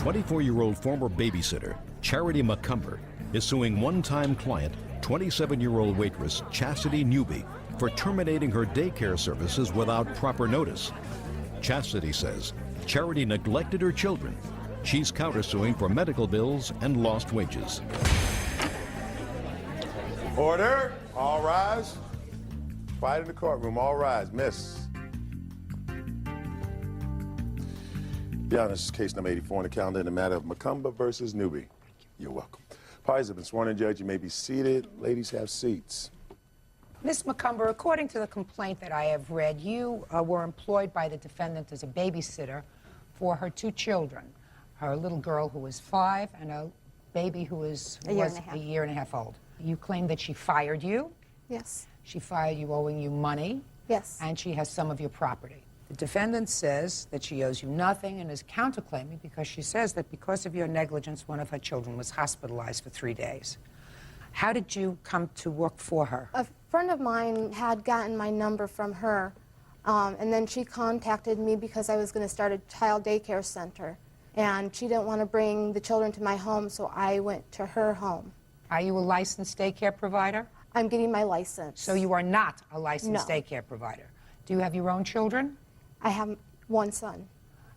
24-year-old former babysitter, Charity McCumber, is suing one-time client, 27-year-old waitress Chastity Newby, for terminating her daycare services without proper notice. Chastity says Charity neglected her children. She's countersuing for medical bills and lost wages. Order. All rise. Quiet in the courtroom. All rise. Miss. Be honest, case number 84 on the calendar in the matter of McCumber versus Newby. You're welcome. Parties have been sworn in, Judge. You may be seated. Ladies, have seats. Ms. McCumber, according to the complaint that I have read, you were employed by the defendant as a babysitter for her two children, her little girl who was 5 and a baby who was a year and a half old. You claim that she fired you? Yes. She fired you owing you money? Yes. And she has some of your property. The defendant says that she owes you nothing and is counterclaiming because she says that because of your negligence, one of her children was hospitalized for 3 days. How did you come to work for her? A friend of mine had gotten my number from her, and then she contacted me because I was going to start a child daycare center. And she didn't want to bring the children to my home, so I went to her home. Are you a licensed daycare provider? I'm getting my license. So you are not a licensed No. daycare provider. Do you have your own children? I have one son.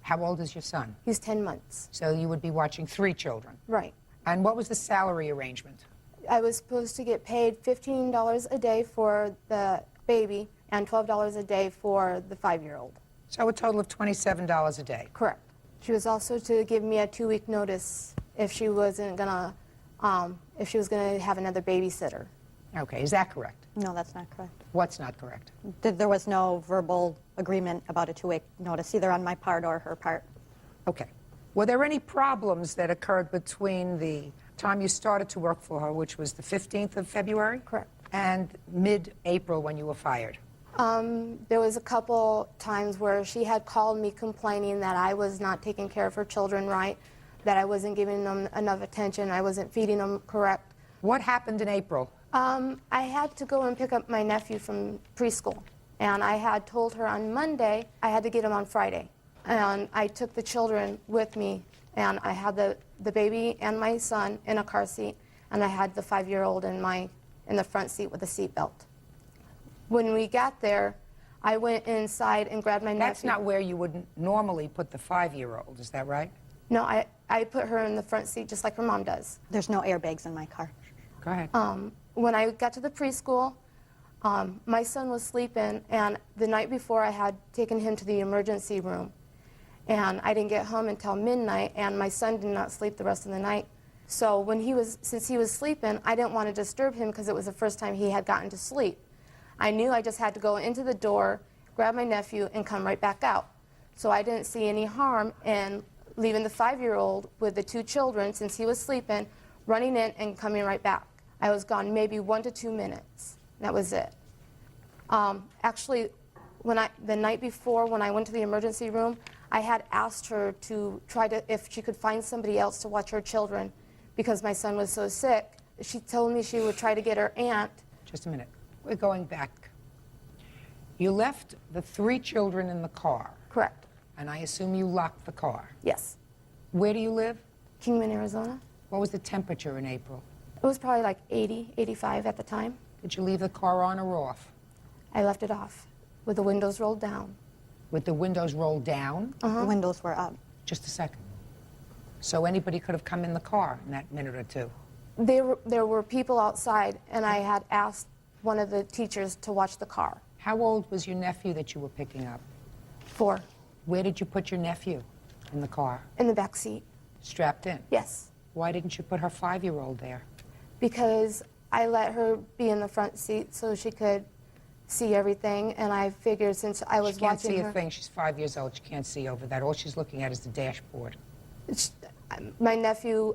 How old is your son? He's 10 months. So you would be watching 3 children. Right. And what was the salary arrangement? I was supposed to get paid $15 a day for the baby and $12 a day for the 5-year-old. So a total of $27 a day. Correct. She was also to give me a 2-week notice if she wasn't gonna, if she was gonna have another babysitter. Okay, is that correct? No, that's not correct. What's not correct? There was no verbal agreement about a 2-week notice, either on my part or her part. Okay. Were there any problems that occurred between the time you started to work for her, which was the 15th of February? Correct. And mid-April when you were fired? There was a couple times where she had called me complaining that I was not taking care of her children right, that I wasn't giving them enough attention, I wasn't feeding them correct. What happened in April? I had to go and pick up my nephew from preschool, and I had told her on Monday I had to get him on Friday. And I took the children with me, and I had the baby and my son in a car seat, and I had the 5-year-old in the front seat with a seatbelt. When we got there, I went inside and grabbed my nephew. That's not where you would normally put the 5-year-old, is that right? No, I put her in the front seat just like her mom does. There's no airbags in my car. Go ahead. When I got to the preschool, my son was sleeping, and the night before I had taken him to the emergency room. And I didn't get home until midnight, and my son did not sleep the rest of the night. So since he was sleeping, I didn't want to disturb him because it was the first time he had gotten to sleep. I knew I just had to go into the door, grab my nephew, and come right back out. So I didn't see any harm in leaving the 5-year-old with the 2 children, since he was sleeping, running in and coming right back. I was gone maybe 1 to 2 minutes. That was it. Actually, the night before, when I went to the emergency room, I had asked her to if she could find somebody else to watch her children because my son was so sick. She told me she would try to get her aunt. Just a minute. We're going back. You left the 3 children in the car. Correct. And I assume you locked the car. Yes. Where do you live? Kingman, Arizona. What was the temperature in April? It was probably like 80, 85 at the time. Did you leave the car on or off? I left it off with the windows rolled down. With the windows rolled down? The windows were up. Just a second. So anybody could have come in the car in that minute or two? There were people outside, and I had asked one of the teachers to watch the car. How old was your nephew that you were picking up? 4. Where did you put your nephew in the car? In the back seat. Strapped in? Yes. Why didn't you put her 5-year-old there? Because I let her be in the front seat so she could see everything, and I figured since I was watching her... She can't see a thing. She's 5 years old. She can't see over that. All she's looking at is the dashboard. My nephew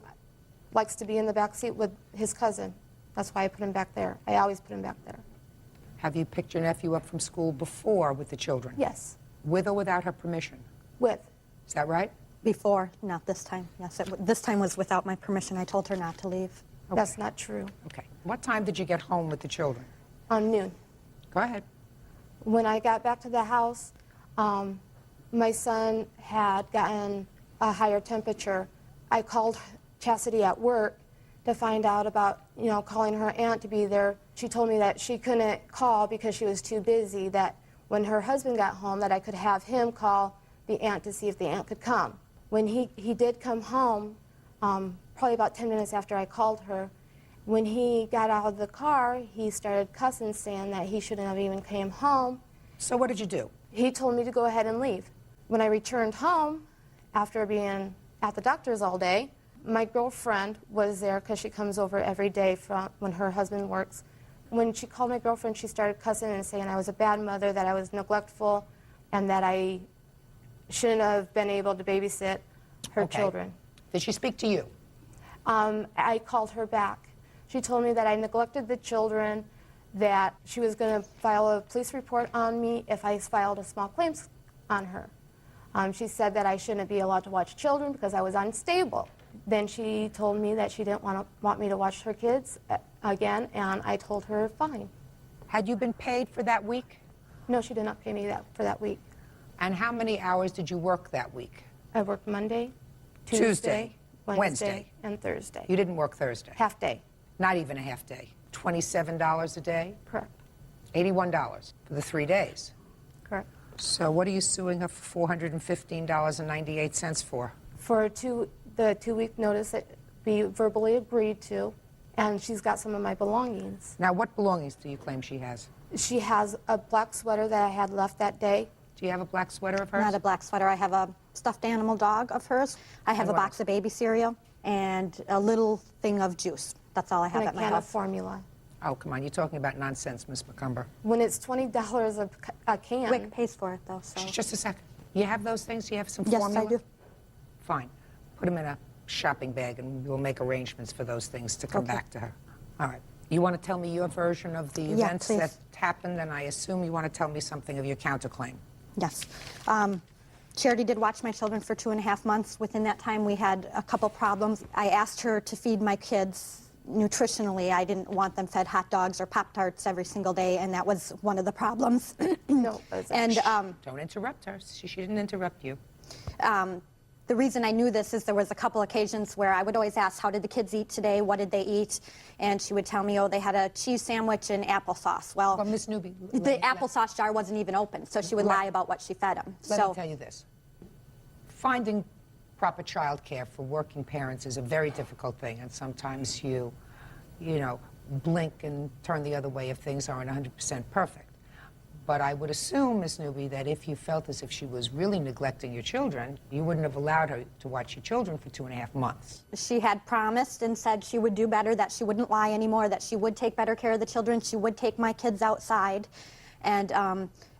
likes to be in the back seat with his cousin. That's why I put him back there. I always put him back there. Have you picked your nephew up from school before with the children? Yes. With or without her permission? With. Is that right? Before, not this time. Yes, this time was without my permission. I told her not to leave. Okay. That's not true. Okay. What time did you get home with the children? Noon. Go ahead. When I got back to the house, my son had gotten a higher temperature I called Chastity at work to find out about, calling her aunt to be there. She told me that she couldn't call because she was too busy, that when her husband got home that I could have him call the aunt to see if the aunt could come. When he did come home, probably about 10 minutes after I called her, when he got out of the car, he started cussing, saying that he shouldn't have even came home. So what did you do? He told me to go ahead and leave. When I returned home, after being at the doctor's all day, my girlfriend was there because she comes over every day from when her husband works. When she called my girlfriend, she started cussing and saying I was a bad mother, that I was neglectful, and that I shouldn't have been able to babysit her children. Did she speak to you? I called her back. She told me that I neglected the children, that she was going to file a police report on me if I filed a small claims on her. She said that I shouldn't be allowed to watch children because I was unstable. Then she told me that she didn't want me to watch her kids again, and I told her fine. Had you been paid for that week? No, she did not pay me for that week. And how many hours did you work that week? I worked Monday, Tuesday, Tuesday, Wednesday. Wednesday, and Thursday. You didn't work Thursday? Half day. Not even a half day. $27 a day? Correct. $81 for the 3 days. Correct. So what are you suing her for $415.98 for? For the 2-week notice that we verbally agreed to, and she's got some of my belongings. Now, what belongings do you claim she has? She has a black sweater that I had left that day. Do you have a black sweater of hers? Not a black sweater. I have a stuffed animal dog of hers. I have And a what box else? of baby cereal and a little thing of juice. That's all I have And a at my can of house. formula. Oh, come on. You're talking about nonsense, Miss McCumber. When it's $20 a can. Wick pays for it, though, so. Just a second. You have those things? You have some Yes, formula? I do. Fine. Put them in a shopping bag, and we'll make arrangements for those things to come Okay. back to her. All right. You want to tell me your version of the Yeah, events please. that happened, and I assume you want to tell me something of your counterclaim. Yes. Charity did watch my children for 2.5 months. Within that time, we had a couple problems. I asked her to feed my kids nutritionally. I didn't want them fed hot dogs or Pop-Tarts every single day, and that was one of the problems. No, it wasn't. And Don't interrupt her. She didn't interrupt you. the reason I knew this is there was a couple occasions where I would always ask, how did the kids eat today? What did they eat? And she would tell me, oh, they had a cheese sandwich and applesauce. Well, Miss Newby, the applesauce jar wasn't even open, so she would lie about what she fed them. Let me tell you this. Finding proper child care for working parents is a very difficult thing, and sometimes you blink and turn the other way if things aren't 100% perfect. But I would assume, Ms. Newby, that if you felt as if she was really neglecting your children, you wouldn't have allowed her to watch your children for 2.5 months. She had promised and said she would do better, that she wouldn't lie anymore, that she would take better care of the children, she would take my kids outside. And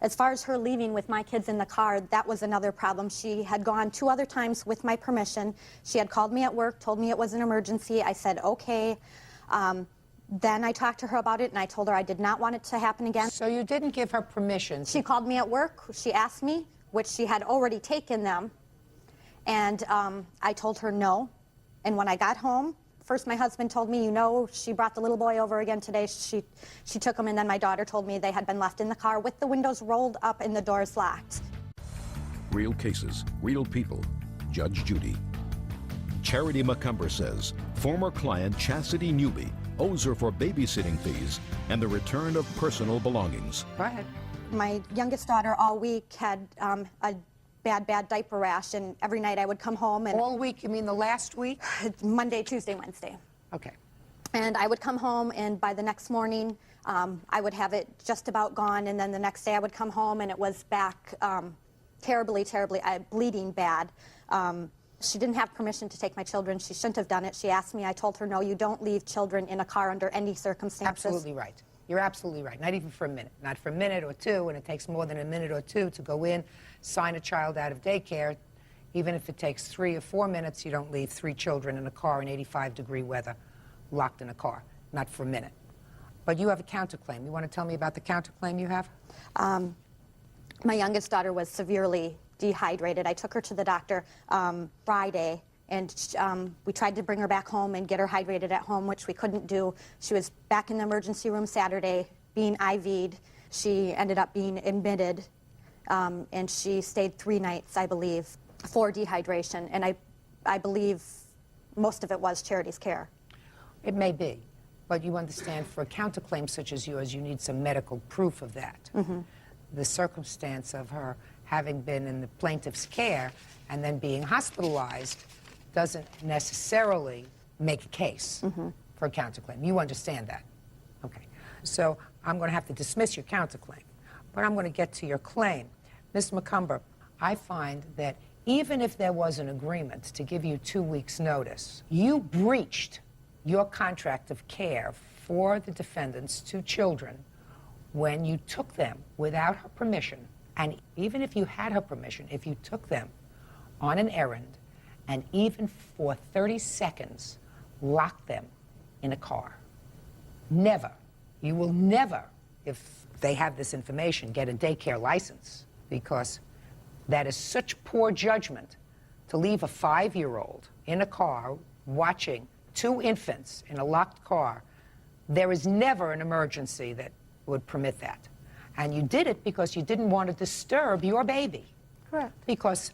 as far as her leaving with my kids in the car, that was another problem. She had gone 2 other times with my permission. She had called me at work, told me it was an emergency. I said, okay. Then I talked to her about it, and I told her I did not want it to happen again. So you didn't give her permission. She called me at work. She asked me, which she had already taken them, and I told her no. And when I got home, first my husband told me, she brought the little boy over again today. She took him, and then my daughter told me they had been left in the car with the windows rolled up and the doors locked. Real cases, real people. Judge Judy. Charity McCumber says former client Chastity Newby owes her for babysitting fees and the return of personal belongings. Go ahead. My youngest daughter all week had a bad diaper rash, and every night I would come home and All week, you mean the last week? Monday, Tuesday, Wednesday. Okay. And I would come home, and by the next morning, I would have it just about gone, and then the next day I would come home, and it was back terribly, bleeding bad. She didn't have permission to take my children. She shouldn't have done it. She asked me. I told her, no, you don't leave children in a car under any circumstances. Absolutely right. You're absolutely right. Not even for a minute. Not for a minute or two, and it takes more than a minute or two to go in, sign a child out of daycare. Even if it takes 3 or 4 minutes, you don't leave 3 children in a car in 85-degree weather, locked in a car. Not for a minute. But you have a counterclaim. You want to tell me about the counterclaim you have? My youngest daughter was severely dehydrated. I took her to the doctor Friday, and we tried to bring her back home and get her hydrated at home, which we couldn't do. She was back in the emergency room Saturday being IV'd. She ended up being admitted, and she stayed 3 nights, I believe, for dehydration. And I believe most of it was Charity's care. It may be, but you understand for a counterclaim such as yours, you need some medical proof of that. The circumstance of her having been in the plaintiff's care and then being hospitalized doesn't necessarily make a case for a counterclaim. You understand that? Okay. So I'm going to have to dismiss your counterclaim, but I'm going to get to your claim. Ms. McCumber, I find that even if there was an agreement to give you 2 weeks' notice, you breached your contract of care for the defendant's 2 children when you took them without her permission. And even if you had her permission, if you took them on an errand and even for 30 seconds locked them in a car, never, you will never, if they have this information, get a daycare license, because that is such poor judgment to leave a 5-year-old in a car watching 2 infants in a locked car. There is never an emergency that would permit that. And you did it because you didn't want to disturb your baby. Correct. Because,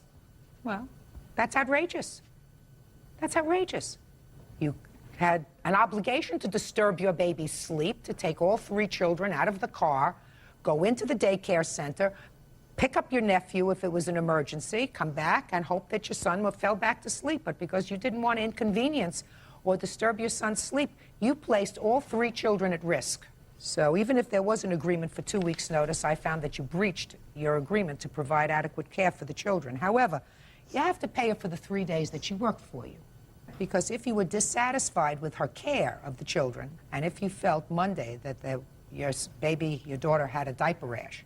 well, that's outrageous. That's outrageous. You had an obligation to disturb your baby's sleep, to take all 3 children out of the car, go into the daycare center, pick up your nephew if it was an emergency, come back and hope that your son fell back to sleep. But because you didn't want to inconvenience or disturb your son's sleep, you placed all 3 children at risk. So even if there was an agreement for 2 weeks' notice, I found that you breached your agreement to provide adequate care for the children. However, you have to pay her for the 3 days that she worked for you. Because if you were dissatisfied with her care of the children, and if you felt Monday that your daughter had a diaper rash,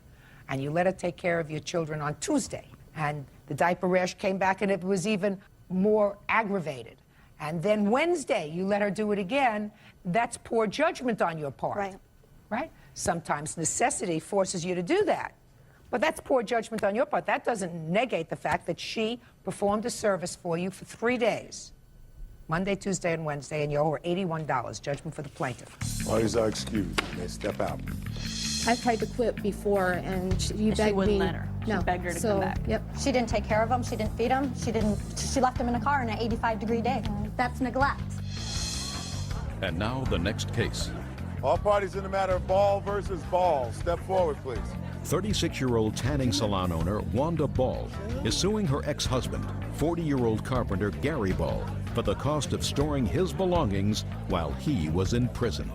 and you let her take care of your children on Tuesday, and the diaper rash came back and it was even more aggravated, and then Wednesday you let her do it again, that's poor judgment on your part. Right. Right? Sometimes necessity forces you to do that. But that's poor judgment on your part. That doesn't negate the fact that she performed a service for you for 3 days. Monday, Tuesday, and Wednesday, and you owe her $81, judgment for the plaintiff. Parties are excused. You may step out. I tried to quit before, and you begged me. She wouldn't let her. She No. begged her to So, come back. Yep. She didn't take care of them, she didn't feed them, she left them in a car on an 85-degree day. That's neglect. And now the next case. All parties in the matter of Ball versus Ball. Step forward, please. 36-year-old tanning salon owner Wanda Ball is suing her ex-husband, 40-year-old carpenter Gary Ball, for the cost of storing his belongings while he was in prison.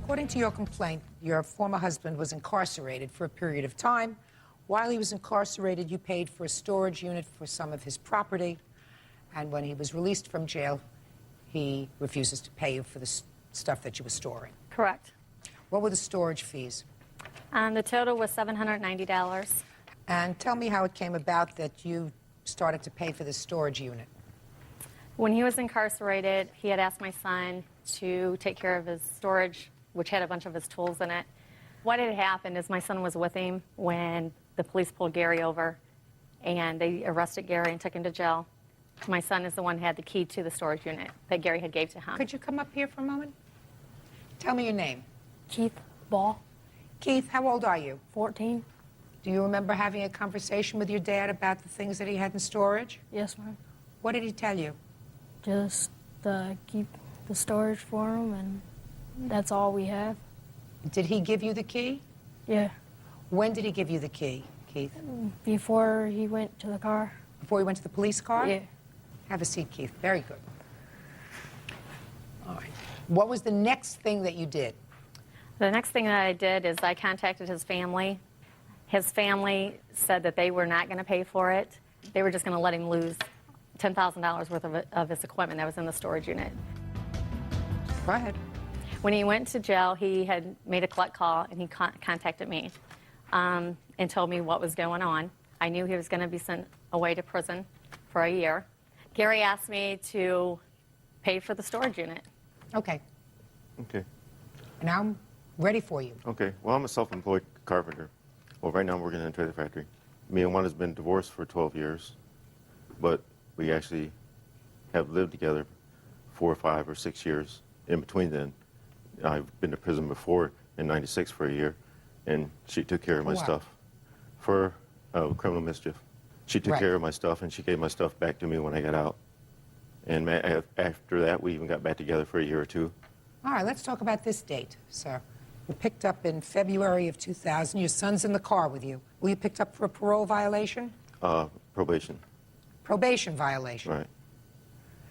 According to your complaint, your former husband was incarcerated for a period of time. While he was incarcerated, you paid for a storage unit for some of his property, and when he was released from jail, he refuses to pay you for the stuff that you were storing. Correct. What were the storage fees? The total was $790. And tell me how it came about that you started to pay for this storage unit. When he was incarcerated, he had asked my son to take care of his storage, which had a bunch of his tools in it. What had happened is my son was with him when the police pulled Gary over, and they arrested Gary and took him to jail. My son is the one who had the key to the storage unit that Gary had gave to him. Could you come up here for a moment? Tell me your name. Keith Ball, Keith, how old are you? 14. Do you remember having a conversation with your dad about the things that he had in storage? Yes, ma'am. What did he tell you? Just keep the storage for him, and that's all we have. Did he give you the key? Yeah. When did he give you the key, Keith? Before he went to the car. Before he went to the police car? Yeah. Have a seat, Keith. Very good. All right. What was the next thing that you did? The next thing that I did is I contacted his family. His family said that they were not going to pay for it. They were just going to let him lose $10,000 worth of his equipment that was in the storage unit. Go ahead. When he went to jail, he had made a collect call, and he contacted me and told me what was going on. I knew he was going to be sent away to prison for a year. Gary asked me to pay for the storage unit. Okay. Okay. Now I'm ready for you. Okay. Well, I'm a self-employed carpenter. Well, right now I'm working in a trailer factory. Me and Wanda's been divorced for 12 years, but we actually have lived together 4 or 5 or 6 years in between then. I've been to prison before in '96 for a year, and she took care of my For what? stuff for criminal mischief. She took Right. care of my stuff, and she gave my stuff back to me when I got out. And after that, we even got back together for a year or two. All right, let's talk about this date, sir. You picked up in February of 2000. Your son's in the car with you. Were you picked up for a parole violation? Probation. Probation violation. Right.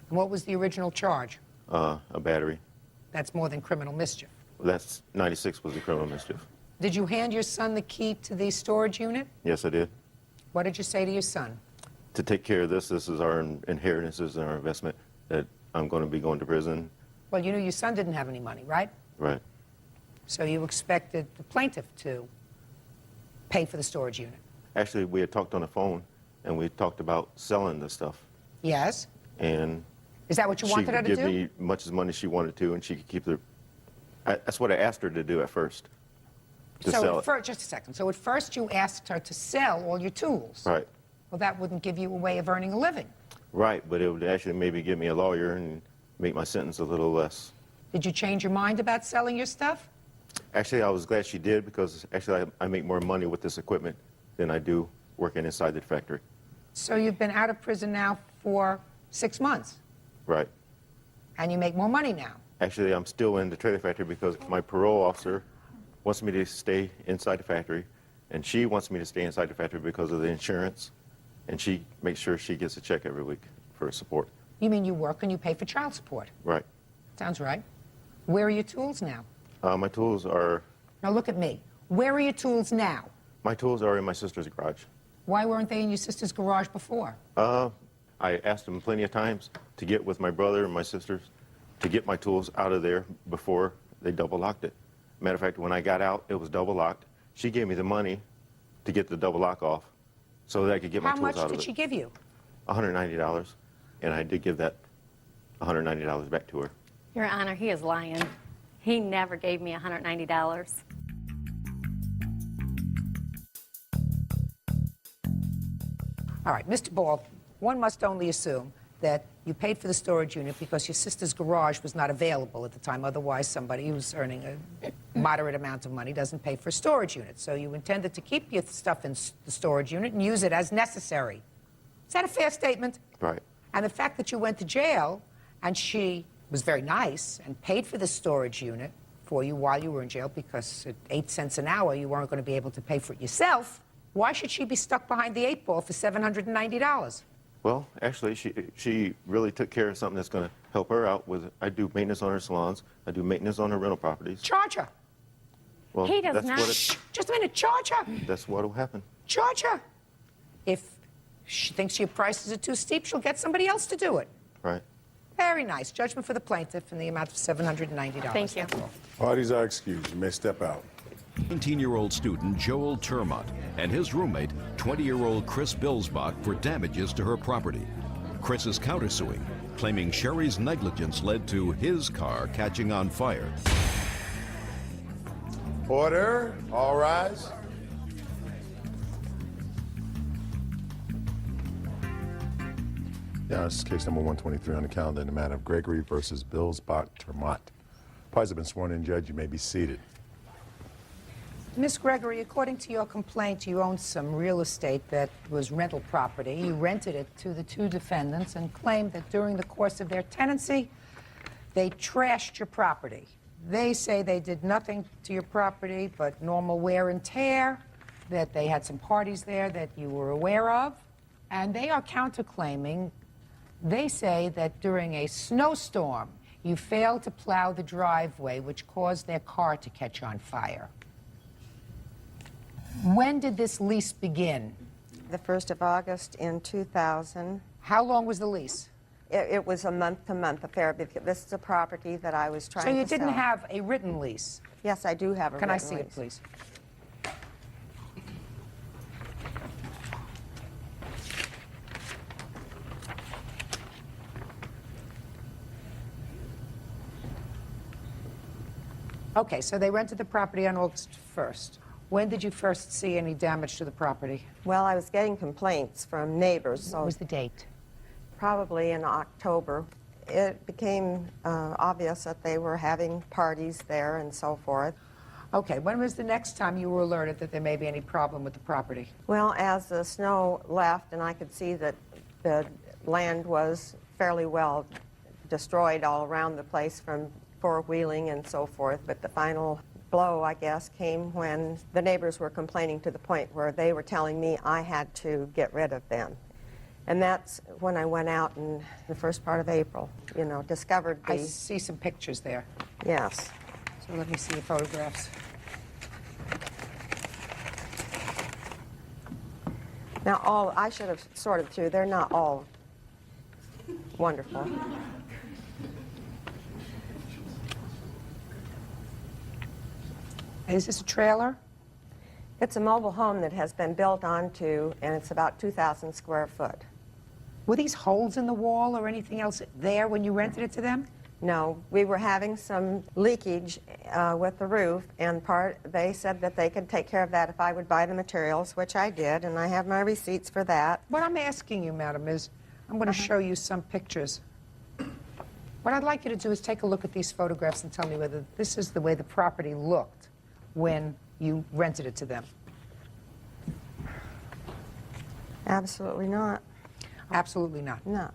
And what was the original charge? A battery. That's more than criminal mischief. That's 96 was the criminal mischief. Did you hand your son the key to the storage unit? Yes, I did. What did you say to your son? To take care of this is our inheritance, this is our investment, that I'm going to be going to prison. Well, you knew your son didn't have any money, right? Right. So you expected the plaintiff to pay for the storage unit. Actually, we had talked on the phone, and we talked about selling the stuff. Yes? And Is that what you wanted her to she do? could give me much as money she wanted to, and she could keep the... That's what I asked her to do at first, to sell it. Just a second. So at first you asked her to sell all your tools. Right. Well, that wouldn't give you a way of earning a living. Right, but it would actually maybe give me a lawyer and make my sentence a little less. Did you change your mind about selling your stuff? Actually, I was glad she did, because actually I make more money with this equipment than I do working inside the factory. So you've been out of prison now for 6 months, Right. and you make more money now. Actually, I'm still in the trailer factory because my parole officer wants me to stay inside the factory, and she wants me to stay inside the factory because of the insurance, and she makes sure she gets a check every week for support. You mean you work and you pay for child support? Right. Sounds right. Where are your tools now? My tools are... Now look at me. Where are your tools now? My tools are in my sister's garage. Why weren't they in your sister's garage before? I asked them plenty of times to get with my brother and my sisters to get my tools out of there before they double locked it. Matter of fact, when I got out, it was double locked. She gave me the money to get the double lock off so that I could get my How tools much out of it. did she give you? $190, and I did give that $190 back to her. Your Honor, he is lying. He never gave me $190. All right, Mr. Ball, one must only assume that you paid for the storage unit because your sister's garage was not available at the time. Otherwise, somebody who's earning a moderate amount of money doesn't pay for a storage unit. So you intended to keep your stuff in the storage unit and use it as necessary. Is that a fair statement? Right. And the fact that you went to jail and she was very nice and paid for the storage unit for you while you were in jail because at 8 cents an hour you weren't going to be able to pay for it yourself, why should she be stuck behind the 8 ball for $790? Well, actually, she really took care of something that's going to help her out with, I do maintenance on her salons, I do maintenance on her rental properties. Charge her. Well, he does that's not. Shh, just a minute, charge her. That's what will happen. Charge her. If she thinks your prices are too steep, she'll get somebody else to do it. Right. Very nice. Judgment for the plaintiff in the amount of $790. Thank you. That's all. Parties are excused. You may step out. 17-year-old student Joel Termont and his roommate, 20-year-old Chris Bilsbach, for damages to her property. Chris is countersuing, claiming Sherry's negligence led to his car catching on fire. Order. All rise. Yeah, this is case number 123 on the calendar in the matter of Gregory versus Bilsbach Termont. Parties have been sworn in, Judge. You may be seated. Miss Gregory, according to your complaint, you owned some real estate that was rental property. You rented it to the two defendants and claimed that during the course of their tenancy, they trashed your property. They say they did nothing to your property but normal wear and tear, that they had some parties there that you were aware of, and they are counterclaiming. They say that during a snowstorm, you failed to plow the driveway, which caused their car to catch on fire. When did this lease begin? The 1st of August in 2000. How long was the lease? It was a month-to-month affair because this is a property that I was trying to So sell. you didn't have a written lease? Yes, I do have a Can written I see lease. it, please? Okay, so they rented the property on August 1st. When did you first see any damage to the property? Well, I was getting complaints from neighbors, so What was the date? probably in October. It became obvious that they were having parties there and so forth. Okay, when was the next time you were alerted that there may be any problem with the property? Well, as the snow left and I could see that the land was fairly well destroyed all around the place from four-wheeling and so forth, but the final blow, I guess, came when the neighbors were complaining to the point where they were telling me I had to get rid of them. And that's when I went out in the first part of April, you know, discovered the... I see some pictures there. Yes. So let me see the photographs. Now, I should have sorted through. They're not all wonderful. Is this a trailer? It's a mobile home that has been built onto, and it's about 2,000 square foot. Were these holes in the wall or anything else there when you rented it to them? No, we were having some leakage with the roof, and they said that they could take care of that if I would buy the materials, which I did, and I have my receipts for that. What I'm asking you, madam, is I'm going to show you some pictures. What I'd like you to do is take a look at these photographs and tell me whether this is the way the property looked when you rented it to them. Absolutely not. Absolutely not. No.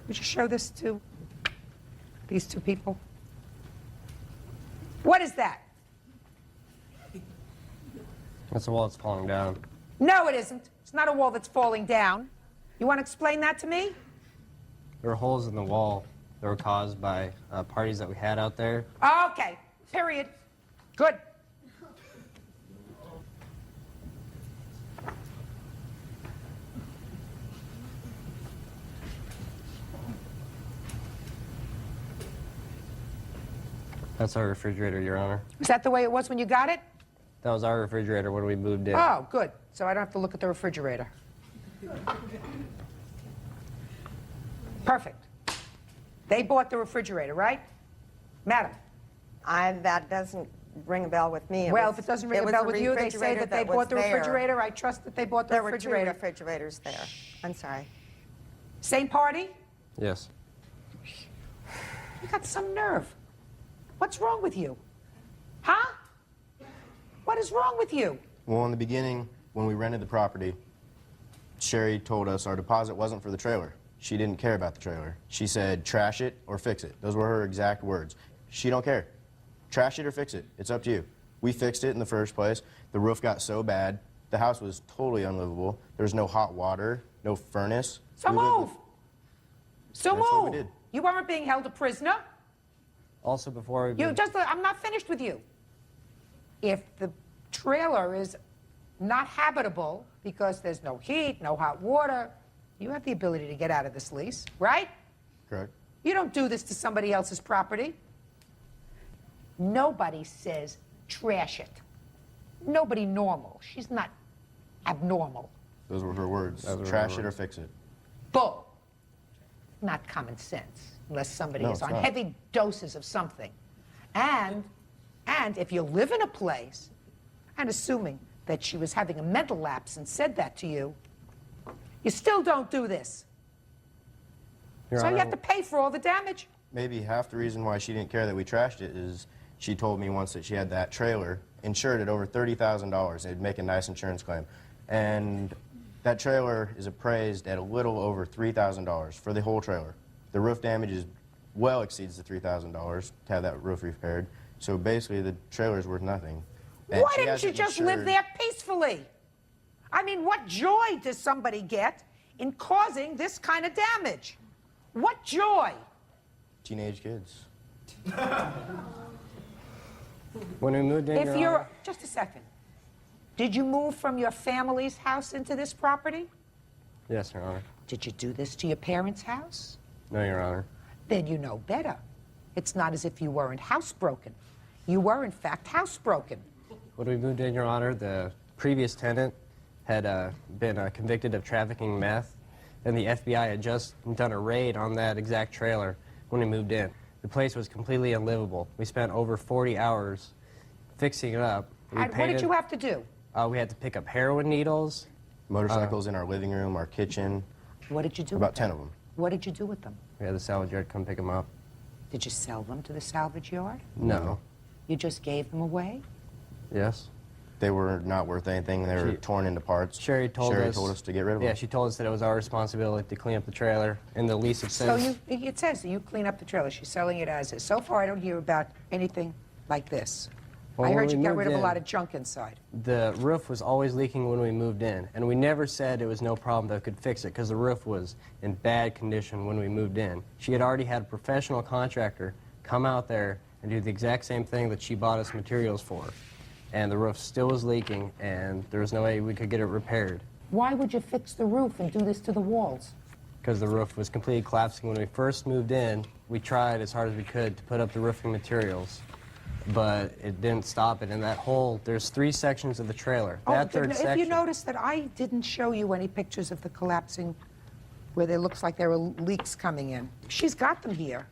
Would you show this to these two people? What is that? That's the wall that's falling down. No, it isn't. It's not a wall that's falling down. You want to explain that to me? There were holes in the wall that were caused by parties that we had out there. Okay, period. Good. That's our refrigerator, Your Honor. Is that the way it was when you got it? That was our refrigerator when we moved in. Oh, good. So I don't have to look at the refrigerator. Perfect. They bought the refrigerator, right? Madam. That doesn't ring a bell with me. Well, if it doesn't ring a bell with you, they say that they bought the refrigerator. I trust that they bought the refrigerator. There were 2 refrigerators there. I'm sorry. Same party? Yes. You got some nerve. What's wrong with you? Huh? What is wrong with you? Well, in the beginning, when we rented the property, Sherry told us our deposit wasn't for the trailer. She didn't care about the trailer. She said, trash it or fix it. Those were her exact words. She don't care. Trash it or fix it. It's up to you. We fixed it in the first place. The roof got so bad. The house was totally unlivable. There was no hot water, no furnace. So move. So That's what we move. did. You aren't being held a prisoner. Also, before we... I'm not finished with you. If the trailer is not habitable because there's no heat, no hot water, you have the ability to get out of this lease, right? Correct. You don't do this to somebody else's property. Nobody says trash it. Nobody normal. She's not abnormal. Those were her words. Those were her Trash it or words. fix it. Bull. Not common sense, unless somebody No, is it's on not. heavy doses of something. And if you live in a place, and assuming that she was having a mental lapse and said that to you, you still don't do this. Your So you Honor, have to pay for all the damage. Maybe half the reason why she didn't care that we trashed it is she told me once that she had that trailer insured at over $30,000. They'd make a nice insurance claim. And that trailer is appraised at a little over $3,000 for the whole trailer. The roof damage well exceeds the $3,000 to have that roof repaired. So basically, the trailer is worth nothing. And Why she didn't you hasn't just live insured- there peacefully? I mean, what joy does somebody get in causing this kind of damage? What joy? Teenage kids. when we moved in, If Your you're, Honor, just a second. Did you move from your family's house into this property? Yes, Your Honor. Did you do this to your parents' house? No, Your Honor. Then you know better. It's not as if you weren't housebroken. You were, in fact, housebroken. When we moved in, Your Honor, the previous tenant had been convicted of trafficking meth, and the FBI had just done a raid on that exact trailer when we moved in. The place was completely unlivable. We spent over 40 hours fixing it up. We And what did you have to do? We had to pick up heroin needles. Motorcycles in our living room, our kitchen, What did you do about with 10 them? of them. What did you do with them? We had the salvage yard come pick them up. Did you sell them to the salvage yard? No. You just gave them away? Yes. They were not worth anything. They were torn into parts. Sherry told us to get rid of them. Yeah, she told us that it was our responsibility to clean up the trailer. In the lease it says... So it says that you clean up the trailer. She's selling it as is. So far, I don't hear about anything like this. Well, I heard you got moved rid of a in, lot of junk inside. The roof was always leaking when we moved in, and we never said it was no problem that could fix it, because the roof was in bad condition when we moved in. She had already had a professional contractor come out there and do the exact same thing that she bought us materials for. And the roof still was leaking, and there was no way we could get it repaired. Why would you fix the roof and do this to the walls? Because the roof was completely collapsing. When we first moved in, we tried as hard as we could to put up the roofing materials, but it didn't stop it. And that whole, there's 3 sections of the trailer. That third if section... you notice that I didn't show you any pictures of the collapsing where it looks like there were leaks coming in. She's got them here.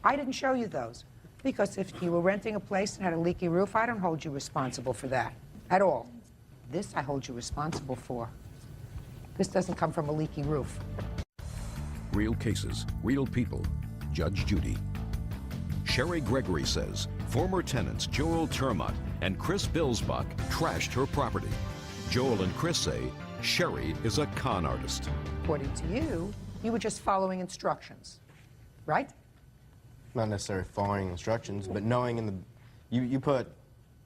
I didn't show you those. Because if you were renting a place and had a leaky roof, I don't hold you responsible for that at all. This I hold you responsible for. This doesn't come from a leaky roof. Real cases, real people. Judge Judy. Sherry Gregory says former tenants Joel Termott and Chris Bilsbach trashed her property. Joel and Chris say Sherry is a con artist. According to you, you were just following instructions, right? Not necessarily following instructions, but knowing in the... You put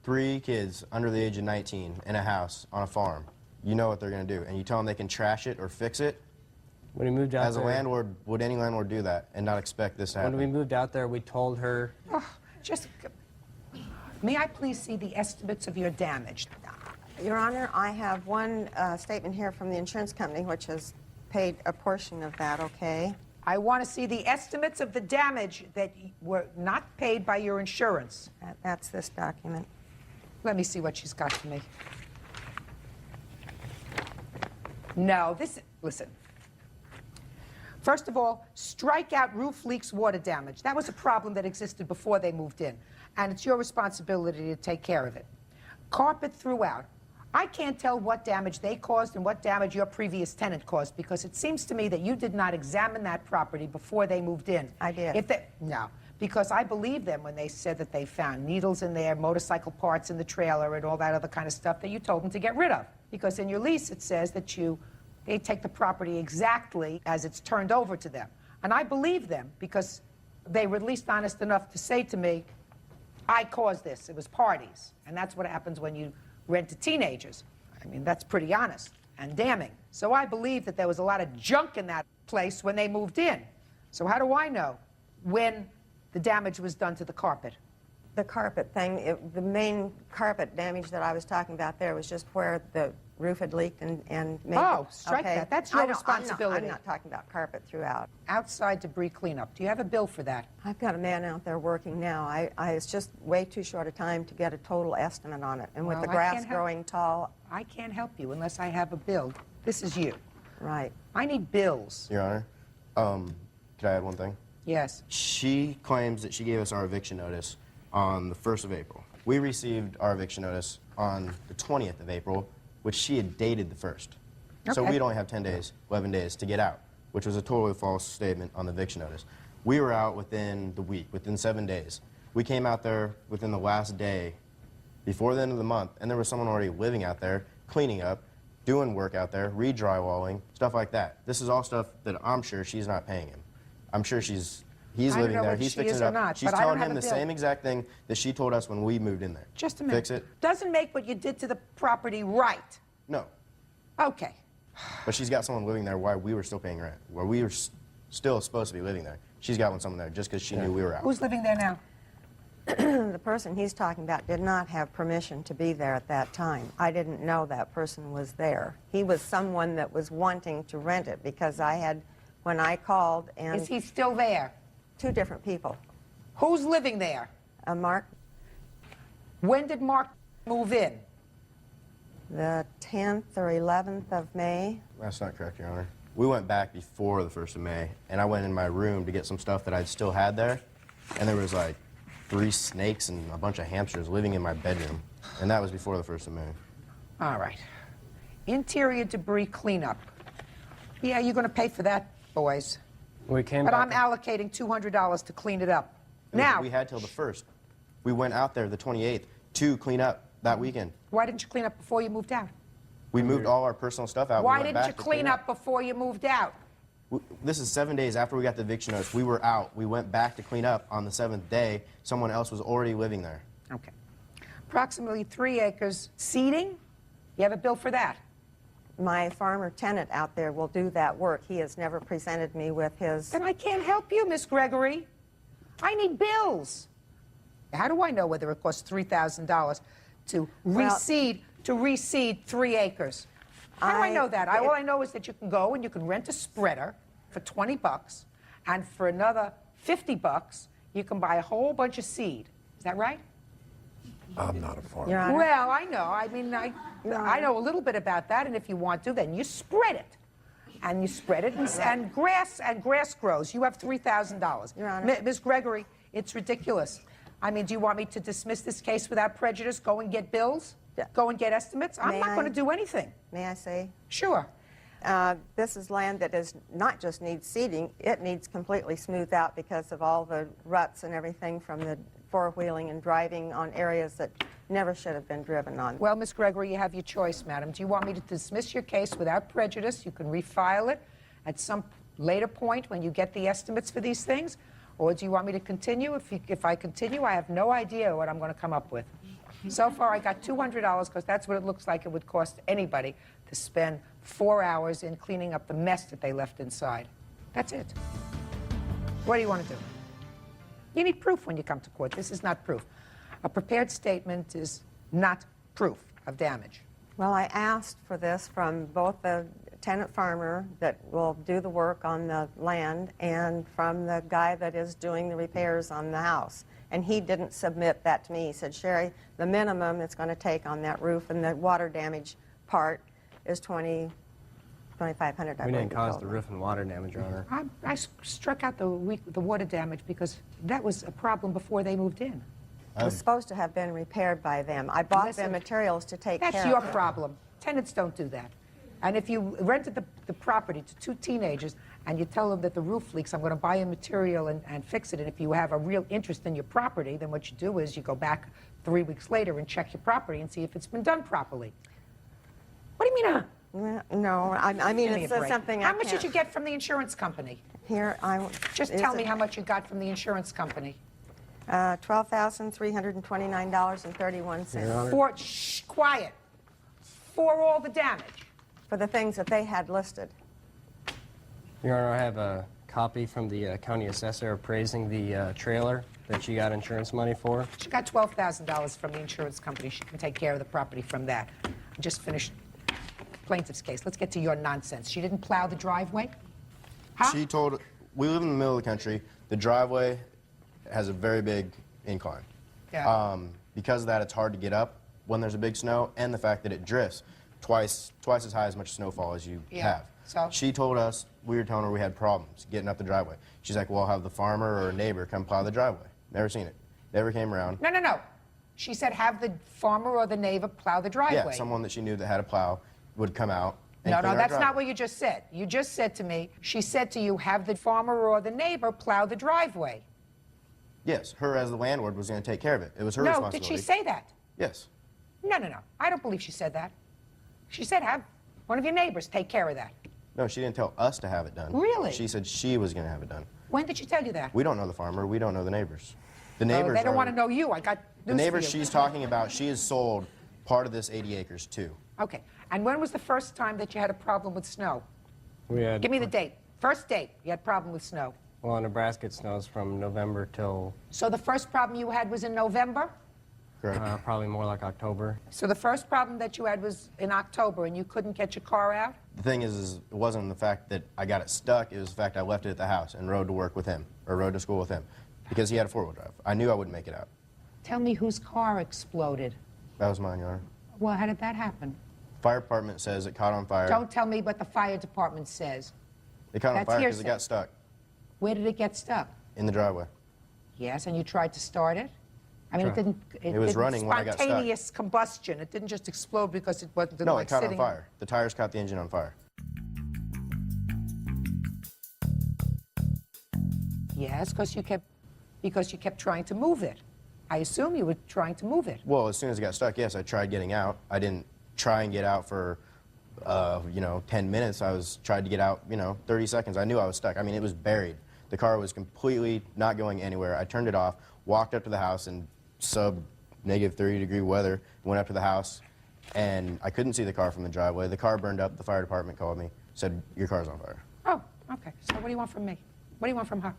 3 kids under the age of 19 in a house on a farm. You know what they're going to do, and you tell them they can trash it or fix it. When we moved out As a landlord, would any landlord do that and not expect this to happen? When we moved out there, we told her... May I please see the estimates of your damage? Your Honor, I have one statement here from the insurance company which has paid a portion of that, okay? I want to see the estimates of the damage that were not paid by your insurance. That's this document. Let me see what she's got for me. No, listen. First of all, strike out roof leaks, water damage. That was a problem that existed before they moved in, and it's your responsibility to take care of it. Carpet throughout. I can't tell what damage they caused and what damage your previous tenant caused, because it seems to me that you did not examine that property before they moved in. I did. No, because I believe them when they said that they found needles in there, motorcycle parts in the trailer, and all that other kind of stuff that you told them to get rid of. Because in your lease it says that they take the property exactly as it's turned over to them. And I believe them because they were at least honest enough to say to me, I caused this, it was parties. And that's what happens when you rent to teenagers. I mean, that's pretty honest and damning. So I believe that there was a lot of junk in that place when they moved in. So how do I know when the damage was done to the carpet? The carpet thing, the main carpet damage that I was talking about there was just where the roof had leaked and made strike that. That's your responsibility. I'm not talking about carpet throughout. Outside debris cleanup. Do you have a bill for that? I've got a man out there working now. It's just way too short a time to get a total estimate on it. And with the grass growing tall... I can't help you unless I have a bill. This is you. Right. I need bills. Your Honor, could I add one thing? Yes. She claims that she gave us our eviction notice on the 1st of April. We received our eviction notice on the 20th of April, which she had dated the 1st. Okay. So we'd only have 10 days, 11 days to get out, which was a totally false statement on the eviction notice. We were out within the week, within 7 days. We came out there within the last day, before the end of the month, and there was someone already living out there, cleaning up, doing work out there, re-drywalling, stuff like that. This is all stuff that I'm sure she's not paying him. I'm sure he's living there, he's fixing it up. She's telling him the same exact thing that she told us when we moved in there. Just a minute. Fix it. Doesn't make what you did to the property right. No. Okay. But she's got someone living there while we were still paying rent, where we were still supposed to be living there. She's got someone there just because she knew we were out. Who's living there now? The person he's talking about did not have permission to be there at that time. I didn't know that person was there. He was someone that was wanting to rent it because when I called and... Is he still there? 2 different people. Who's living there? Mark. When did Mark move in? The 10th or 11th of May. That's not correct, Your Honor. We went back before the 1st of May, and I went in my room to get some stuff that I'd still had there, and there was like 3 snakes and a bunch of hamsters living in my bedroom, and that was before the 1st of May. All right. Interior debris cleanup. Yeah, you're going to pay for that, boys. But I'm allocating $200 to clean it up. Now. We had till the 1st. We went out there the 28th to clean up that weekend. Why didn't you clean up before you moved out? We moved all our personal stuff out. We Why went didn't back you to clean up before you moved out? This is 7 days after we got the eviction notice. We were out. We went back to clean up on the 7th day. Someone else was already living there. Okay. Approximately 3 acres. Seeding? You have a bill for that? My farmer tenant out there will do that work. He has never presented me with his... Then I can't help you, Miss Gregory. I need bills. How do I know whether it costs $3,000 to reseed 3 acres? How do I know that? All I know is that you can go and you can rent a spreader for $20, and for another $50, you can buy a whole bunch of seed. Is that right? I'm not a farmer. Your Honor. Well, I know. I mean, I know a little bit about that, and if you want to, then you spread it. And you spread it, and grass grows. You have $3,000. Your Honor. Ms. Gregory, it's ridiculous. I mean, do you want me to dismiss this case without prejudice, go and get bills, go and get estimates? I'm not going to do anything. May I say? Sure. This is land that does not just need seeding, it needs completely smoothed out because of all the ruts and everything from the four-wheeling and driving on areas that never should have been driven on. Well, Ms. Gregory, you have your choice, madam. Do you want me to dismiss your case without prejudice? You can refile it at some later point when you get the estimates for these things. Or do you want me to continue? If I continue, I have no idea what I'm going to come up with. So far, I got $200 because that's what it looks like it would cost anybody to spend 4 hours in cleaning up the mess that they left inside. That's it. What do you want to do? You need proof when you come to court. This is not proof. A prepared statement is not proof of damage. Well, I asked for this from both the tenant farmer that will do the work on the land and from the guy that is doing the repairs on the house. And he didn't submit that to me. He said, Sherry, the minimum it's going to take on that roof and the water damage part is $2,500. We didn't cause the roof and water damage, Your Honor. I struck out the water damage because that was a problem before they moved in. It was supposed to have been repaired by them. I bought them materials to take care of it. That's your problem. Tenants don't do that. And if you rented the property to 2 teenagers and you tell them that the roof leaks, I'm going to buy you material and fix it, and if you have a real interest in your property, then what you do is you go back 3 weeks later and check your property and see if it's been done properly. What do you mean, No, I mean, Give me a it's break. something How much did you get from the insurance company? Here, Just tell me how much you got from the insurance company. $12,329.31. For, quiet. For all the damage. For the things that they had listed. Your Honor, I have a copy from the county assessor appraising the trailer that she got insurance money for. She got $12,000 from the insurance company. She can take care of the property from that. I just finished plaintiff's case. Let's get to your nonsense. She didn't plow the driveway? Huh? She told, we live in the middle of the country. The driveway has a very big incline. Yeah. Because of that, it's hard to get up when there's a big snow, and the fact that it drifts twice as high as much snowfall as you have. So? She told us, we were telling her we had problems getting up the driveway. She's like, well, I'll have the farmer or a neighbor come plow the driveway. Never seen it. Never came around. No. She said have the farmer or the neighbor plow the driveway. Yeah, someone that she knew that had a plow would come out and No, clean our that's driveway. not what you just said. You just said to me, she said to you, have the farmer or the neighbor plow the driveway. Yes, her as the landlord was going to take care of it. It was her No, responsibility. did she say that? Yes. No. I don't believe she said that. She said have one of your neighbors take care of that. No, she didn't tell us to have it done. Really? She said she was going to have it done. When did she tell you that? We don't know the farmer. We don't know the neighbors. The Oh, neighbors they don't are- want to know you. I got The news neighbors for you. she's talking about, she has sold part of this 80 acres too. Okay. And when was the first time that you had a problem with snow? We had, Give me the date. First date you had a problem with snow. well, in Nebraska it snows from November till So the first problem you had was in November? Correct. probably more like October. So the first problem that you had was in October and you couldn't get your car out? The thing is it wasn't the fact that I got it stuck. It was the fact I left it at the house and rode to work with him, or rode to school with him, because he had a four-wheel drive. I knew I wouldn't make it out. Tell me whose car exploded. That was mine, Your Honor. Well, how did that happen? Fire department says it caught on fire. Don't tell me what the fire department says. It caught on That's fire because hearsay. it got stuck Where did it get stuck? in the driveway. Yes, and you tried to start it? I mean, Sure. it didn't. It was didn't running when I got stuck. Spontaneous combustion. It didn't just explode because it wasn't No, like it caught sitting. on fire. The tires caught the engine on fire. Yes, because you kept trying to move it. I assume you were trying to move it. Well, as soon as it got stuck, yes, I tried getting out. I didn't try and get out for, 10 minutes. I tried to get out, 30 seconds. I knew I was stuck. I mean, it was buried. The car was completely not going anywhere. I turned it off, walked up to the house in -30-degree weather, went up to the house, and I couldn't see the car from the driveway. The car burned up. The fire department called me, said, your car's on fire. Oh, okay. So what do you want from me? What do you want from her?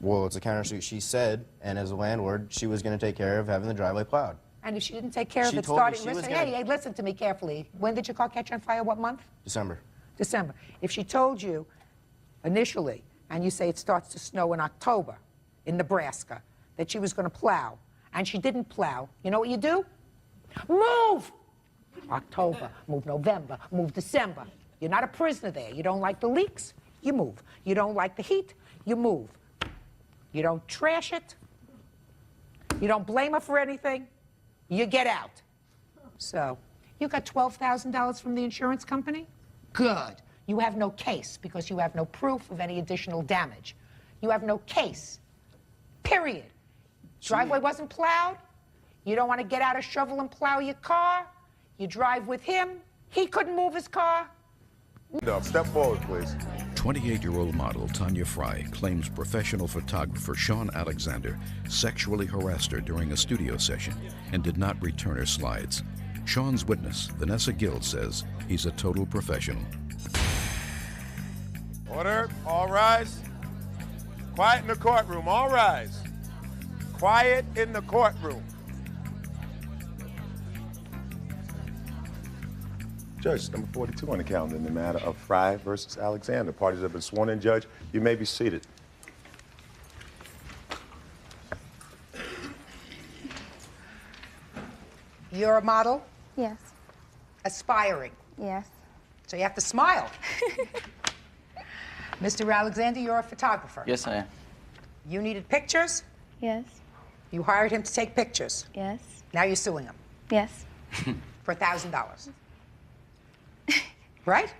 Well, it's a countersuit. She said, and as a landlord, she was going to take care of having the driveway plowed. And if she didn't take care of She it, told me starting, she was listen, gonna- hey, listen to me carefully. When did your car catch on fire? What month? December. December. If she told you initially, and you say it starts to snow in October in Nebraska, that she was going to plow, and she didn't plow, you know what you do? Move! October, move November, move December. You're not a prisoner there. You don't like the leaks, you move. You don't like the heat, you move. You don't trash it. You don't blame her for anything. You get out. So, you got $12,000 from the insurance company? Good. You have no case because you have no proof of any additional damage. You have no case. Period. Driveway wasn't plowed. You don't want to get out a shovel and plow your car. You drive with him. He couldn't move his car. No, step forward, please. 28-year-old model Tanya Fry claims professional photographer Sean Alexander sexually harassed her during a studio session and did not return her slides. Sean's witness, Vanessa Gill, says he's a total professional. Order. All rise. Quiet in the courtroom. All rise. Quiet in the courtroom. Judge, number 42 on the calendar in the matter of Fry versus Alexander. Parties have been sworn in, Judge. You may be seated. You're a model? Yes. Aspiring. Yes. So you have to smile. Mr. Alexander, you're a photographer. Yes, I am. You needed pictures. Yes. You hired him to take pictures. Yes. Now you're suing him Yes. for $1,000. Right?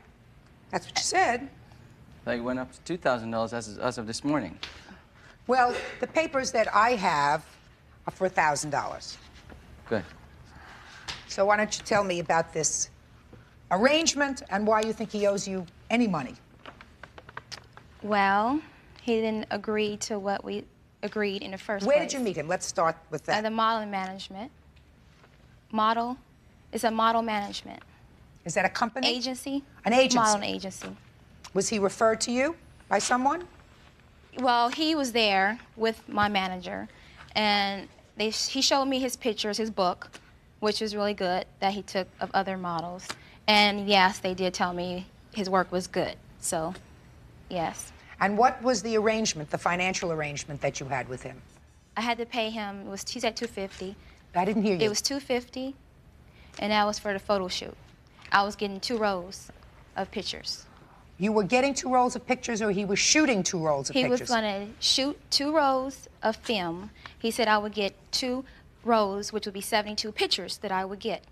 That's what you said. I think it went up to $2,000 as of this morning. Well, the papers that I have are for $1,000. Good. So why don't you tell me about this arrangement and why you think he owes you any money? Well, he didn't agree to what we agreed in the first place. Where did you meet him? Let's start with that. At the modeling management. Model. It's a model management. Is that a company? Agency. An agency. Modeling agency. Was he referred to you by someone? Well, he was there with my manager, and he showed me his pictures, his book, which was really good, that he took of other models. And yes, they did tell me his work was good. So, yes. And what was the arrangement, the financial arrangement that you had with him? I had to pay him, he said $250. I didn't hear you. It was $250, and that was for the photo shoot. I was getting 2 rows of pictures. You were getting 2 rolls of pictures, or he was shooting 2 rolls of pictures? He was going to shoot 2 rows of film. He said I would get 2 rows, which would be 72 pictures that I would get.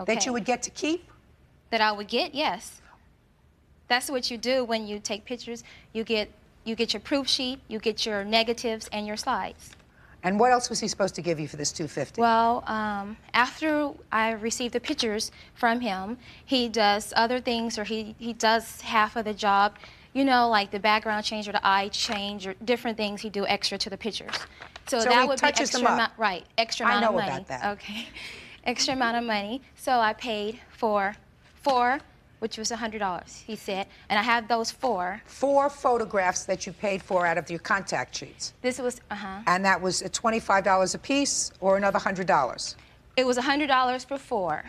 Okay. That you would get to keep? That I would get, yes. That's what you do when you take pictures. You get your proof sheet, you get your negatives, and your slides. And what else was he supposed to give you for this $250? Well, after I received the pictures from him, he does other things, or he does half of the job, you know, like the background change or the eye change or different things he do extra to the pictures. So that he would be touches extra them up. amount, right? Extra amount of money. I know about that. Okay, extra amount of money. So I paid for 4, which was $100. He said, and I have those 4. 4 photographs that you paid for out of your contact sheets. This was And that was $25 a piece, or another $100? It was $100 for 4.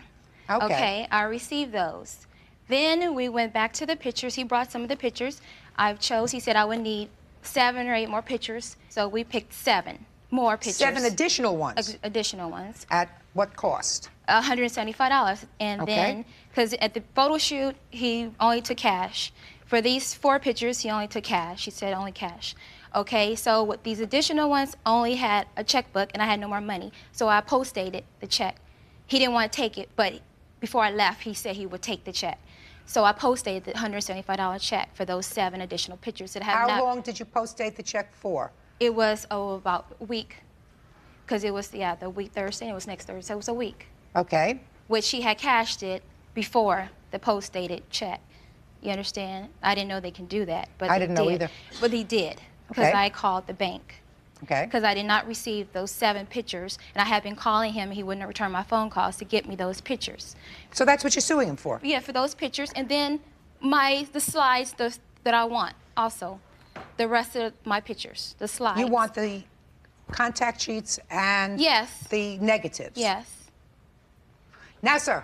Okay. Okay, I received those. Then we went back to the pictures. He brought some of the pictures. He said I would need 7 or 8 more pictures. So we picked 7 more pictures. 7 additional ones? Additional ones. At what cost? $175. And Okay. then, because at the photo shoot, he only took cash. For these 4 pictures, he only took cash. He said only cash. Okay, so with these additional ones, only had a checkbook, and I had no more money. So I post-dated the check. He didn't want to take it, but before I left, he said he would take the check. So I post-dated the $175 check for those 7 additional pictures that have How long did you post-date the check for? It was, about a week. because it was, the week Thursday, and it was next Thursday, so it was a week. Okay. Which she had cashed it before the post-dated check. You understand? I didn't know they can do that, but I didn't know either. But he did, because Okay. I called the bank. Okay. Because I did not receive those 7 pictures, and I had been calling him, and he wouldn't return my phone calls to get me those pictures. So that's what you're suing him for? Yeah, for those pictures, and then the slides that I want also. The rest of my pictures, the slides. You want the contact sheets and Yes. the negatives? Yes. Now, sir,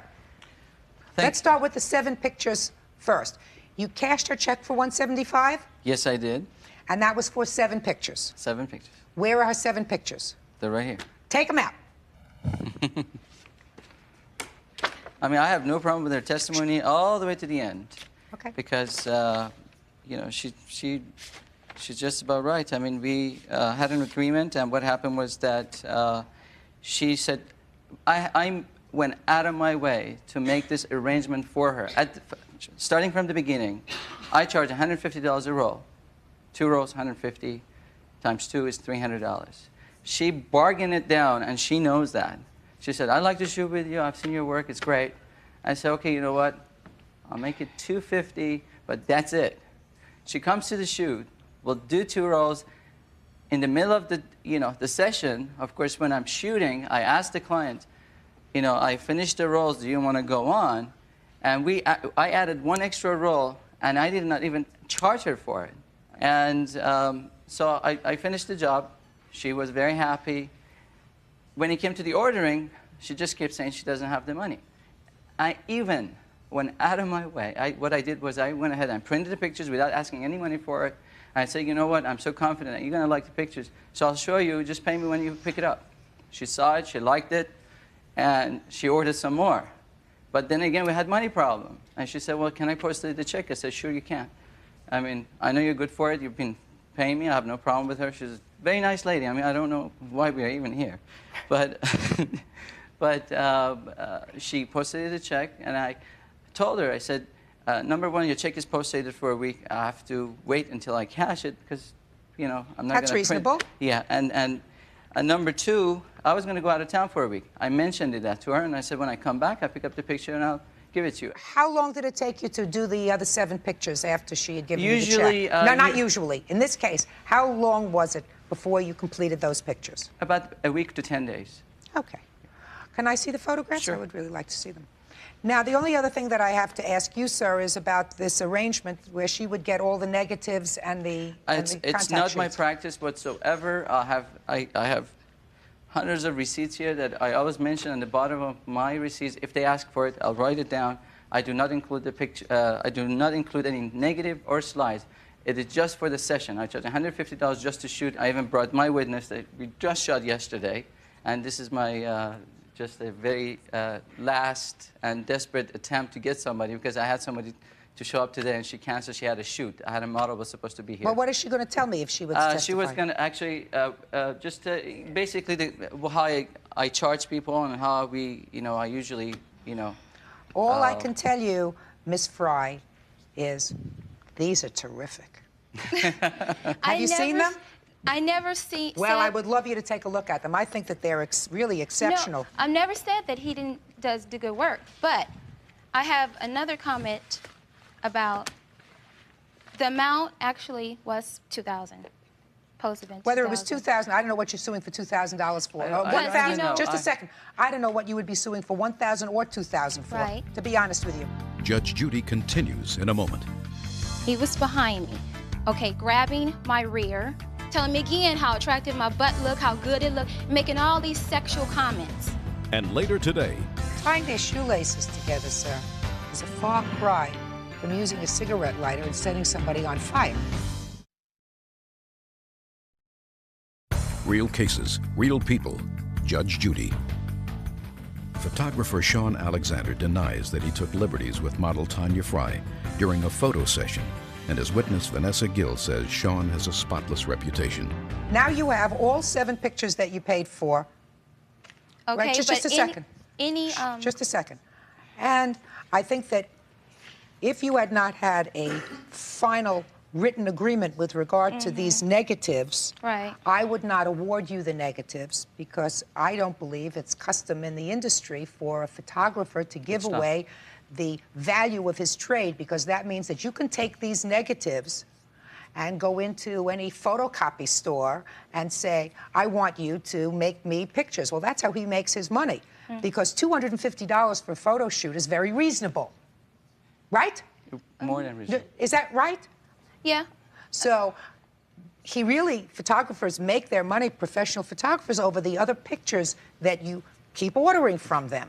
let's start with the 7 pictures first. You cashed her check for $175, Yes, I did. and that was for 7 pictures. 7 pictures. Where are her 7 pictures? They're right here. Take them out. I mean, I have no problem with her testimony all the way to the end. Okay. Because, you know, she's just about right. I mean, we had an agreement, and what happened was that she said, I went out of my way to make this arrangement for her. Starting from the beginning, I charge $150 a roll. 2 rolls, $150, times 2 is $300. She bargained it down, and she knows that. She said, I'd like to shoot with you. I've seen your work. It's great. I said, okay, you know what? I'll make it $250, but that's it. She comes to the shoot. We'll do 2 rolls. In the middle of the session, of course, when I'm shooting, I ask the client, I finished the rolls. Do you want to go on? And I added 1 extra roll, and I did not even charge her for it. And so I finished the job. She was very happy. When it came to the ordering, she just kept saying she doesn't have the money. I even went out of my way. What I did was I went ahead and printed the pictures without asking any money for it. I said, you know what, I'm so confident that you're going to like the pictures, so I'll show you, just pay me when you pick it up. She saw it, she liked it, and she ordered some more. But then again, we had money problem. And she said, well, can I post the check? I said, sure you can. I mean, I know you're good for it. You've been paying me. I have no problem with her. She's a very nice lady. I mean, I don't know why we are even here. But, she posted the check, and I told her, I said, number 1, your check is postdated for a week. I have to wait until I cash it because, I'm not going to That's reasonable. Yeah, and number 2, I was going to go out of town for a week. I mentioned that to her, and I said, when I come back, I pick up the picture and I'll give it to you. How long did it take you to do the other 7 pictures after she had given Usually, you the check? No, not usually. In this case, how long was it before you completed those pictures? About a week to 10 days. Okay. Can I see the photographs? Sure. I would really like to see them. Now, the only other thing that I have to ask you, sir, is about this arrangement where she would get all the negatives and the It's not my practice whatsoever. I have hundreds of receipts here that I always mention on the bottom of my receipts. If they ask for it, I'll write it down. I do not include the picture. I do not include any negative or slides. It is just for the session. I charge $150 just to shoot. I even brought my witness that we just shot yesterday, and this is my just a very last and desperate attempt to get somebody, because I had somebody to show up today and she canceled. She had a shoot. I had a model was supposed to be here. Well, what is she going to tell me if she was testifying? She was going to actually basically how I charge people and how we, I usually, All I can tell you, Miss Fry, is these are terrific. Have you seen them? I never see. Well, I would love you to take a look at them. I think that they're really exceptional. No, I've never said that he does do good work, but I have another comment about the amount. Actually, was $2,000. Posted in Whether it was $2,000, I don't know what you're suing for $2,000 for. $1,000. Just a second. I don't know what you would be suing for $1,000 or $2,000 for. Right. To be honest with you. Judge Judy continues in a moment. He was behind me, okay, grabbing my rear, telling me again how attractive my butt looked, how good it looked, making all these sexual comments. And later today, Tying their shoelaces together, sir, is a far cry from using a cigarette lighter and setting somebody on fire. real cases, real people. Judge Judy. Photographer Sean Alexander denies that he took liberties with model Tanya Fry during a photo session, and his witness Vanessa Gill says Sean has a spotless reputation. Now you have all 7 pictures that you paid for. Okay, right? Just a second. Just a second. And I think that if you had not had a final written agreement with regard to these negatives, Right. I would not award you the negatives because I don't believe it's custom in the industry for a photographer to give It's not. away the value of his trade, because that means that you can take these negatives and go into any photocopy store and say, I want you to make me pictures. Well, that's how he makes his money, because $250 for a photo shoot is very reasonable, right? More than reasonable. Is that right? Yeah. So photographers make their money, professional photographers, over the other pictures that you keep ordering from them.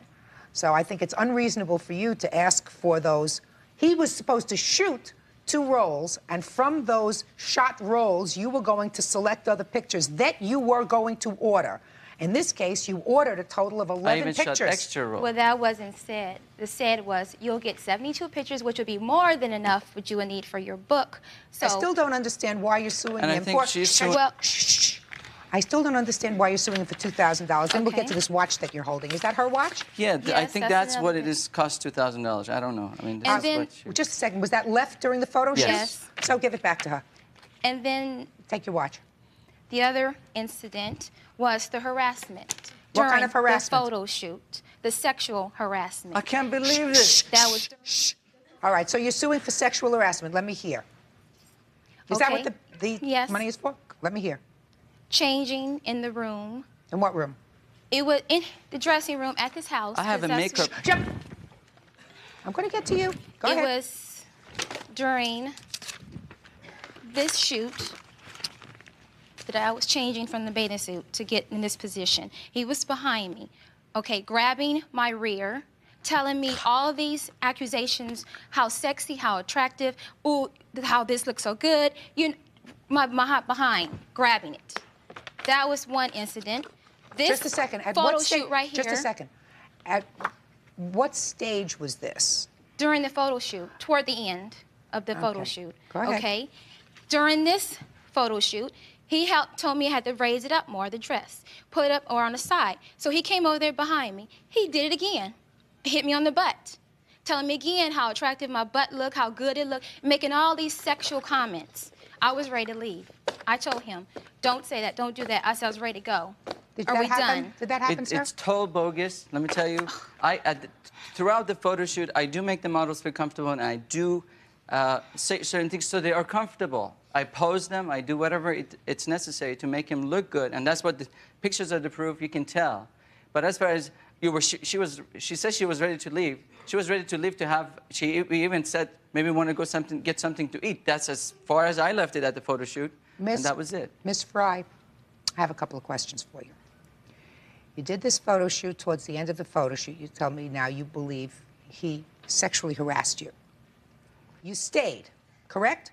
So I think it's unreasonable for you to ask for those. He was supposed to shoot 2 rolls, and from those shot rolls, you were going to select other pictures that you were going to order. In this case, you ordered a total of 11 I even pictures. shot extra roll. Well, that wasn't said. The said was you'll get 72 pictures, which would be more than enough what you would need for your book. So I still don't understand why you're suing And I him think for. she's suing- well, I still don't understand why you're suing him for $2,000. Then we'll get Okay. to this watch that you're holding. Is that her watch? Yeah, I Yes, think that's that's what another it is. Cost $2,000. I don't know. I mean, this And is then- what she... Just a second. Was that left during the photo shoot? Yes. So give it back to her. and then Take your watch. the other incident was the harassment. What kind during of harassment? The photo shoot, the sexual harassment. I can't believe this. That was All right, so you're suing for sexual harassment. Let me hear. Is that what Okay. the Yes. money is for? Let me hear. changing in the room. In what room? It was in the dressing room at this house. I have a 'cause that's makeup... Jump. I'm going to get to you. Go it ahead. was during this shoot that I was changing from the bathing suit to get in this position. He was behind me, okay, grabbing my rear, telling me all these accusations, how sexy, how attractive, ooh, how this looks so good. My behind, grabbing it. That was one incident. This Just a second. At photo what sta- shoot right here. Just a second. At what stage was this? During the photo shoot, toward the end of the photo Okay. shoot. Go ahead. Okay. During this photo shoot, he told me I had to raise it up more, the dress, put it up or on the side. So he came over there behind me. He did it again, hit me on the butt, telling me again how attractive my butt looked, how good it looked, making all these sexual comments. I was ready to leave. I told him, don't say that, don't do that. I said I was ready to go. Did Are that we happen? done? Did that happen, sir? It's total bogus. Let me tell you, throughout the photo shoot, I do make the models feel comfortable, and I do say certain things so they are comfortable. I pose them. I do whatever it's necessary to make him look good, and that's what the pictures are the proof. You can tell. But as far as she said she was ready to leave. She was ready to leave to have. We even said maybe want to go get something to eat. That's as far as I left it at the photo shoot, and that was it. Miss Fry, I have a couple of questions for you. You did this photo shoot. Towards the end of the photo shoot, you tell me now you believe he sexually harassed you. You stayed, correct?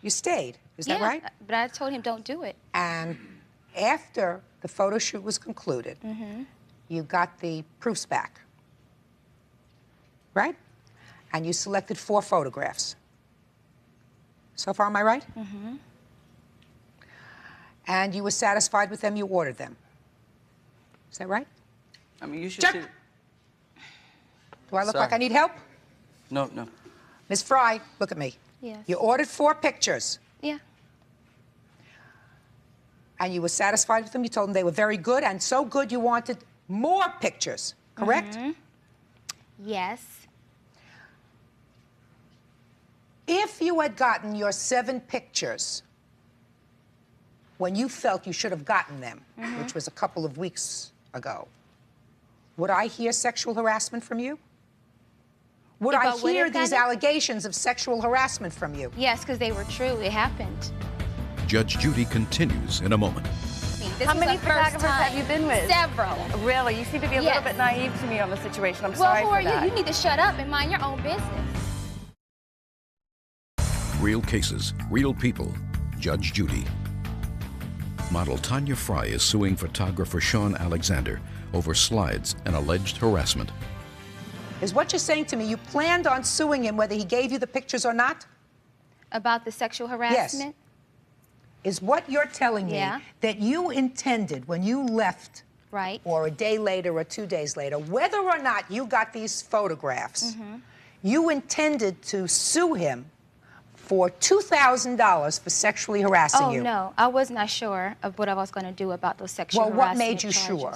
You stayed. Is that right? But I told him don't do it. And after the photo shoot was concluded, you got the proofs back, right? And you selected 4 photographs. So far, am I right? And you were satisfied with them, you ordered them. Is that right? I mean, you should. Check. See... Do I look Sorry. like I need help? No, no. Ms. Fry, look at me. Yes. You ordered 4 pictures. Yeah. And you were satisfied with them. You told them they were very good, and so good you wanted more pictures, correct? Yes. If you had gotten your 7 pictures when you felt you should have gotten them, which was a couple of weeks ago, would I hear sexual harassment from you? Would If I I would hear have these gotten it? allegations of sexual harassment from you? Yes, because they were true. It happened. Judge Judy continues in a moment. This How was many the first photographers have time. you been with? Several. Really? You seem to be a Yes. little bit naive to me on the situation. I'm Well, sorry who for are that. you? You need to shut up and mind your own business. Real cases, real people. Judge Judy. Model Tanya Fry is suing photographer Sean Alexander over slides and alleged harassment. Is what you're saying to me, you planned on suing him whether he gave you the pictures or not? About the sexual harassment? Is what you're telling me Yeah. that you intended when you left, Right. or a day later or 2 days later, whether or not you got these photographs, you intended to sue him for $2,000 for sexually harassing you. Oh, no. I was not sure of what I was going to do about those sexual harassment Well, what made you charges. sure?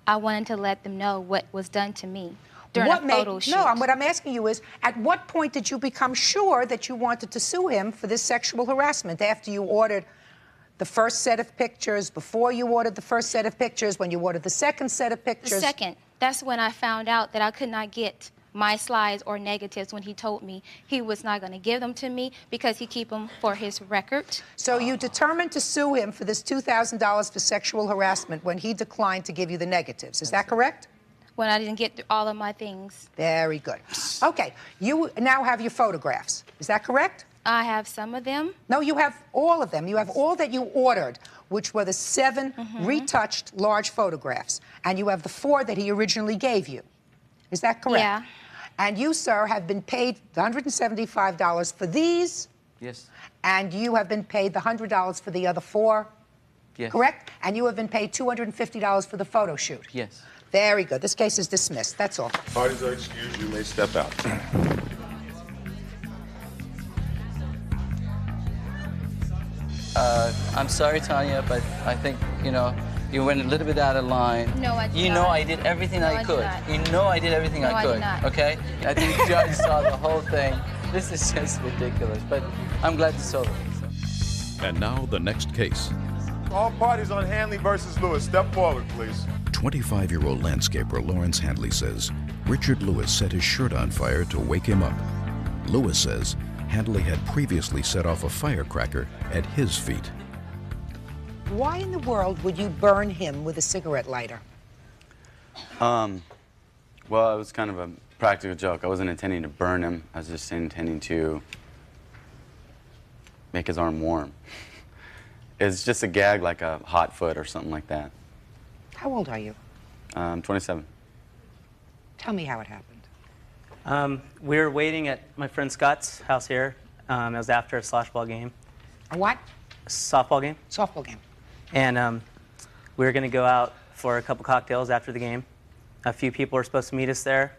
I wanted to let them know what was done to me during a photo shoot. No, what I'm asking you is, at what point did you become sure that you wanted to sue him for this sexual harassment? After you ordered the first set of pictures, before you ordered the first set of pictures, when you ordered the second set of pictures? The second. That's when I found out that I could not get my slides or negatives when he told me he was not going to give them to me because he keep them for his record. So you determined to sue him for this $2,000 for sexual harassment when he declined to give you the negatives. Is that correct? When I didn't get all of my things. Very good. Okay, you now have your photographs. Is that correct? I have some of them. No, you have all of them. You have all that you ordered, which were the 7 retouched large photographs. And you have the 4 that he originally gave you. Is that correct? Yeah. And you, sir, have been paid $175 for these. Yes. And you have been paid the $100 for the other 4. Yes. Correct? And you have been paid $250 for the photo shoot. Yes. Very good. This case is dismissed. That's all. Parties are excused. You may step out. I'm sorry, Tanya, but I think, you went a little bit out of line. No, I did You not. know I did everything No, I I did could. not. You know I did everything No, I I could. did not. Okay? I think the judge saw the whole thing. This is just ridiculous, but I'm glad to solve it. So. And now the next case. All parties on Hanley versus Lewis. Step forward, please. 25-year-old landscaper Lawrence Handley says Richard Lewis set his shirt on fire to wake him up. Lewis says Handley had previously set off a firecracker at his feet. Why in the world would you burn him with a cigarette lighter? Well, it was kind of a practical joke. I wasn't intending to burn him. I was just intending to make his arm warm. It's just a gag, like a hot foot or something like that. How old are you? 27. Tell me how it happened. We were waiting at my friend Scott's house here. It was after a softball game. A what? Softball game. Softball game. And we were going to go out for a couple cocktails after the game. A few people were supposed to meet us there.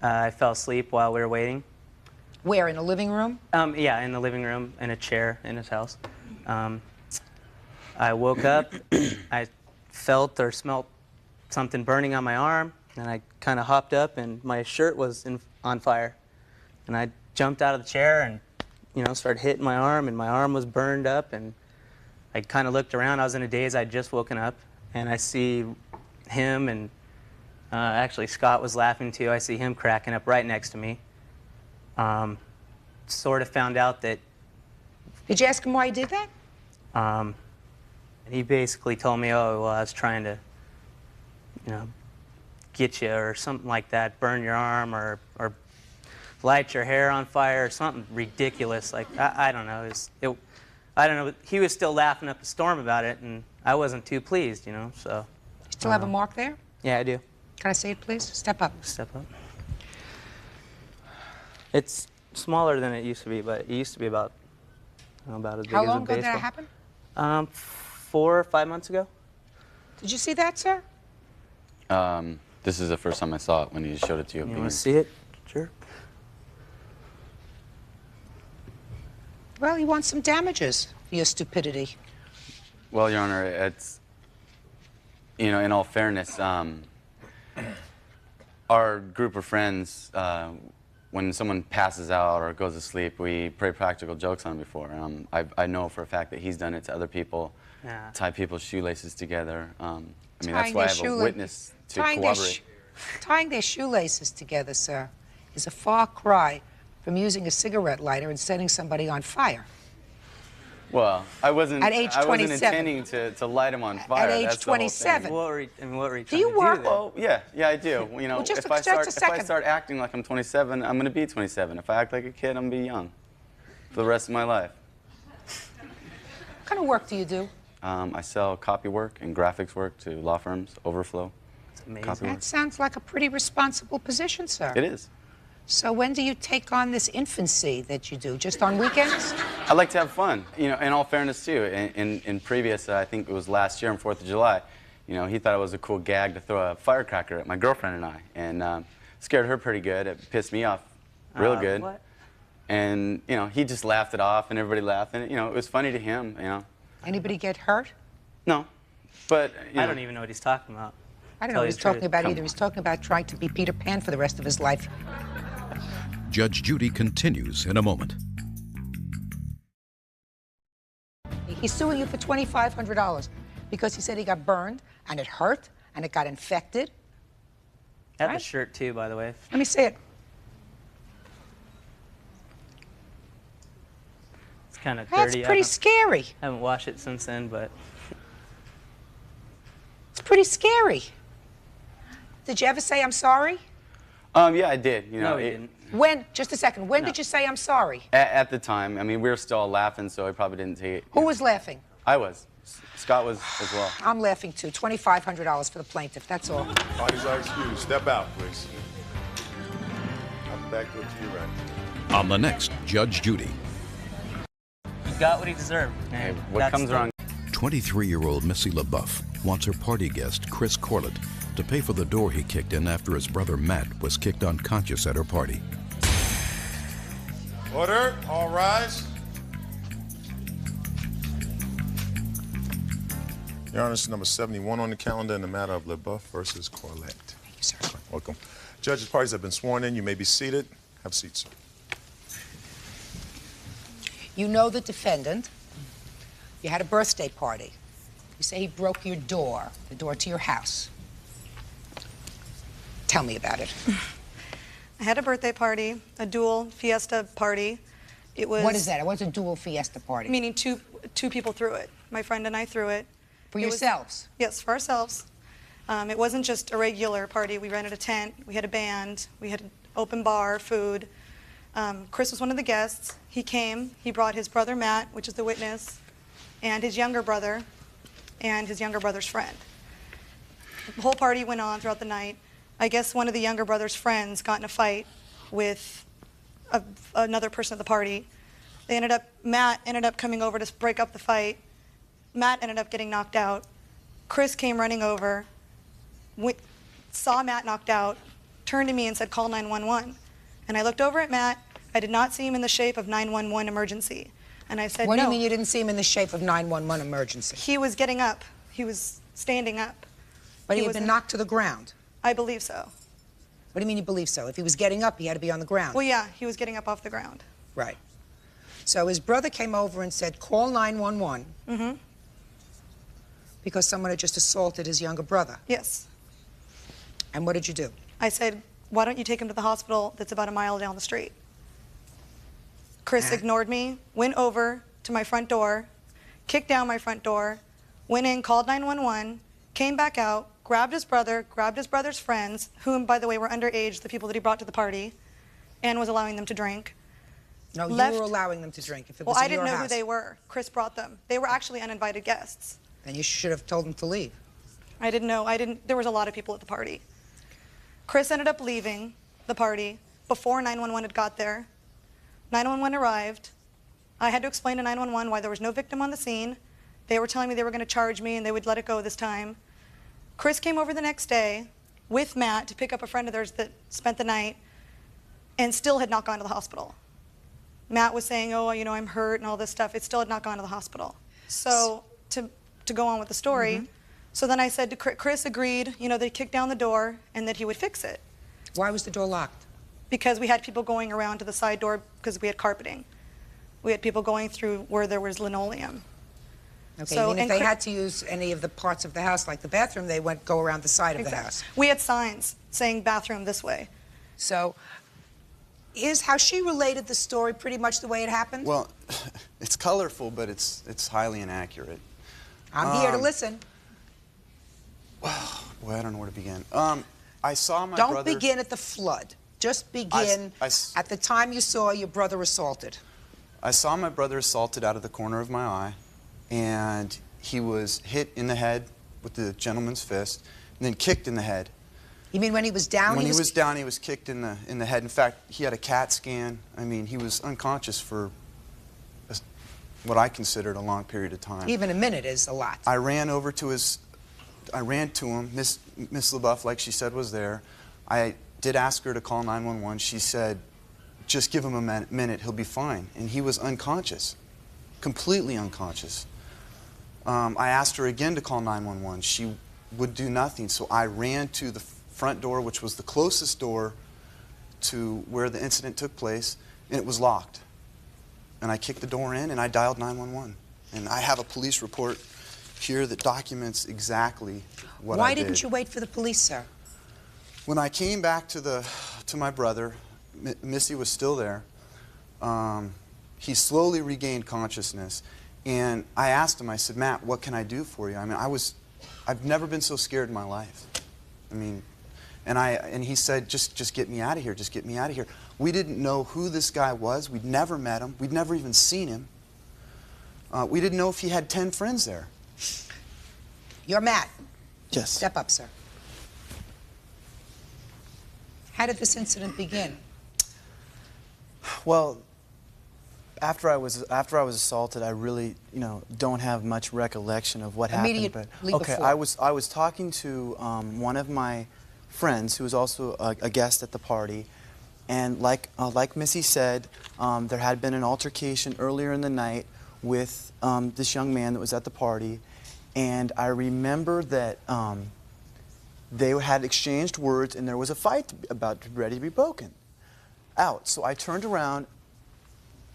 I fell asleep while we were waiting. Where, in the living room? Yeah, in the living room, in a chair in his house. I woke up. I felt or smelt something burning on my arm, and I kind of hopped up, and my shirt was on fire. And I jumped out of the chair and, started hitting my arm, and my arm was burned up, and I kind of looked around. I was in a daze. I'd just woken up, and I see him, and actually Scott was laughing too. I see him cracking up right next to me. Sort of found out that... Did you ask him why he did that? And he basically told me, oh, well, I was trying to, get you or something like that, burn your arm or light your hair on fire or something ridiculous. Like, I don't know. I don't know. He was still laughing up a storm about it, and I wasn't too pleased, so. You still have a mark there? Yeah, I do. Can I see it, please? Step up. Step up. It's smaller than it used to be, but it used to be about as big How as a long ago baseball. did that happen? 4 or 5 months ago. Did you see that, sir? This is the first time I saw it when he showed it to you. You want to see it? Sure. Well, he wants some damages for your stupidity. Well, Your Honor, it's, in all fairness, our group of friends, when someone passes out or goes to sleep, we play practical jokes on him before. I know for a fact that he's done it to other people, tie people's shoelaces together. That's why I have a witness to corroborate. Tying their shoelaces together, sir, is a far cry from using a cigarette lighter and setting somebody on fire. Well, I wasn't. At age 27. I wasn't intending to light him on fire. At age That's the whole 27. thing. What were you trying Do you to work? do then? Well, yeah, I do. Well, just if I a second. start acting like I'm 27, I'm gonna be 27. If I act like a kid, I'm gonna be young for the rest of my life. What kind of work do you do? I sell copy work and graphics work to law firms, Overflow. That's amazing. Copy work. That sounds like a pretty responsible position, sir. It is. So when do you take on this infancy that you do? Just on weekends? I like to have fun. In all fairness too, in previous, I think it was last year on 4th of July, he thought it was a cool gag to throw a firecracker at my girlfriend and I, and scared her pretty good. It pissed me off real good. What? And, you know, he just laughed it off, and everybody laughed, and, you know, it was funny to him, you know. Anybody get hurt? No, but, you know. I don't even know what he's talking about. I don't know what he's talking about either. He's talking about trying to be Peter Pan for the rest of his life. Judge Judy continues in a moment. He's suing you for $2,500 because he said he got burned, and it hurt, and it got infected. I have the shirt too, by the way. Let me see it. It's kind of That's dirty. pretty scary. I haven't washed it since then, but It's pretty scary. Did you ever say I'm sorry? Yeah, I did. You know, no, he didn't. When? Just a second. When No. did you say I'm sorry? At the time, I mean, we were still all laughing, so I probably didn't take it. Who was laughing? I was. Scott was as well. I'm laughing too. $2,500 for the plaintiff. That's all. Parties are excused. Step out, please. I'll back to your right. On the next Judge Judy. He got what he deserved. Hey, and what that's comes around? 23-year-old Missy LaBeouf wants her party guest, Chris Corlett, to pay for the door he kicked in after his brother Matt was kicked unconscious at her party. Order. All rise. Your Honor, this is number 71 on the calendar in the matter of LaBeouf versus Corlett. Thank you, sir. Welcome. Judges, parties have been sworn in. You may be seated. Have a seat, sir. You know the defendant. You had a birthday party. You say he broke your door, the door to your house. Tell me about it. I had a birthday party, a dual fiesta party. It was. What is that? What's a dual fiesta party? Meaning two people threw it. My friend and I threw it. For It was- yourselves? Yes, for ourselves. It wasn't just a regular party. We rented a tent. We had a band. We had an open bar, food. Chris was one of the guests. He came. He brought his brother Matt, which is the witness, and his younger brother, and his younger brother's friend. The whole party went on throughout the night. I guess one of the younger brother's friends got in a fight with another person at the party. Matt ended up coming over to break up the fight. Matt ended up getting knocked out. Chris came running over, saw Matt knocked out, turned to me and said, "Call 911." And I looked over at Matt. I did not see him in the shape of 911 emergency. And I said, What do "No." you mean you didn't see him in the shape of 911 emergency? He was getting up. He was standing up. But he had been knocked to the ground. I believe so. What do you mean you believe so? If he was getting up, he had to be on the ground. Well, yeah, he was getting up off the ground. Right. So his brother came over and said, "Call 911." Mm-hmm. Because someone had just assaulted his younger brother. Yes. And what did you do? I said, "Why don't you take him to the hospital that's about a mile down the street?" Chris ignored me, went over to my front door, kicked down my front door, went in, called 911, came back out, grabbed his brother's friends, whom, by the way, were underage, the people that he brought to the party, and was allowing them to drink. No, Left- you were allowing them to drink. If it Well, was I in didn't your know who house, they were. Chris brought them. They were actually uninvited guests. then you should have told them to leave. I didn't know. There was a lot of people at the party. Chris ended up leaving the party before 911 had got there. 911 arrived. I had to explain to 911 why there was no victim on the scene. They were telling me they were going to charge me and they would let it go this time. Chris came over the next day with Matt to pick up a friend of theirs that spent the night and still had not gone to the hospital. Matt was saying, "Oh, you know, I'm hurt and all this stuff." It still had not gone to the hospital. So to go on with the story, so then I said to Chris agreed, you know, they kicked down the door and that he would fix it. Why was the door locked? Because we had people going around to the side door because we had carpeting. We had people going through where there was linoleum. Okay, So- and if and they Chris- had to use any of the parts of the house, like the bathroom, they went go around the side of the house. We had signs saying bathroom this way. So, is how she related the story pretty much the way it happened? Well, it's colorful, but it's highly inaccurate. I'm here to listen. Boy, I don't know where to begin. I saw my Don't brother... begin at the flood. Just begin at the time you saw your brother assaulted. I saw my brother assaulted out of the corner of my eye, and he was hit in the head with the gentleman's fist, and then kicked in the head. You mean when he was down? When he was down, he was kicked in the head. In fact, he had a CAT scan. I mean, he was unconscious for what I considered a long period of time. Even a minute is a lot. I ran over to him. Miss LaBeouf, like she said, was there. I did ask her to call 911. She said, just give him a minute, he'll be fine. And he was unconscious, completely unconscious. I asked her again to call 911. She would do nothing, so I ran to the front door, which was the closest door to where the incident took place, and it was locked. And I kicked the door in, and I dialed 911. And I have a police report here that documents exactly what I did. Why didn't you wait for the police, sir? When I came back to my brother, Missy was still there. He slowly regained consciousness, and I asked him, I said, Matt, what can I do for you? I mean, I've never been so scared in my life. I mean, and he said, just get me out of here, just get me out of here. We didn't know who this guy was. We'd never met him. We'd never even seen him. We didn't know if he had 10 friends there. You're Matt. Yes. Step up, sir. How did this incident begin? Well, after I was assaulted, I really, don't have much recollection of what happened. Immediately okay, before. I was talking to one of my friends who was also a guest at the party, and like Missy said, there had been an altercation earlier in the night with this young man that was at the party, and I remember that they had exchanged words, and there was a fight ready to be broken out. So I turned around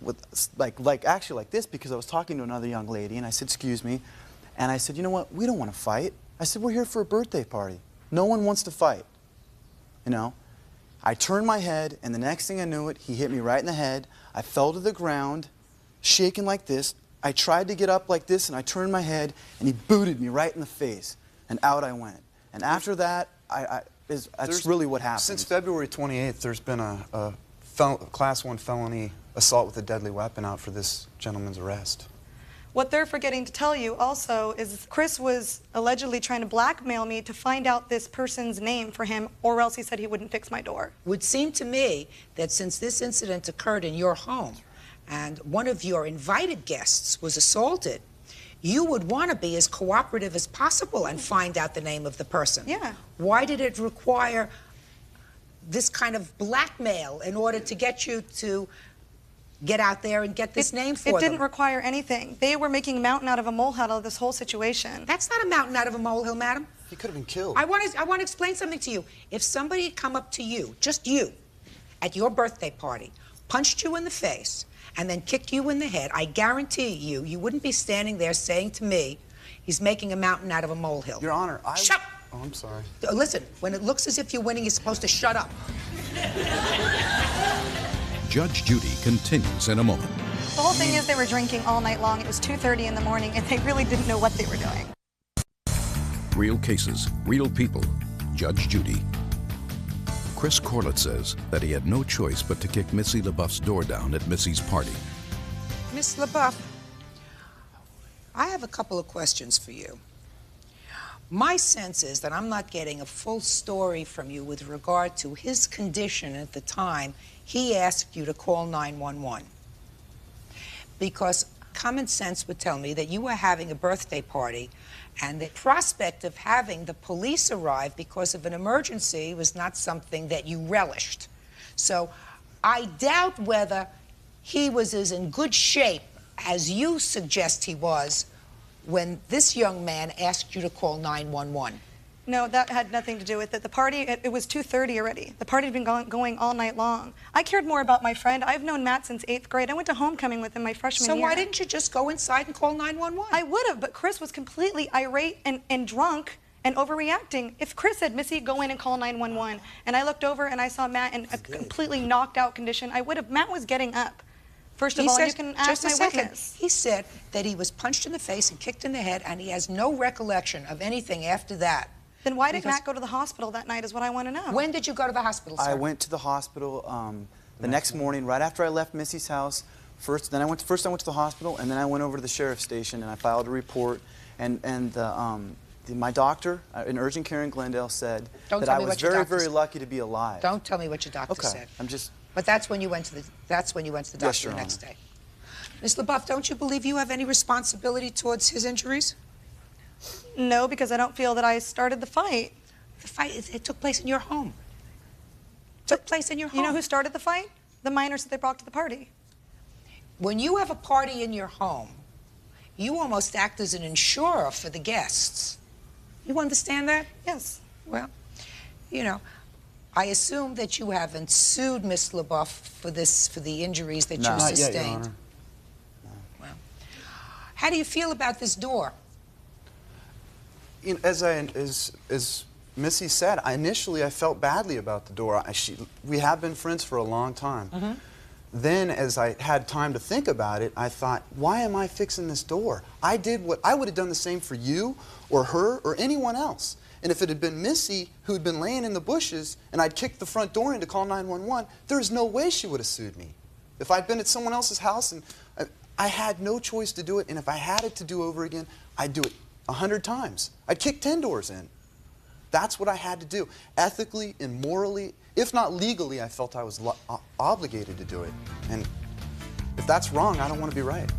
with actually like this, because I was talking to another young lady, and I said, excuse me, and I said, you know what, we don't want to fight. I said, we're here for a birthday party. No one wants to fight, I turned my head, and the next thing I knew it, he hit me right in the head. I fell to the ground, shaking like this. I tried to get up like this, and I turned my head, and he booted me right in the face, and out I went. And after that, that's really what happened. Since February 28th, there's been a Class 1 felony assault with a deadly weapon out for this gentleman's arrest. What they're forgetting to tell you also is Chris was allegedly trying to blackmail me to find out this person's name for him, or else he said he wouldn't fix my door. It would seem to me that since this incident occurred in your home and one of your invited guests was assaulted, you would want to be as cooperative as possible and find out the name of the person. Yeah. Why did it require this kind of blackmail in order to get you to get out there and get this name for them? It didn't require anything. They were making a mountain out of a molehill out of this whole situation. That's not a mountain out of a molehill, madam. He could have been killed. I want to explain something to you. If somebody had come up to you, just you, at your birthday party, punched you in the face, and then kicked you in the head, I guarantee you, you wouldn't be standing there saying to me, he's making a mountain out of a molehill. Your Honor, Shut! Oh, I'm sorry. Listen, when it looks as if you're winning, you're supposed to shut up. Judge Judy continues in a moment. The whole thing is they were drinking all night long. It was 2:30 in the morning, and they really didn't know what they were doing. Real cases, real people. Judge Judy. Chris Corlett says that he had no choice but to kick Missy LaBeouf's door down at Missy's party. Miss LaBeouf, I have a couple of questions for you. My sense is that I'm not getting a full story from you with regard to his condition at the time he asked you to call 911. Because common sense would tell me that you were having a birthday party, and the prospect of having the police arrive because of an emergency was not something that you relished. So I doubt whether he was as in good shape as you suggest he was when this young man asked you to call 911. No, that had nothing to do with it. The party, it was 2:30 already. The party had been going all night long. I cared more about my friend. I've known Matt since 8th grade. I went to homecoming with him my freshman year. So why didn't you just go inside and call 911? I would have, but Chris was completely irate and drunk and overreacting. If Chris said, Missy, go in and call 911, and I looked over and I saw Matt in a completely knocked out condition, I would have. Matt was getting up. First of all, you can ask my witness. He said that he was punched in the face and kicked in the head, and he has no recollection of anything after that. Then why did Matt go to the hospital that night is what I want to know. When did you go to the hospital, sir? I went to the hospital the next morning, right after I left Missy's house. First I went to the hospital, and then I went over to the sheriff's station, and I filed a report. And my doctor in urgent care in Glendale said that I was very, very lucky to be alive. Don't tell me what your doctor said. I'm just. But that's when you went to the doctor the next day. Ms. LaBeouf, don't you believe you have any responsibility towards his injuries? No, because I don't feel that I started the fight. The fight, it took place in your home. It took place in your home. You know who started the fight? the minors that they brought to the party. When you have a party in your home, you almost act as an insurer for the guests. You understand that? Yes. Well, you know, I assume that you haven't sued Miss LaBeouf for the injuries that you sustained. Not yet, Your Honor. Well, how do you feel about this door? You know, as Missy said, initially I felt badly about the door. We have been friends for a long time. Mm-hmm. Then, as I had time to think about it, I thought, why am I fixing this door? I would have done the same for you or her or anyone else. And if it had been Missy who'd been laying in the bushes and I'd kicked the front door in to call 911, there's no way she would have sued me. If I'd been at someone else's house and I had no choice to do it, and if I had it to do over again, I'd do it 100 times. I'd kick 10 doors in. That's what I had to do. Ethically and morally, if not legally, I felt I was obligated to do it. And if that's wrong, I don't want to be right.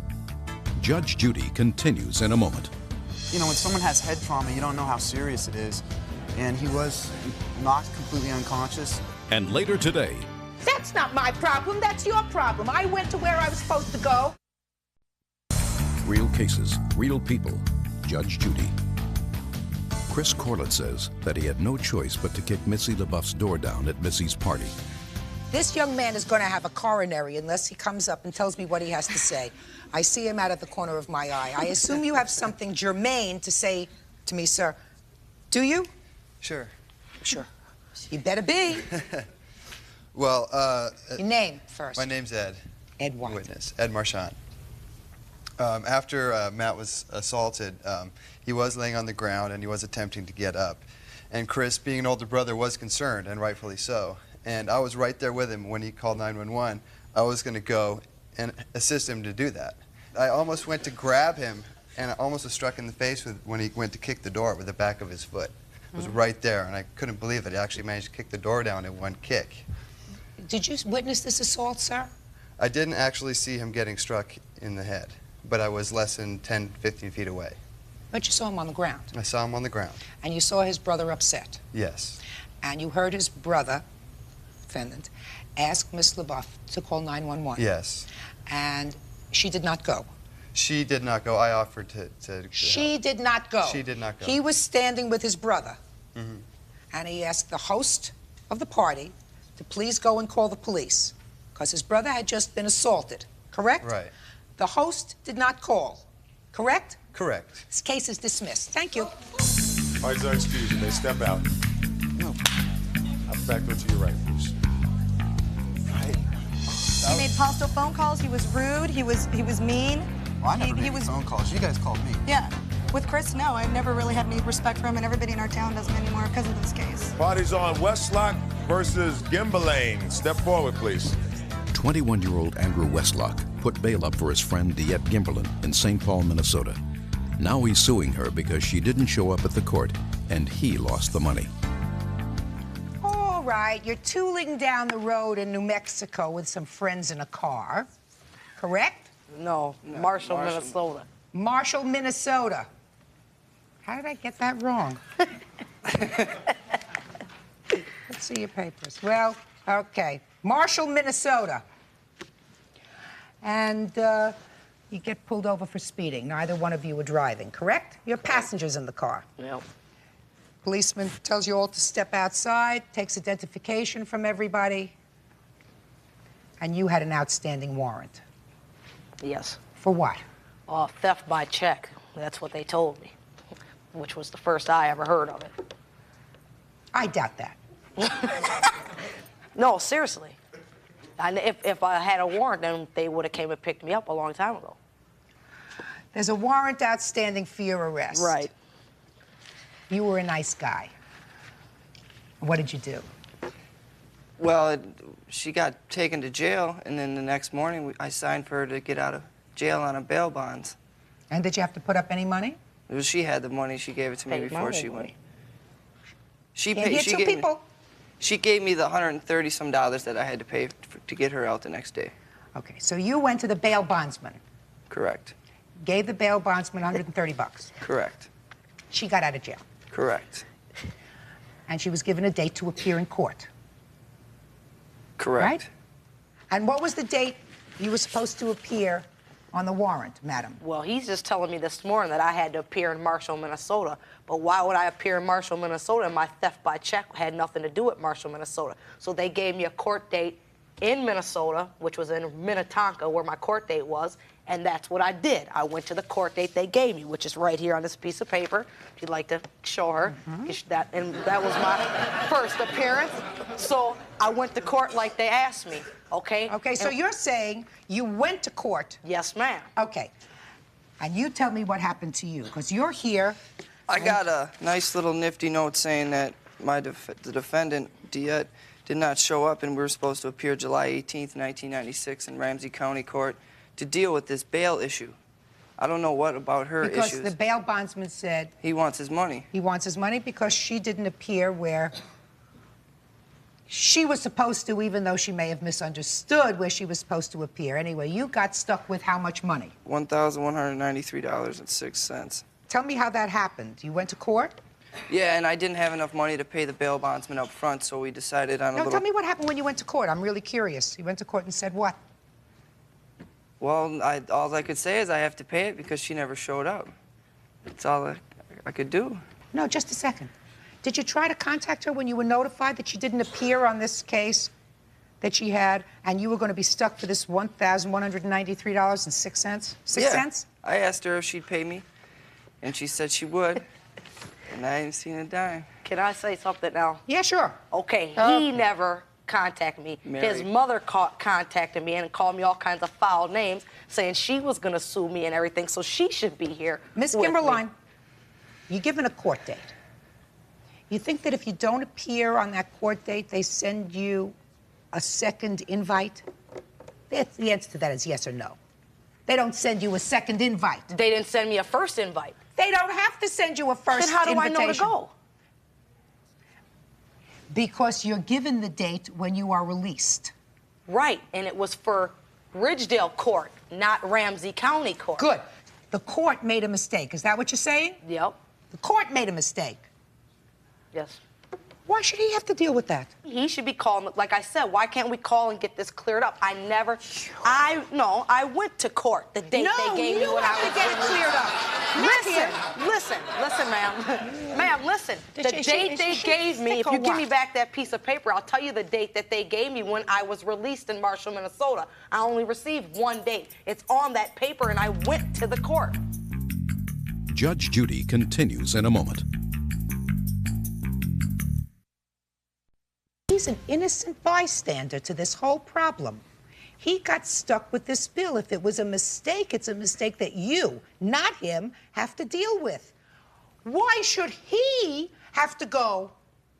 Judge Judy continues in a moment. You know, when someone has head trauma, you don't know how serious it is. And he was knocked completely unconscious. And later today, That's not my problem. That's your problem. I went to where I was supposed to go. real cases, real people. Judge Judy. Chris Corlett says that he had no choice but to kick Missy LaBeouf's door down at Missy's party. This young man is going to have a coronary unless he comes up and tells me what he has to say. I see him out of the corner of my eye. I assume you have something germane to say to me, sir. Do you? Sure. Sure. You better be. Well, Your name first. My name's Ed. Ed what? Witness. Ed Marchand. After Matt was assaulted, he was laying on the ground and he was attempting to get up. And Chris, being an older brother, was concerned, and rightfully so. And I was right there with him when he called 911. I was going to go and assist him to do that. I almost went to grab him, and I almost was struck in the face when he went to kick the door with the back of his foot. It was right there, and I couldn't believe it. He actually managed to kick the door down in one kick. Did you witness this assault, sir? I didn't actually see him getting struck in the head, but I was less than 10, 15 feet away. But you saw him on the ground. I saw him on the ground. And you saw his brother upset. Yes. And you heard his brother, defendant, ask Miss LaBeouf to call 911. Yes. And she did not go. She did not go. I offered to She help. did not go. She did not go. He was standing with his brother. Mm-hmm. And he asked the host of the party to please go and call the police because his brother had just been assaulted, correct? Right. The host did not call, correct? Correct. This case is dismissed. Thank you. All right, sir, excuse me. Step out. No. I'll back door to your right, please. Right. He made hostile phone calls. He was rude. He was mean. Well, I never he made was phone calls. You guys called me. Yeah. With Chris, no. I've never really had any respect for him, and everybody in our town doesn't anymore because of this case. Party's on Westlock versus Gimbalane. Step forward, please. 21-year-old Andrew Westlock put bail up for his friend DeEtte Gimberlin in St. Paul, Minnesota. Now he's suing her because she didn't show up at the court and he lost the money. All right, you're tooling down the road in New Mexico with some friends in a car, correct? No, Marshall, Minnesota. Marshall, Minnesota. How did I get that wrong? Let's see your papers. Well, okay. Marshall, Minnesota. And you get pulled over for speeding. Neither one of you were driving, correct? You're passengers in the car. Yep. Policeman tells you all to step outside, takes identification from everybody, and you had an outstanding warrant. Yes. For what? Theft by check. That's what they told me, which was the first I ever heard of it. I doubt that. No, seriously. And if I had a warrant, then they would have came and picked me up a long time ago. There's a warrant outstanding for your arrest. Right. You were a nice guy. What did you do? Well, she got taken to jail, and then the next morning I signed for her to get out of jail on a bail bonds. And did you have to put up any money? It was, she had the money. She gave it to me Paid before my she own went. money. She Can't paid. get She two gave people. She gave me the $130-some that I had to pay to get her out the next day. Okay, so you went to the bail bondsman, Correct. gave the bail bondsman $130. Correct. She got out of jail, Correct. and and she was given a date to appear in court. Correct. Right? And what was the date you were supposed to appear on the warrant, madam? Well, he's just telling me this morning that I had to appear in Marshall, Minnesota. But why would I appear in Marshall, Minnesota? My theft by check had nothing to do with Marshall, Minnesota. So they gave me a court date in Minnesota, which was in Minnetonka, where my court date was, and that's what I did. I went to the court date they gave me, which is right here on this piece of paper, if you'd like to show her. And that was my first appearance. So I went to court like they asked me, okay? Okay, so you're saying you went to court? Yes, ma'am. Okay. And you tell me what happened to you, because you're here. I got a nice little nifty note saying that the defendant, Diet, did not show up, and we were supposed to appear July 18th, 1996 in Ramsey County Court to deal with this bail issue. I don't know what about her because issues. Because the bail bondsman said... He wants his money. He wants his money because she didn't appear where she was supposed to, even though she may have misunderstood where she was supposed to appear. Anyway, you got stuck with how much money? $1,193.06. Tell me how that happened. You went to court? Yeah, and I didn't have enough money to pay the bail bondsman up front, so we decided on a little... Tell me what happened when you went to court. I'm really curious. You went to court and said what? Well, all I could say is I have to pay it because she never showed up. That's all I could do. No, just a second. Did you try to contact her when you were notified that she didn't appear on this case that she had, and you were going to be stuck for this $1,193.06? 6 cents? I asked her if she'd pay me, and she said she would. And I ain't seen a dime. Can I say something now? Yeah, sure. Okay, he never contacted me. Mary. His mother contacted me and called me all kinds of foul names, saying she was going to sue me and everything, so she should be here. Miss Kimberline, you're given a court date. You think that if you don't appear on that court date, they send you a second invite? The answer to that is yes or no. They don't send you a second invite. They didn't send me a first invite. They don't have to send you a first invitation. Then how do invitation. I know to go? Because you're given the date when you are released. Right, and it was for Ridgedale Court, not Ramsey County Court. Good. The court made a mistake. Is that what you're saying? Yep. The court made a mistake. Yes. Why should he have to deal with that? He should be calling, like I said, why can't we call and get this cleared up? I went to court the date they gave me when I was get it cleared up. Listen, ma'am. Ma'am, listen. The date they gave me, if you give me back that piece of paper, I'll tell you the date that they gave me when I was released in Marshall, Minnesota. I only received one date. It's on that paper, and I went to the court. Judge Judy continues in a moment. He's an innocent bystander to this whole problem. He got stuck with this bill. If it was a mistake, it's a mistake that you, not him, have to deal with. Why should he have to go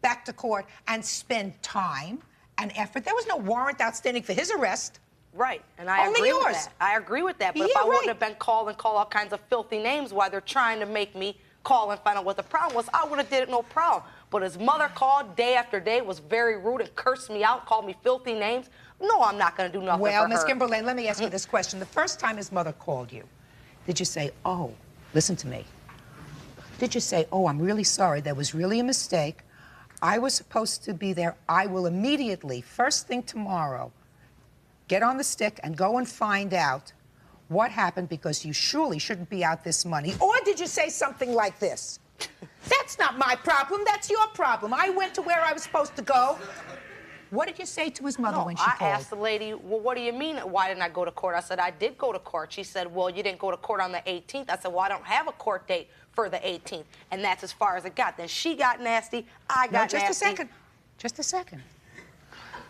back to court and spend time and effort? There was no warrant outstanding for his arrest. Right, and I Only agree yours. with that. I agree with that, but if I wouldn't have been called and call all kinds of filthy names while they're trying to make me call and find out what the problem was, I would have did it no problem. But his mother called day after day, was very rude and cursed me out, called me filthy names. No, I'm not going to do nothing for her. Well, Miss Kimberlane, let me ask you this question. The first time his mother called you, did you say, oh, listen to me. Did you say, oh, I'm really sorry, there was really a mistake. I was supposed to be there. I will immediately, first thing tomorrow, get on the stick and go and find out what happened because you surely shouldn't be out this money? Or did you say something like this? That's not my problem, that's your problem. I went to where I was supposed to go. What did you say to his mother when she called? I asked the lady, well, what do you mean, why didn't I go to court? I said, I did go to court. She said, well, you didn't go to court on the 18th. I said, well, I don't have a court date for the 18th. And that's as far as it got. Then she got nasty, I got nasty. Just a second. Just a second.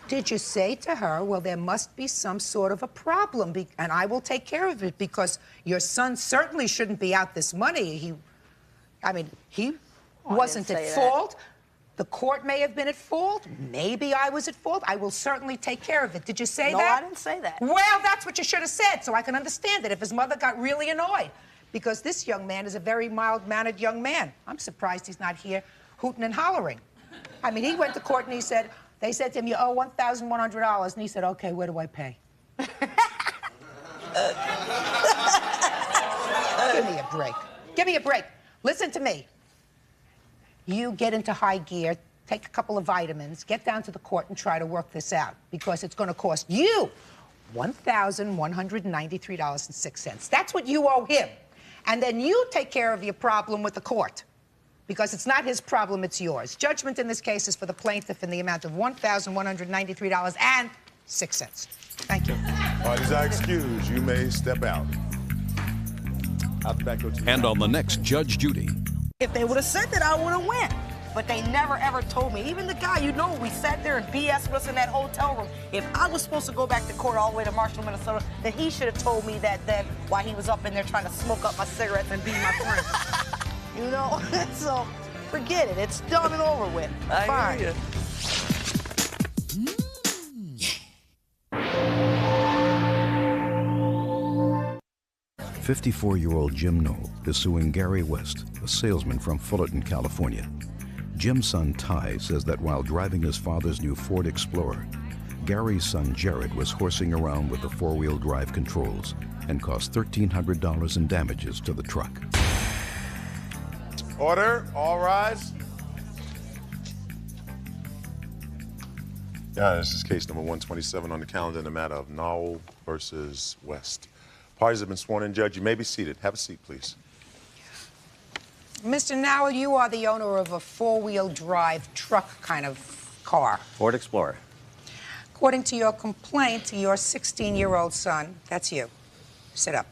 Did you say to her, well, there must be some sort of a problem, and I will take care of it because your son certainly shouldn't be out this money. He wasn't at fault. The court may have been at fault. Maybe I was at fault. I will certainly take care of it. Did you say that? No, I didn't say that. Well, that's what you should have said, so I can understand it if his mother got really annoyed. Because this young man is a very mild-mannered young man. I'm surprised he's not here hooting and hollering. I mean, he went to court and he said, they said to him, you owe $1,100. And he said, okay, where do I pay? Give me a break. Give me a break. Listen to me. You get into high gear, take a couple of vitamins, get down to the court and try to work this out because it's going to cost you $1,193.06. That's what you owe him. And then you take care of your problem with the court, because it's not his problem, it's yours. Judgment in this case is for the plaintiff in the amount of $1,193.06. Thank you. Parties are excused. You may step out. I'll be back with you. And on the next Judge Judy. If they would have said that, I would have went. But they never, ever told me. Even the guy, we sat there and BS with us in that hotel room. If I was supposed to go back to court all the way to Marshall, Minnesota, then he should have told me that then while he was up in there trying to smoke up my cigarettes and be my friend. So forget it. It's done and over with. I hear you. 54-year-old Jim Knoll is suing Gary West, a salesman from Fullerton, California. Jim's son Ty says that while driving his father's new Ford Explorer, Gary's son Jared was horsing around with the four-wheel drive controls and caused $1,300 in damages to the truck. Order, all rise. Yeah, this is case number 127 on the calendar in the matter of Knoll versus West. Parties have been sworn in. Judge, you may be seated. Have a seat, please. Mr. Nowell, you are the owner of a four-wheel drive truck kind of car. Ford Explorer. According to your complaint, your 16-year-old son, that's you, sit up,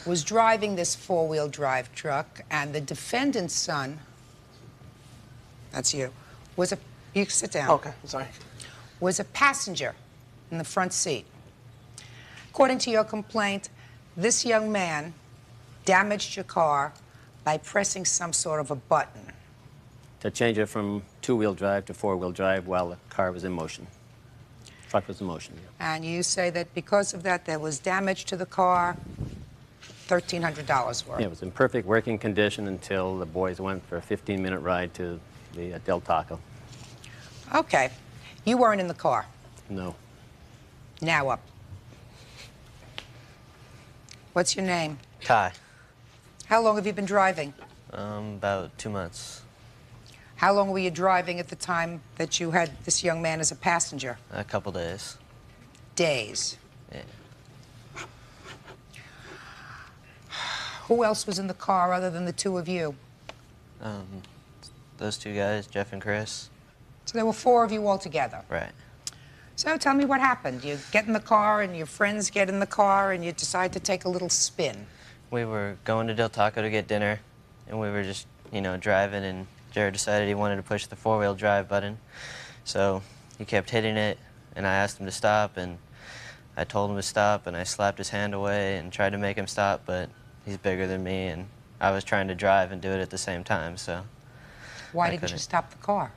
was driving this four-wheel drive truck, and the defendant's son, that's you, was you sit down. Okay, I'm sorry. Was a passenger in the front seat. According to your complaint, this young man damaged your car by pressing some sort of a button. To change it from two-wheel drive to four-wheel drive while the car was in motion. Truck was in motion. Yeah. And you say that because of that, there was damage to the car, $1,300 worth. Yeah, it was in perfect working condition until the boys went for a 15-minute ride to the Del Taco. Okay. You weren't in the car. No. Now up. What's your name? Kai. How long have you been driving? About 2 months. How long were you driving at the time that you had this young man as a passenger? A couple days. Days. Yeah. Who else was in the car other than the two of you? Those two guys, Jeff and Chris. So there were four of you all together. Right. So tell me what happened. You get in the car and your friends get in the car and you decide to take a little spin. We were going to Del Taco to get dinner, and we were just, driving, and Jared decided he wanted to push the four-wheel drive button. So he kept hitting it, and I asked him to stop, and I told him to stop, and I slapped his hand away and tried to make him stop, but he's bigger than me, and I was trying to drive and do it at the same time, so. Why didn't you stop the car?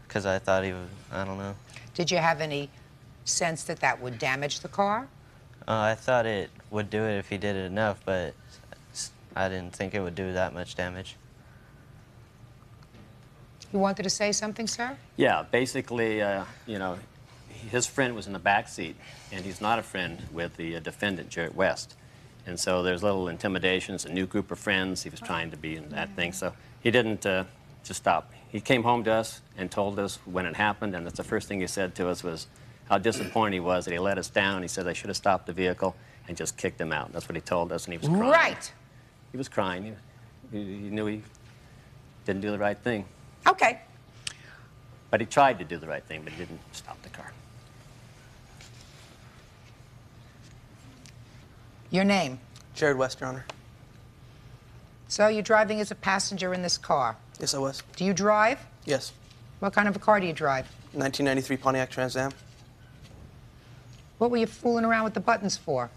Because I thought he was, I don't know. Did you have any sense that that would damage the car? I thought it would do it if he did it enough, but I didn't think it would do that much damage. You wanted to say something, sir? Yeah, basically, his friend was in the back seat, and he's not a friend with the defendant, Jared West. And so there's a little intimidation. It's a new group of friends. He was trying to be in that thing. So he didn't just stop. He came home to us and told us when it happened, and that's the first thing he said to us was how disappointed he was that he let us down. He said I should have stopped the vehicle and just kicked him out. That's what he told us, and he was crying. Right. He was crying. He knew he didn't do the right thing. Okay. But he tried to do the right thing, but he didn't stop the car. Your name? Jared West, Your Honor. So you're driving as a passenger in this car? Yes, I was. Do you drive? Yes. What kind of a car do you drive? 1993 Pontiac Trans Am. What were you fooling around with the buttons for?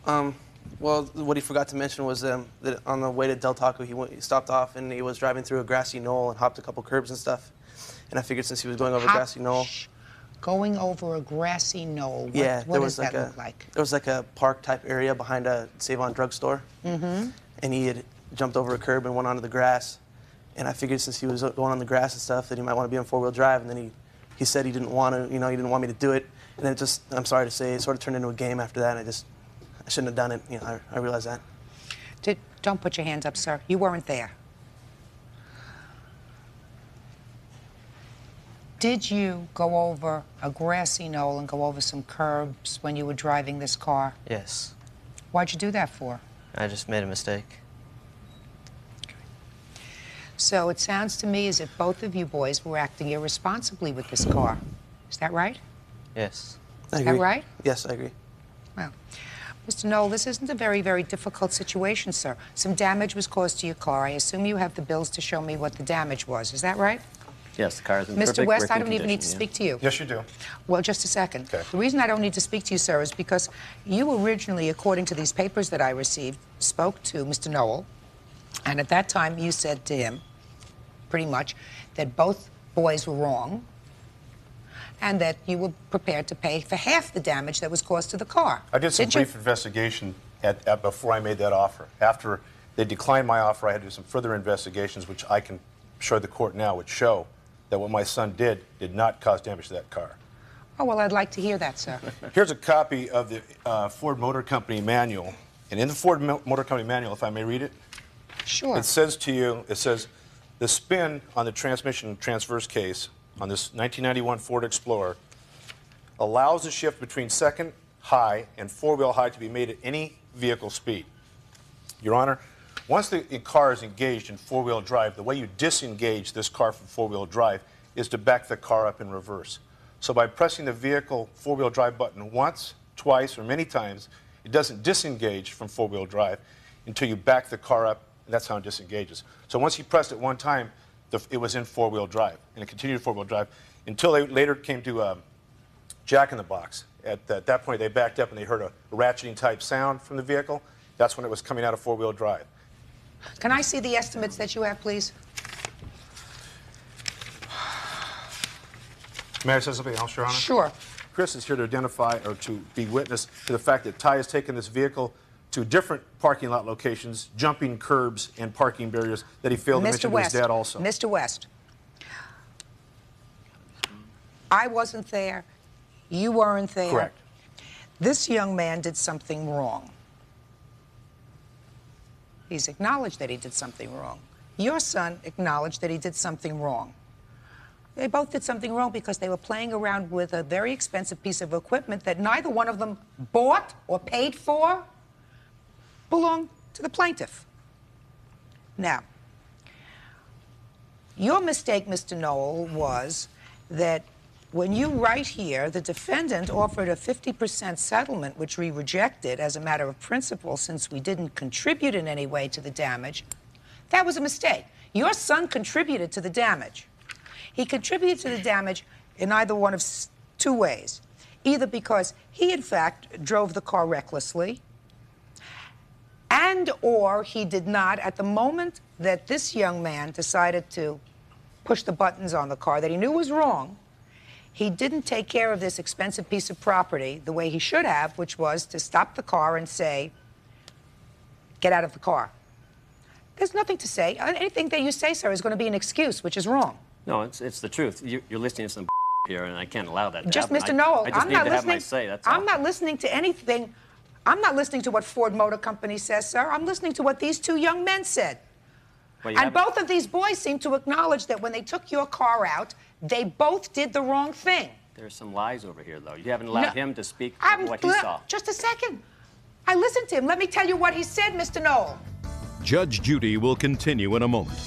Well, what he forgot to mention was that on the way to Del Taco, he stopped off and he was driving through a grassy knoll and hopped a couple curbs and stuff. And I figured since he was going over a grassy knoll. Going over a grassy knoll. What does that look like? There was like a park type area behind a Save-On drugstore. Mm-hmm. And he had jumped over a curb and went onto the grass. And I figured since he was going on the grass and stuff that he might want to be on four-wheel drive. And then he said he didn't want to, he didn't want me to do it. And then it just, I'm sorry to say, it sort of turned into a game after that. And I shouldn't have done it. I realize that. Don't put your hands up, sir. You weren't there. Did you go over a grassy knoll and go over some curbs when you were driving this car? Yes. Why'd you do that for? I just made a mistake. So it sounds to me as if both of you boys were acting irresponsibly with this car. Is that right? Yes. Is that right? Yes, I agree. Well, Mr. Knoll, this isn't a very, very difficult situation, sir. Some damage was caused to your car. I assume you have the bills to show me what the damage was. Is that right? Yes, the car is in Mr. perfect West, working I don't even need to condition, speak to you. Yes, you do. Well, just a second. The reason I don't need to speak to you, sir, is because you originally, according to these papers that I received, spoke to Mr. Knoll, and at that time you said to him, pretty much, that both boys were wrong, and that you were prepared to pay for half the damage that was caused to the car. I did some Didn't you? brief investigation before I made that offer. After they declined my offer, I had to do some further investigations, which I can show the court now, which show that what my son did not cause damage to that car. Oh, well, I'd like to hear that, sir. Here's a copy of the Ford Motor Company manual. And in the Ford Motor Company manual, if I may read it, Sure. it says to you, it says, the spin on the transmission transverse case on this 1991 Ford Explorer allows the shift between second high and four-wheel high to be made at any vehicle speed. Your Honor, once the car is engaged in four-wheel drive, the way you disengage this car from four-wheel drive is to back the car up in reverse. So by pressing the vehicle four-wheel drive button once, twice, or many times, it doesn't disengage from four-wheel drive until you back the car up, and that's how it disengages. So once you pressed it one time, it was in four-wheel drive, and it continued four-wheel drive until they later came to Jack in the Box. At that point, they backed up and they heard a ratcheting type sound from the vehicle. That's when it was coming out of four-wheel drive. Can I see the estimates that you have, please? May I say something else, Your Honor? Sure. Chris is here to identify or to be witness to the fact that Ty has taken this vehicle to different parking lot locations, jumping curbs and parking barriers that he failed to mention to his dad also. Mr. West, I wasn't there. You weren't there. Correct. This young man did something wrong. He's acknowledged that he did something wrong. Your son acknowledged that he did something wrong. They both did something wrong because they were playing around with a very expensive piece of equipment that neither one of them bought or paid for, belonged to the plaintiff. Now, your mistake, Mr. Knoll, was that when you write here, the defendant offered a 50% settlement, which we rejected as a matter of principle since we didn't contribute in any way to the damage. That was a mistake. Your son contributed to the damage. He contributed to the damage in either one of two ways. Either because he, in fact, drove the car recklessly, and or he did not, at the moment that this young man decided to push the buttons on the car that he knew was wrong, he didn't take care of this expensive piece of property the way he should have, which was to stop the car and say, get out of the car. There's nothing to say. Anything that you say, sir, is going to be an excuse, which is wrong. No, it's the truth. You're listening to some here, and I can't allow that to Just, happen. Mr. Knoll, I just I'm need not to have my listening. say, that's all. I'm not listening to anything. I'm not listening to what Ford Motor Company says, sir. I'm listening to what these two young men said. Well, And both of these boys seem to acknowledge that when they took your car out, they both did the wrong thing. There's some lies over here, though. You haven't allowed him to speak what he saw. Just a second. I listened to him. Let me tell you what he said, Mr. Knoll. Judge Judy will continue in a moment.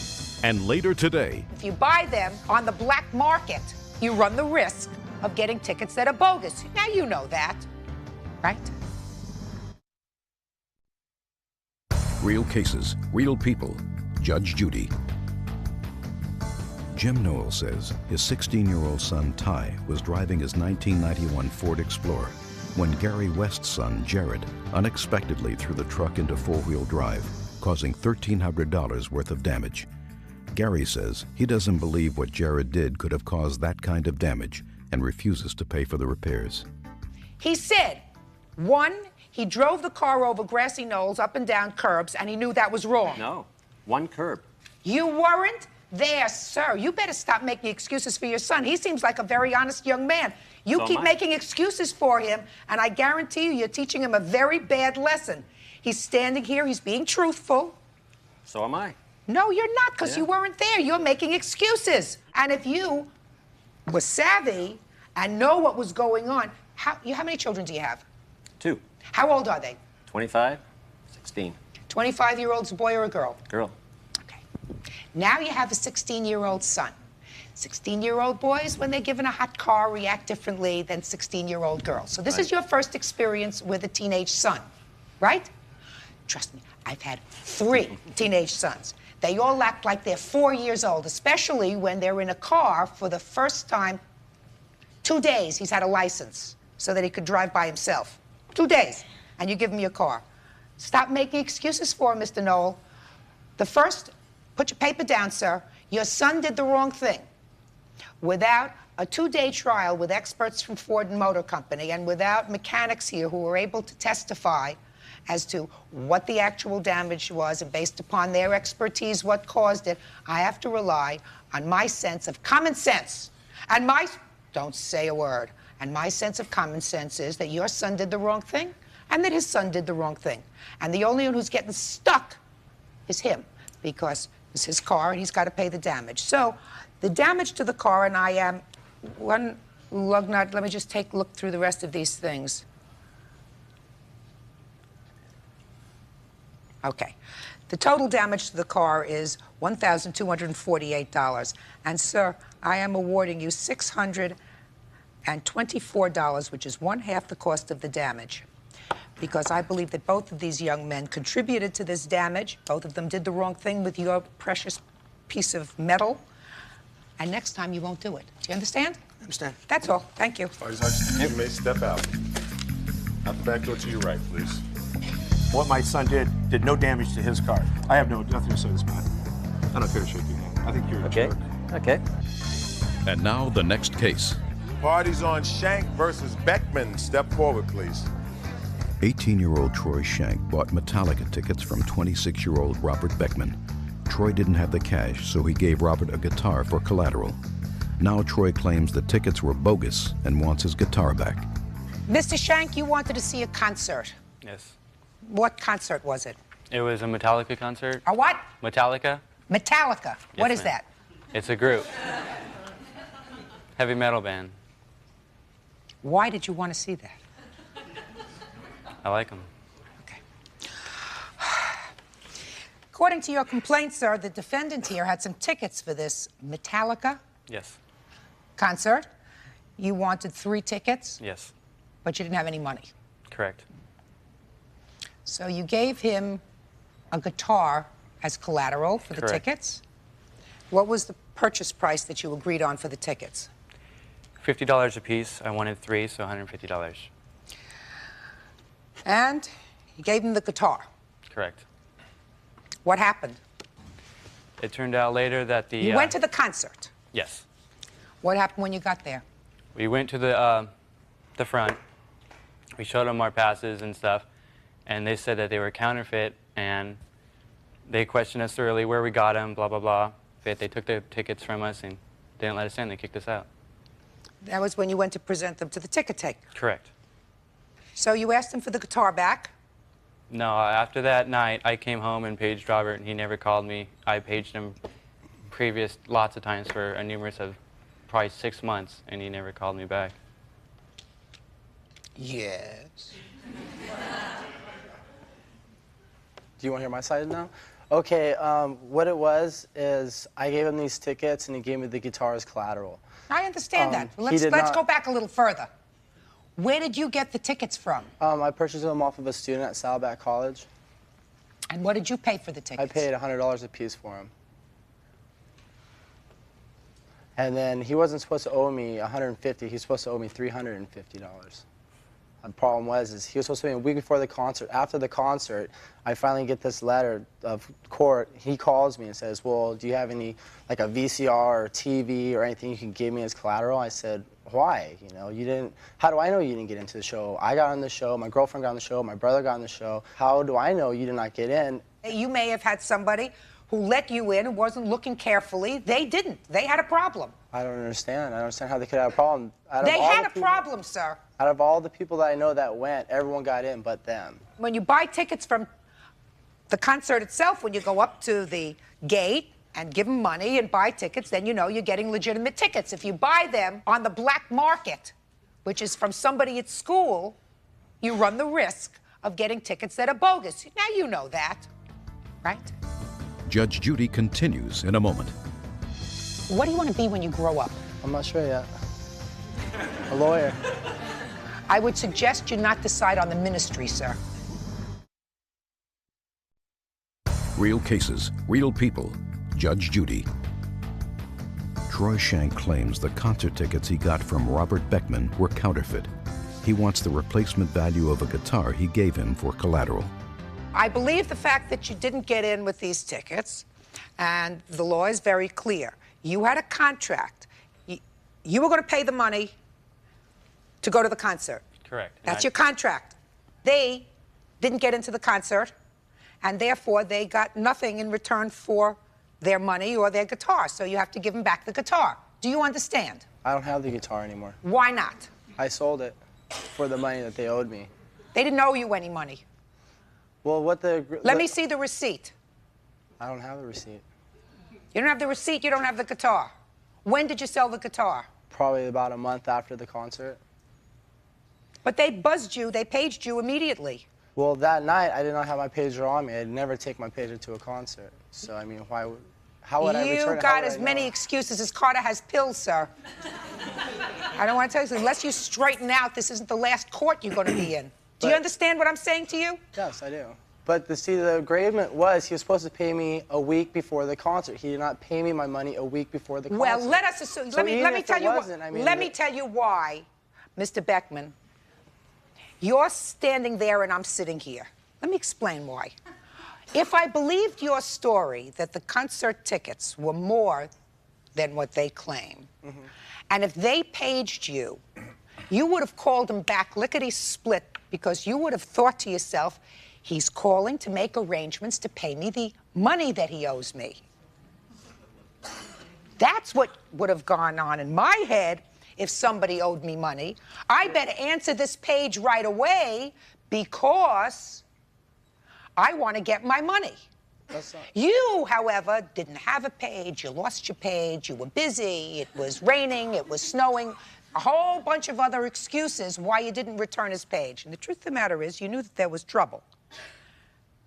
And later today, If you buy them on the black market, you run the risk of getting tickets that are bogus. Now you know that, right? real cases, real people. Judge Judy. Jim Knoll says his 16-year-old son, Ty, was driving his 1991 Ford Explorer when Gary West's son, Jared, unexpectedly threw the truck into four-wheel drive, causing $1,300 worth of damage. Gary says he doesn't believe what Jared did could have caused that kind of damage and refuses to pay for the repairs. He said, one, he drove the car over grassy knolls, up and down curbs, and he knew that was wrong. No, one curb. You weren't there, sir. You better stop making excuses for your son. He seems like a very honest young man. You So keep am I. making excuses for him, and I guarantee you, you're teaching him a very bad lesson. He's standing here, he's being truthful. So am I. No, you're not, because Yeah. you weren't there. You're making excuses. And if you was savvy and know what was going on. How many children do you have? 2. How old are they? 25, 16. 25-year-olds, a boy or a girl? Girl. Now you have a 16-year-old son. 16-year-old boys, when they're given a hot car, react differently than 16-year-old girls. So this is your first experience with a teenage son, right? Trust me, I've had 3 teenage sons. They all act like they're 4 years old, especially when they're in a car for the first time. 2 days he's had a license so that he could drive by himself. 2 days, and you give him your car. Stop making excuses for him, Mr. Knoll. Put your paper down, sir. Your son did the wrong thing. Without a 2-day trial with experts from Ford and Motor Company and without mechanics here who were able to testify as to what the actual damage was and based upon their expertise what caused it, I have to rely on my sense of common sense. And don't say a word. And my sense of common sense is that your son did the wrong thing and that his son did the wrong thing. And the only one who's getting stuck is him, because it's his car and he's got to pay the damage. So the damage to the car, and I am one lug nut. Let me just look through the rest of these things. Okay. The total damage to the car is $1,248. And, sir, I am awarding you $624, which is 1/2 the cost of the damage, because I believe that both of these young men contributed to this damage. Both of them did the wrong thing with your precious piece of metal. And next time you won't do it. Do you understand? I understand. That's all. Thank you. You may step out. Out the back door to your right, please. What my son did no damage to his car. I have nothing to say to this man. I don't care to shake your hand. I think you're a jerk. Okay. And now the next case. Party's on Shank versus Beckman. Step forward, please. 18-year-old Troy Shank bought Metallica tickets from 26-year-old Robert Beckman. Troy didn't have the cash, so he gave Robert a guitar for collateral. Now Troy claims the tickets were bogus and wants his guitar back. Mr. Shank, you wanted to see a concert. Yes. What concert was it? It was a Metallica concert. A what? Metallica. Metallica. What is ma'am. that? It's a group. Heavy metal band. Why did you want to see that? I like them. According to your complaint, sir, the defendant here had some tickets for this Metallica Yes. concert. You wanted 3 tickets, Yes. but you didn't have any money. Correct. So you gave him a guitar as collateral for the Correct. tickets. What was the purchase price that you agreed on for the tickets? $50 a piece. I wanted 3, so $150. And you gave him the guitar. Correct. What happened? It turned out later that the... You went to the concert. Yes. What happened when you got there? We went to the front. We showed them our passes and stuff, and they said that they were counterfeit, and they questioned us thoroughly where we got them, blah, blah, blah. They took the tickets from us and didn't let us in. They kicked us out. That was when you went to present them to the ticket taker. Correct. So you asked him for the guitar back. No, after that night, I came home and paged Robert, and he never called me. I paged him lots of times for a numerous of probably 6 months, and he never called me back. Yes. Do you want to hear my side now? Okay, what it was is I gave him these tickets, and he gave me the guitar as collateral. I understand that. he Let's did go not- back a little further. Where did you get the tickets from? I purchased them off of a student at Saddleback College. And what did you pay for the tickets? I paid $100 a piece for them. And then he wasn't supposed to owe me $150. He was supposed to owe me $350. The problem was he was supposed to pay me a week before the concert. After the concert, I finally get this letter of court. He calls me and says, well, do you have any, like a VCR or TV or anything you can give me as collateral? I said, why? You know, you didn't, how do I know you didn't get into the show? I got on the show, my girlfriend got on the show, my brother got on the show. How do I know you did not get in? You may have had somebody who let you in and wasn't looking carefully. They didn't. They had a problem. I don't understand. I don't understand how they could have a problem. They had a problem, sir. Out of all the people that I know that went, everyone got in but them. When you buy tickets from the concert itself, when you go up to the gate, and give them money and buy tickets, then you know you're getting legitimate tickets. If you buy them on the black market, which is from somebody at school, you run the risk of getting tickets that are bogus. Now you know that, right? Judge Judy continues in a moment. What do you want to be when you grow up? I'm not sure yet. A lawyer. I would suggest you not decide on the ministry, sir. Real cases, real people. Judge Judy. Troy Shank claims the concert tickets he got from Robert Beckman were counterfeit. He wants the replacement value of a guitar he gave him for collateral. I believe the fact that you didn't get in with these tickets, and the law is very clear. You had a contract. You were going to pay the money to go to the concert. Correct. That's your contract. They didn't get into the concert, and therefore they got nothing in return for their money or their guitar, so you have to give them back the guitar. Do you understand? I don't have the guitar anymore. Why not? I sold it for the money that they owed me. They didn't owe you any money. Well, Let me see the receipt. I don't have the receipt. You don't have the receipt, you don't have the guitar. When did you sell the guitar? Probably about a month after the concert. But they buzzed you, they paged you immediately. Well, that night, I did not have my pager on me. I'd never take my pager to a concert. So, I mean, how would I return it? You got as many excuses as Carter has pills, sir. I don't want to tell you this. Unless you straighten out, this isn't the last court you're going to be in. Do you understand what I'm saying to you? Yes, I do. But the agreement was he was supposed to pay me a week before the concert. He did not pay me my money a week before the concert. Well, let us assume. So let me tell you. Let me it- tell you why, Mr. Beckman. You're standing there and I'm sitting here. Let me explain why. If I believed your story that the concert tickets were more than what they claim, and if they paged you, you would have called them back lickety-split because you would have thought to yourself, he's calling to make arrangements to pay me the money that he owes me. That's what would have gone on in my head if somebody owed me money. I better answer this page right away because I want to get my money. You, however, didn't have a page. You lost your page. You were busy. It was raining. It was snowing. A whole bunch of other excuses why you didn't return his page. And the truth of the matter is, you knew that there was trouble.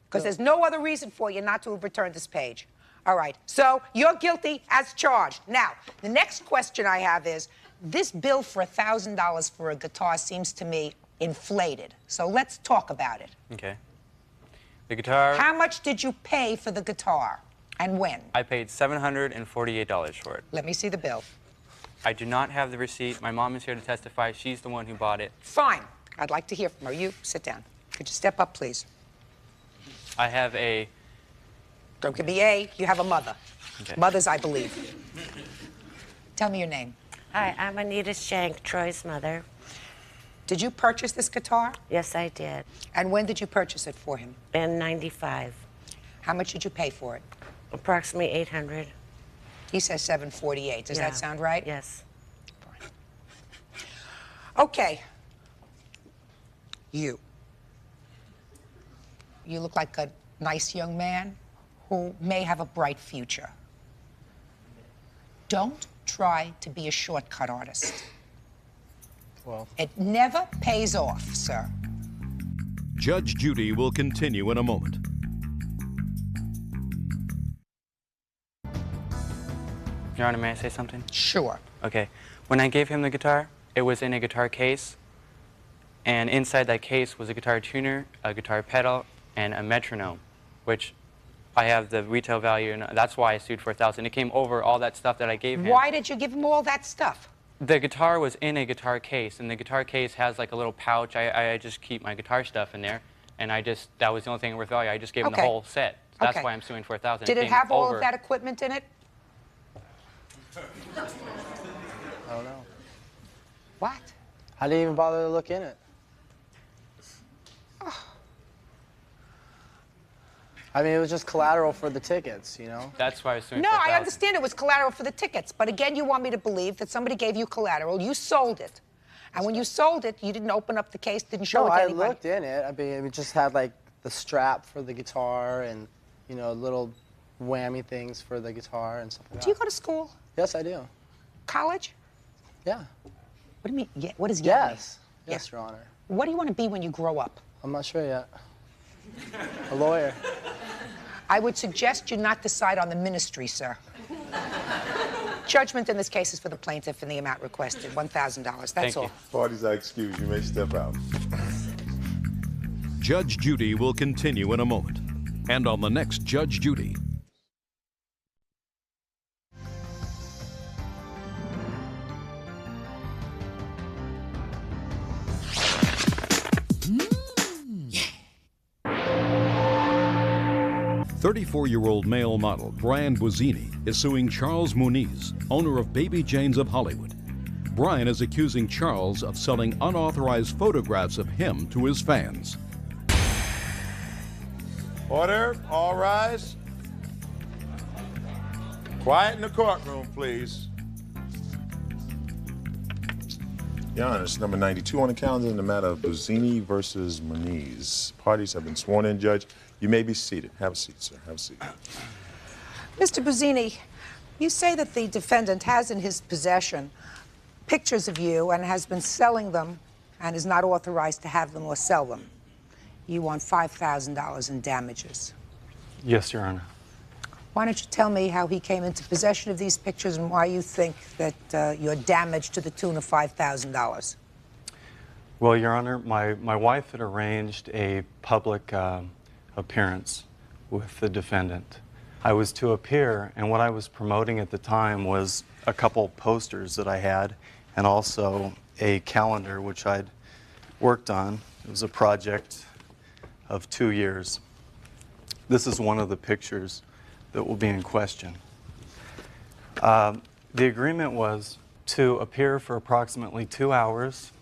Because there's no other reason for you not to have returned this page. All right, so you're guilty as charged. Now, the next question I have is, this bill for $1,000 for a guitar seems to me inflated. So let's talk about it. Okay. The guitar. How much did you pay for the guitar, and when? I paid $748 for it. Let me see the bill. I do not have the receipt. My mom is here to testify. She's the one who bought it. Fine. I'd like to hear from her. You sit down. Could you step up, please? I have a... Don't give me A. You have a mother. Okay. Mothers, I believe. Tell me your name. Hi, I'm Anita Shank, Troy's mother. Did you purchase this guitar? Yes, I did. And when did you purchase it for him? In '95. How much did you pay for it? Approximately $800. He says $748. Does Yeah. that sound right? Yes. Fine. Okay. You look like a nice young man who may have a bright future. Don't try to be a shortcut artist. Well, it never pays off, sir. Judge Judy will continue in a moment. Your Honor, may I say something? Sure. Okay. When I gave him the guitar, it was in a guitar case, and inside that case was a guitar tuner, a guitar pedal, and a metronome, which I have the retail value, and that's why I sued for $1,000. It came over all that stuff that I gave him. Why did you give him all that stuff? The guitar was in a guitar case, and the guitar case has like a little pouch. I just keep my guitar stuff in there, and that was the only thing worth value. I just gave him the whole set. So that's why I'm suing for $1,000. Did it have all of that equipment in it? I don't know. What? I didn't even bother to look in it. I mean, it was just collateral for the tickets, you know? That's why I was suing No, for I $1,000. understand it was collateral for the tickets, but again, you want me to believe that somebody gave you collateral, you sold it, and when you sold it, you didn't open up the case, didn't show No, it to I anybody. looked in it. I mean, it just had like the strap for the guitar and, you know, little whammy things for the guitar and stuff like that. Do you go to school? Yes, I do. College? Yeah. What do you mean? Yeah. What is yeah? Yes. Yes, Your Honor. What do you want to be when you grow up? I'm not sure yet. A lawyer. I would suggest you not decide on the ministry, sir. Judgment in this case is for the plaintiff in the amount requested, $1,000. That's all. Parties are excused. You may step out. Judge Judy will continue in a moment. And on the next Judge Judy. Yeah. 34-year-old male model Brian Buzzini is suing Charles Muniz, owner of Baby Janes of Hollywood. Brian is accusing Charles of selling unauthorized photographs of him to his fans. Order, all rise. Quiet in the courtroom, please. Your Honor, it's number 92 on the calendar in the matter of Buzzini versus Muniz. Parties have been sworn in, Judge. You may be seated. Have a seat, sir. Have a seat. Mr. Buzzini, you say that the defendant has in his possession pictures of you and has been selling them and is not authorized to have them or sell them. You want $5,000 in damages. Yes, Your Honor. Why don't you tell me how he came into possession of these pictures and why you think that you're damaged to the tune of $5,000? Well, Your Honor, my wife had arranged a public appearance with the defendant. I was to appear, and what I was promoting at the time was a couple posters that I had and also a calendar which I'd worked on. It was a project of 2 years. This is one of the pictures that will be in question. The agreement was to appear for approximately 2 hours,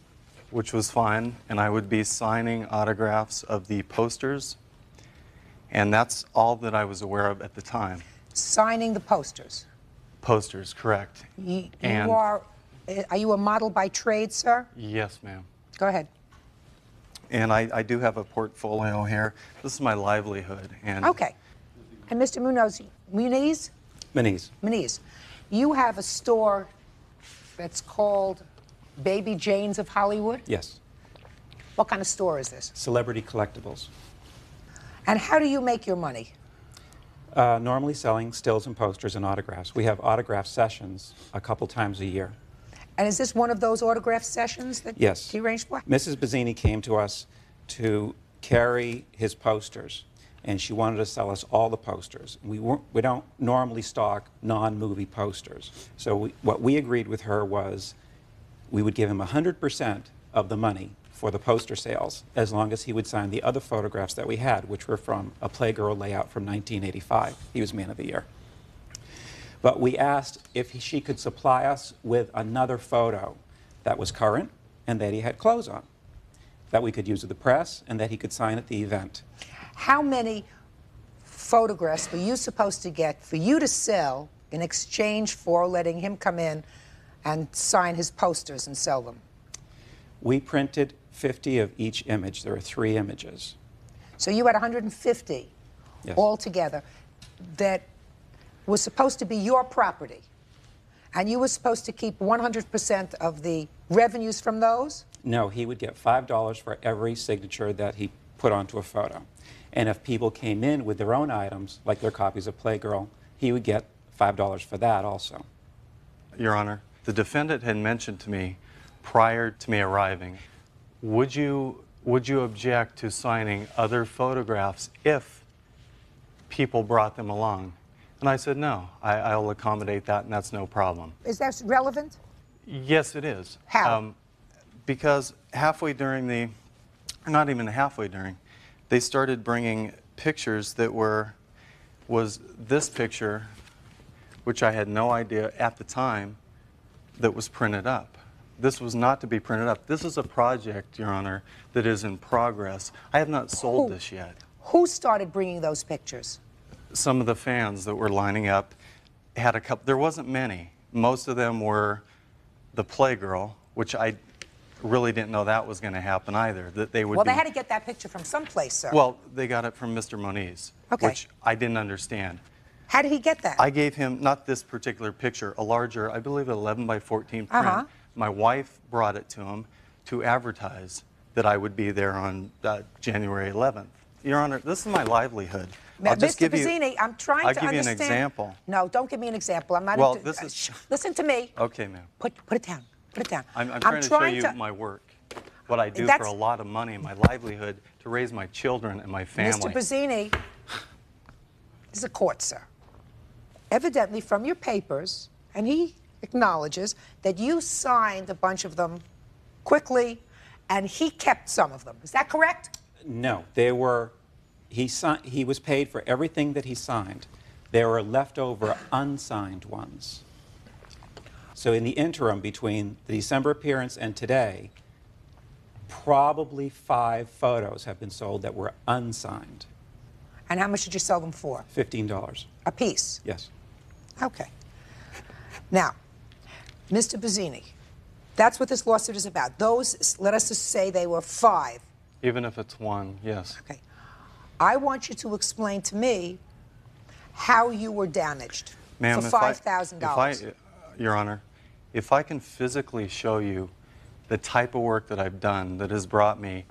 which was fine, and I would be signing autographs of the posters, and that's all that I was aware of at the time. Signing the posters? Posters, correct. Are you a model by trade, sir? Yes, ma'am. Go ahead. And I do have a portfolio here. This is my livelihood. And Okay. And Mr. Muniz? Muniz. You have a store that's called Baby Janes of Hollywood? Yes. What kind of store is this? Celebrity collectibles. And how do you make your money? Normally selling stills and posters and autographs. We have autograph sessions a couple times a year. And is this one of those autograph sessions that Yes. he arranged for? Mrs. Buzzini came to us to carry his posters, and she wanted to sell us all the posters. We don't normally stock non-movie posters. So what we agreed with her was we would give him 100% of the money for the poster sales as long as he would sign the other photographs that we had, which were from a Playgirl layout from 1985. He was Man of the Year. But we asked if she could supply us with another photo that was current and that he had clothes on, that we could use with the press and that he could sign at the event. How many photographs were you supposed to get for you to sell in exchange for letting him come in and sign his posters and sell them? We printed 50 of each image. There are 3 images. So you had 150 Yes. altogether that was supposed to be your property, and you were supposed to keep 100% of the revenues from those? No, he would get $5 for every signature that he put onto a photo. And if people came in with their own items, like their copies of Playgirl, he would get $5 for that also. Your Honor, the defendant had mentioned to me prior to me arriving, would you object to signing other photographs if people brought them along? And I said, no, I'll accommodate that, and that's no problem. Is that relevant? Yes, it is. How? Because halfway during the, or not even halfway during, they started bringing pictures that was this picture, which I had no idea at the time that was printed up. This was not to be printed up. This is a project, Your Honor, that is in progress. I have not sold this yet. Who started bringing those pictures? Some of the fans that were lining up had a couple, there wasn't many. Most of them were the Playgirl, which I really didn't know that was going to happen either, that they would Well, they had to get that picture from someplace, sir. Well, they got it from Mr. Moniz, Okay. which I didn't understand. How did he get that? I gave him, not this particular picture, a larger, I believe, 11 by 14 print. My wife brought it to him to advertise that I would be there on January 11th. Your Honor, this is my livelihood. I'll just Mr. give you, Bazzini, I'm trying to understand. I'll give you an example. No, don't give me an example. I'm not. Well, this is. Listen to me. Okay, ma'am. Put it down. Put it down. I'm trying to show you my work, what I do for a lot of money, my livelihood, to raise my children and my family. Mr. Bazzini, this is a court, sir. Evidently, from your papers, and he acknowledges that you signed a bunch of them quickly, and he kept some of them. Is that correct? No, there were. He was paid for everything that he signed. There were leftover unsigned ones. So in the interim between the December appearance and today, probably 5 photos have been sold that were unsigned. And how much did you sell them for? $15. A piece? Yes. Okay. Now, Mr. Bazzini, that's what this lawsuit is about. Those, let us just say they were 5. Even if it's 1, yes. Okay. I want you to explain to me how you were damaged for $5,000. Your Honor, if I can physically show you the type of work that I've done that has brought me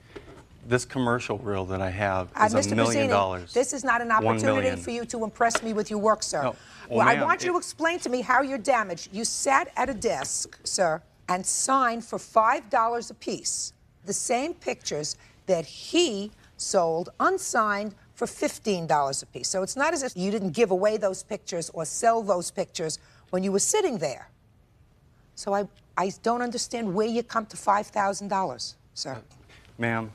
this commercial reel that I have is Mr. $1 million. Bazzini, this is not an opportunity for you to impress me with your work, sir. No. Well, I want you to explain to me how you're damaged. You sat at a desk, sir, and signed for $5 a piece the same pictures that he sold unsigned for $15 a piece. So it's not as if you didn't give away those pictures or sell those pictures when you were sitting there. So I don't understand where you come to $5,000, sir. Ma'am,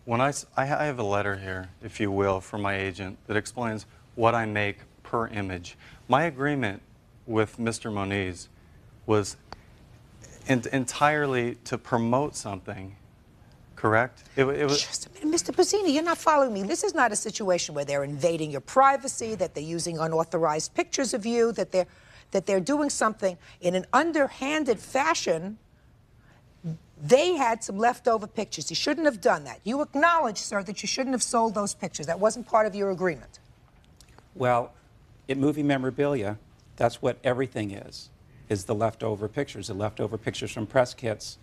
when I have a letter here, if you will, from my agent that explains what I make per image. My agreement with Mr. Moniz was entirely to promote something, correct? It was just a minute, Mr. Bazzini, you're not following me. This is not a situation where they're invading your privacy, that they're using unauthorized pictures of you, that they're doing something in an underhanded fashion. They had some leftover pictures. You shouldn't have done that. You acknowledge, sir, that you shouldn't have sold those pictures. That wasn't part of your agreement. Well, in movie memorabilia, that's what everything is the leftover pictures from press kits.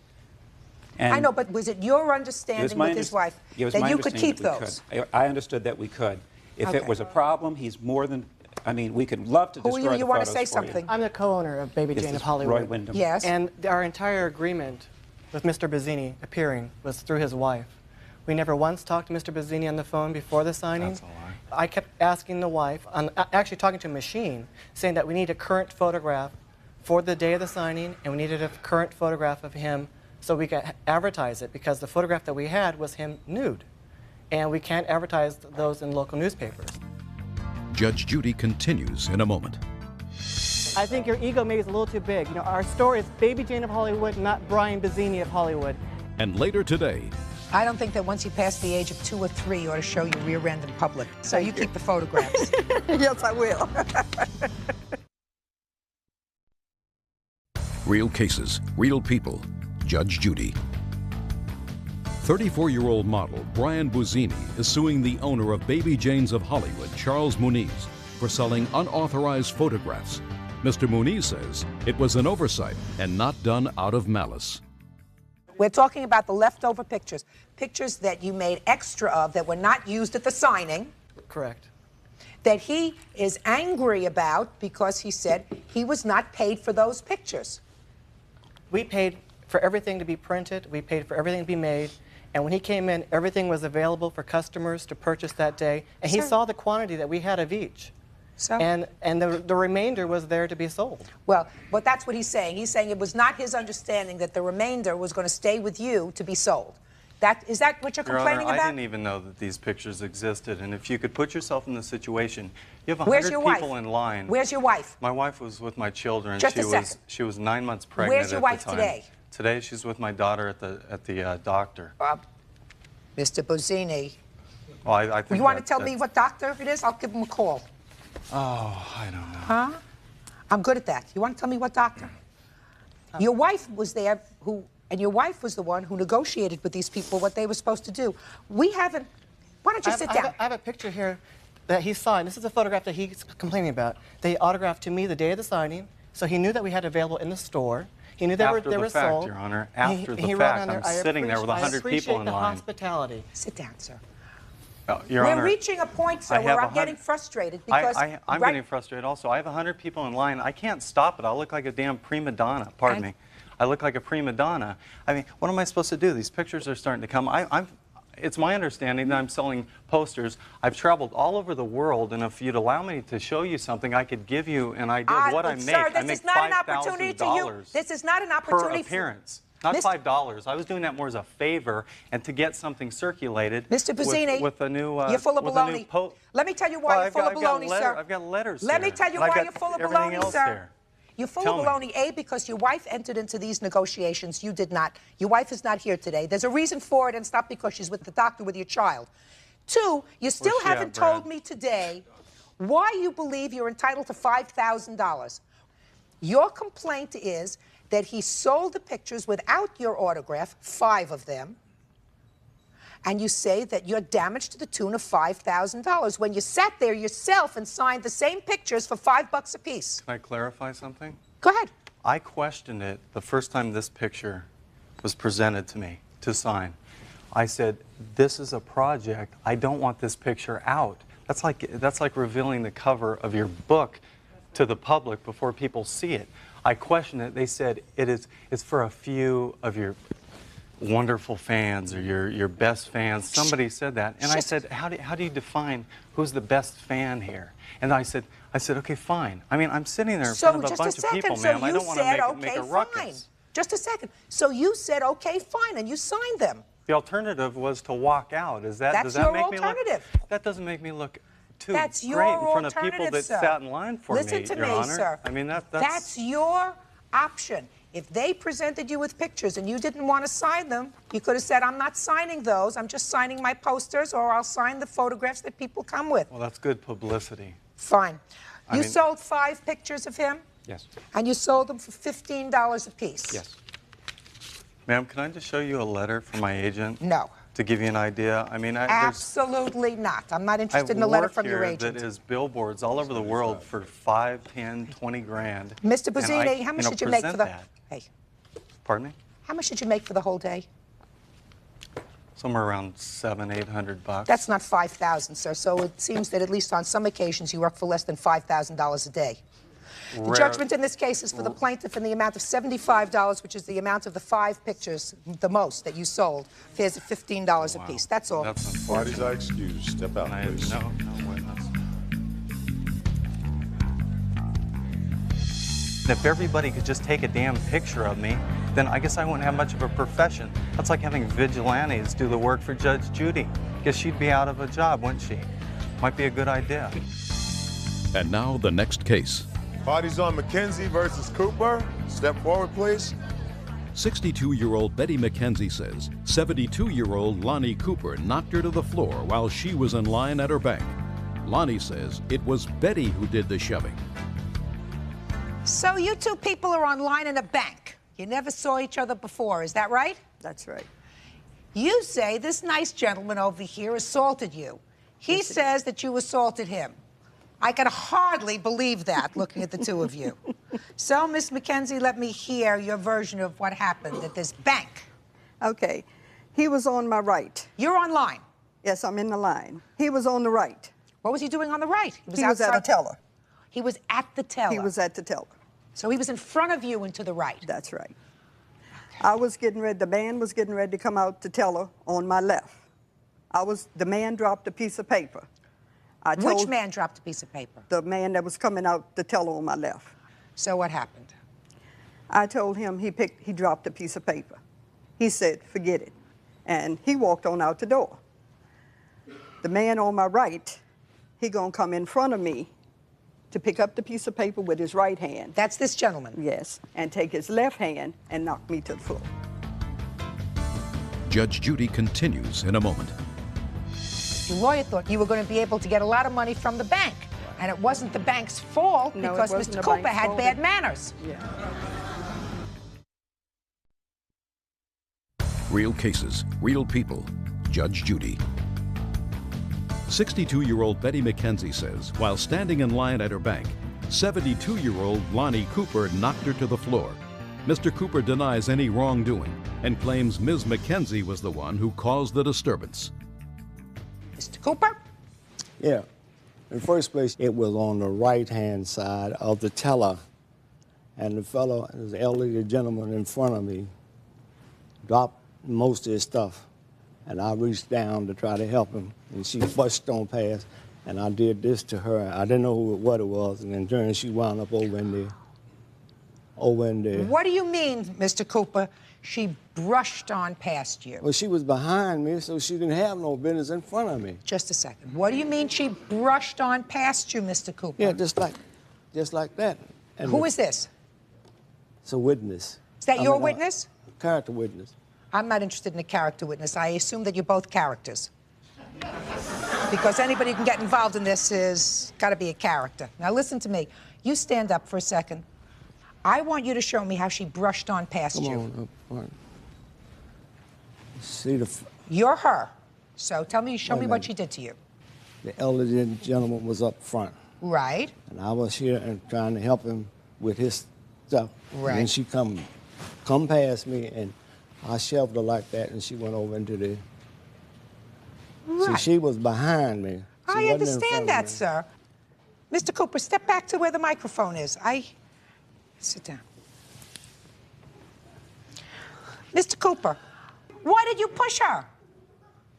And I know, but was it your understanding with his wife that you could keep those? I understood that we could. If it was a problem, he's more than, I mean, we could love to destroy the photos. You want to say something? I'm the co-owner of Baby Jane of Hollywood. Roy Wyndham. Yes. And our entire agreement with Mr. Bazzini appearing was through his wife. We never once talked to Mr. Bazzini on the phone before the signing. That's a lie. I kept asking the wife, actually talking to a machine, saying that we need a current photograph for the day of the signing, and we needed a current photograph of him so we could advertise it, because the photograph that we had was him nude. And we can't advertise those in local newspapers. Judge Judy continues in a moment. I think your ego maybe is a little too big. You know, our story is Baby Jane of Hollywood, not Brian Bazzini of Hollywood. And later today, I don't think that once you pass the age of 2 or 3, you ought to show your rear end in public. So you keep the photographs. Yes, I will. real cases, real people. Judge Judy. 34-year-old model Brian Bazzini is suing the owner of Baby Jane's of Hollywood, Charles Muniz, for selling unauthorized photographs. Mr. Muniz says it was an oversight and not done out of malice. We're talking about the leftover pictures, pictures that you made extra of that were not used at the signing. Correct. That he is angry about because he said he was not paid for those pictures. We paid for everything to be printed. We paid for everything to be made. And when he came in, everything was available for customers to purchase that day. And he saw the quantity that we had of each. So? And the remainder was there to be sold. Well, but that's what he's saying. He's saying it was not his understanding that the remainder was going to stay with you to be sold. Is that what you're complaining Honor, about? I didn't even know that these pictures existed. And if you could put yourself in the situation, you have Where's 100 your people wife? in line. Where's your wife? My wife was with my children. Just a second. She was 9 months pregnant Where's your at wife the time. today? Today she's with my daughter at the doctor. Mr. Bazzini. Well, I think You want to tell me what doctor it is? I'll give him a call. Oh, I don't know. Huh? I'm good at that. You want to tell me what doctor? Your wife was there, and your wife was the one who negotiated with these people what they were supposed to do. We haven't. Why don't you sit down? I have a picture here that he signed, this is a photograph that he's complaining about, that he autographed to me the day of the signing, so he knew that we had available in the store. He knew they were After the fact, sold. Your Honor, And after he the wrote fact, on there, I'm sitting there with 100 people in I appreciate the line. hospitality. Sit down, sir. Your We're Honor, reaching a point, sir, I where have I'm getting 100 frustrated because I'm right- getting frustrated also. I have 100 people in line. I can't stop it. I'll look like a damn prima donna. Pardon me. I look like a prima donna. I mean, what am I supposed to do? These pictures are starting to come. It's my understanding that I'm selling posters. I've traveled all over the world, and if you'd allow me to show you something, I could give you an idea of what I make. Sir, I this make is not an opportunity to you. $5,000 This is not an per opportunity appearance. Not $5. I was doing that more as a favor and to get something circulated. Mr. Pizzini, with a new. you're full of with a new baloney. Let me tell you why Well, you're full of baloney, sir. I've got letters. Let me there. tell you And I've why got you're full of everything baloney, else sir. there. You're full Tell of me. baloney, A, because your wife entered into these negotiations. You did not. Your wife is not here today. There's a reason for it, and it's not because she's with the doctor with your child. Two, you still Where's she at, haven't Brad? told me today why you believe you're entitled to $5,000. Your complaint is that he sold the pictures without your autograph, 5 of them, and you say that you're damaged to the tune of $5,000 when you sat there yourself and signed the same pictures for $5 a piece. Can I clarify something? Go ahead. I questioned it the first time this picture was presented to me to sign. I said, this is a project. I don't want this picture out. That's like revealing the cover of your book to the public before people see it. I questioned it. They said it's for a few of your wonderful fans or your best fans. Somebody said that, and I said, how do you define who's the best fan here? And I said, okay, fine. I mean, I'm sitting there in front of a bunch of people, ma'am. I don't want to make a ruckus. Fine. Just a second. So you said, okay, fine, and you signed them. The alternative was to walk out. Does that make me look? That doesn't make me look too great in front of people that sat in line for me, Your Honor. Sir. I mean, that's your option. If they presented you with pictures and you didn't want to sign them, you could have said, I'm not signing those. I'm just signing my posters, or I'll sign the photographs that people come with. Well, that's good publicity. Fine. I You mean- sold 5 pictures of him? Yes. And you sold them for $15 a piece? Yes. Ma'am, can I just show you a letter from my agent? No. To give you an idea? I mean, Absolutely not. I'm not interested in a letter from your agent. That is billboards all over the world for 5, 10, 20 grand. Mr. And I, Pizzini, how much did you make for present the... that. Hey, Pardon me? how much did you make for the whole day? Somewhere around $700, $800. That's not $5,000, sir. So it seems that at least on some occasions you work for less than $5,000 a day. The judgment in this case is for the plaintiff in the amount of $75, which is the amount of the 5 pictures, the most that you sold. Fares at $15 a piece. That's all. That's Parties are excused. Step out, I please. have no witness. If everybody could just take a damn picture of me, then I guess I wouldn't have much of a profession. That's like having vigilantes do the work for Judge Judy. Guess she'd be out of a job, wouldn't she? Might be a good idea. And now the next case. Parties on McKenzie versus Cooper. Step forward, please. 62-year-old Betty McKenzie says 72-year-old Lonnie Cooper knocked her to the floor while she was in line at her bank. Lonnie says it was Betty who did the shoving. So you two people are online in a bank. You never saw each other before, is that right? That's right. You say this nice gentleman over here assaulted you. He says that you assaulted him. I can hardly believe that, looking at the two of you. So, Miss McKenzie, let me hear your version of what happened at this bank. Okay. He was on my right. You're online? Yes, I'm in the line. He was on the right. What was he doing on the right? He was at a teller. He was at the teller? He was at the teller. So he was in front of you and to the right? That's right. I was getting ready, the man was getting ready to come out to teller on my left. The man dropped a piece of paper. Which man dropped a piece of paper? The man that was coming out to teller on my left. So what happened? I told him he dropped a piece of paper. He said, forget it. And he walked on out the door. The man on my right, he gonna come in front of me to pick up the piece of paper with his right hand. That's this gentleman? Yes, and take his left hand and knock me to the floor. Judge Judy continues in a moment. Your lawyer thought you were going to be able to get a lot of money from the bank. And it wasn't the bank's fault No, it because wasn't Mr. the Cooper bank's had fault. bad manners. Yeah. Real cases, real people. Judge Judy. 62-year-old Betty McKenzie says while standing in line at her bank, 72-year-old Lonnie Cooper knocked her to the floor. Mr. Cooper denies any wrongdoing and claims Ms. McKenzie was the one who caused the disturbance. Mr. Cooper? Yeah. In the first place, it was on the right-hand side of the teller. And the fellow, the elderly gentleman in front of me, dropped most of his stuff. And I reached down to try to help him, and she busted on past, and I did this to her. I didn't know what it was, and in turn, she wound up over in there. What do you mean, Mr. Cooper? She brushed on past you. Well, she was behind me, so she didn't have no business in front of me. Just a second. What do you mean she brushed on past you, Mr. Cooper? Yeah, just like that. And Who is this? It's a witness. Is that your witness? Character witness. I'm not interested in a character witness. I assume that you're both characters. Because anybody who can get involved in this is got to be a character. Now listen to me. You stand up for a second. I want you to show me how she brushed on past you. Come on. See the... You're her. So tell me, show me what minute. she did to you. The elderly gentleman was up front. Right. And I was here and trying to help him with his stuff. Right. And then she come past me, and I shoved her like that, and she went over into the... Right. See, she was behind me. She I wasn't in front understand of that, me. sir. Mr. Cooper, step back to where the microphone is. Sit down. Mr. Cooper, why did you push her?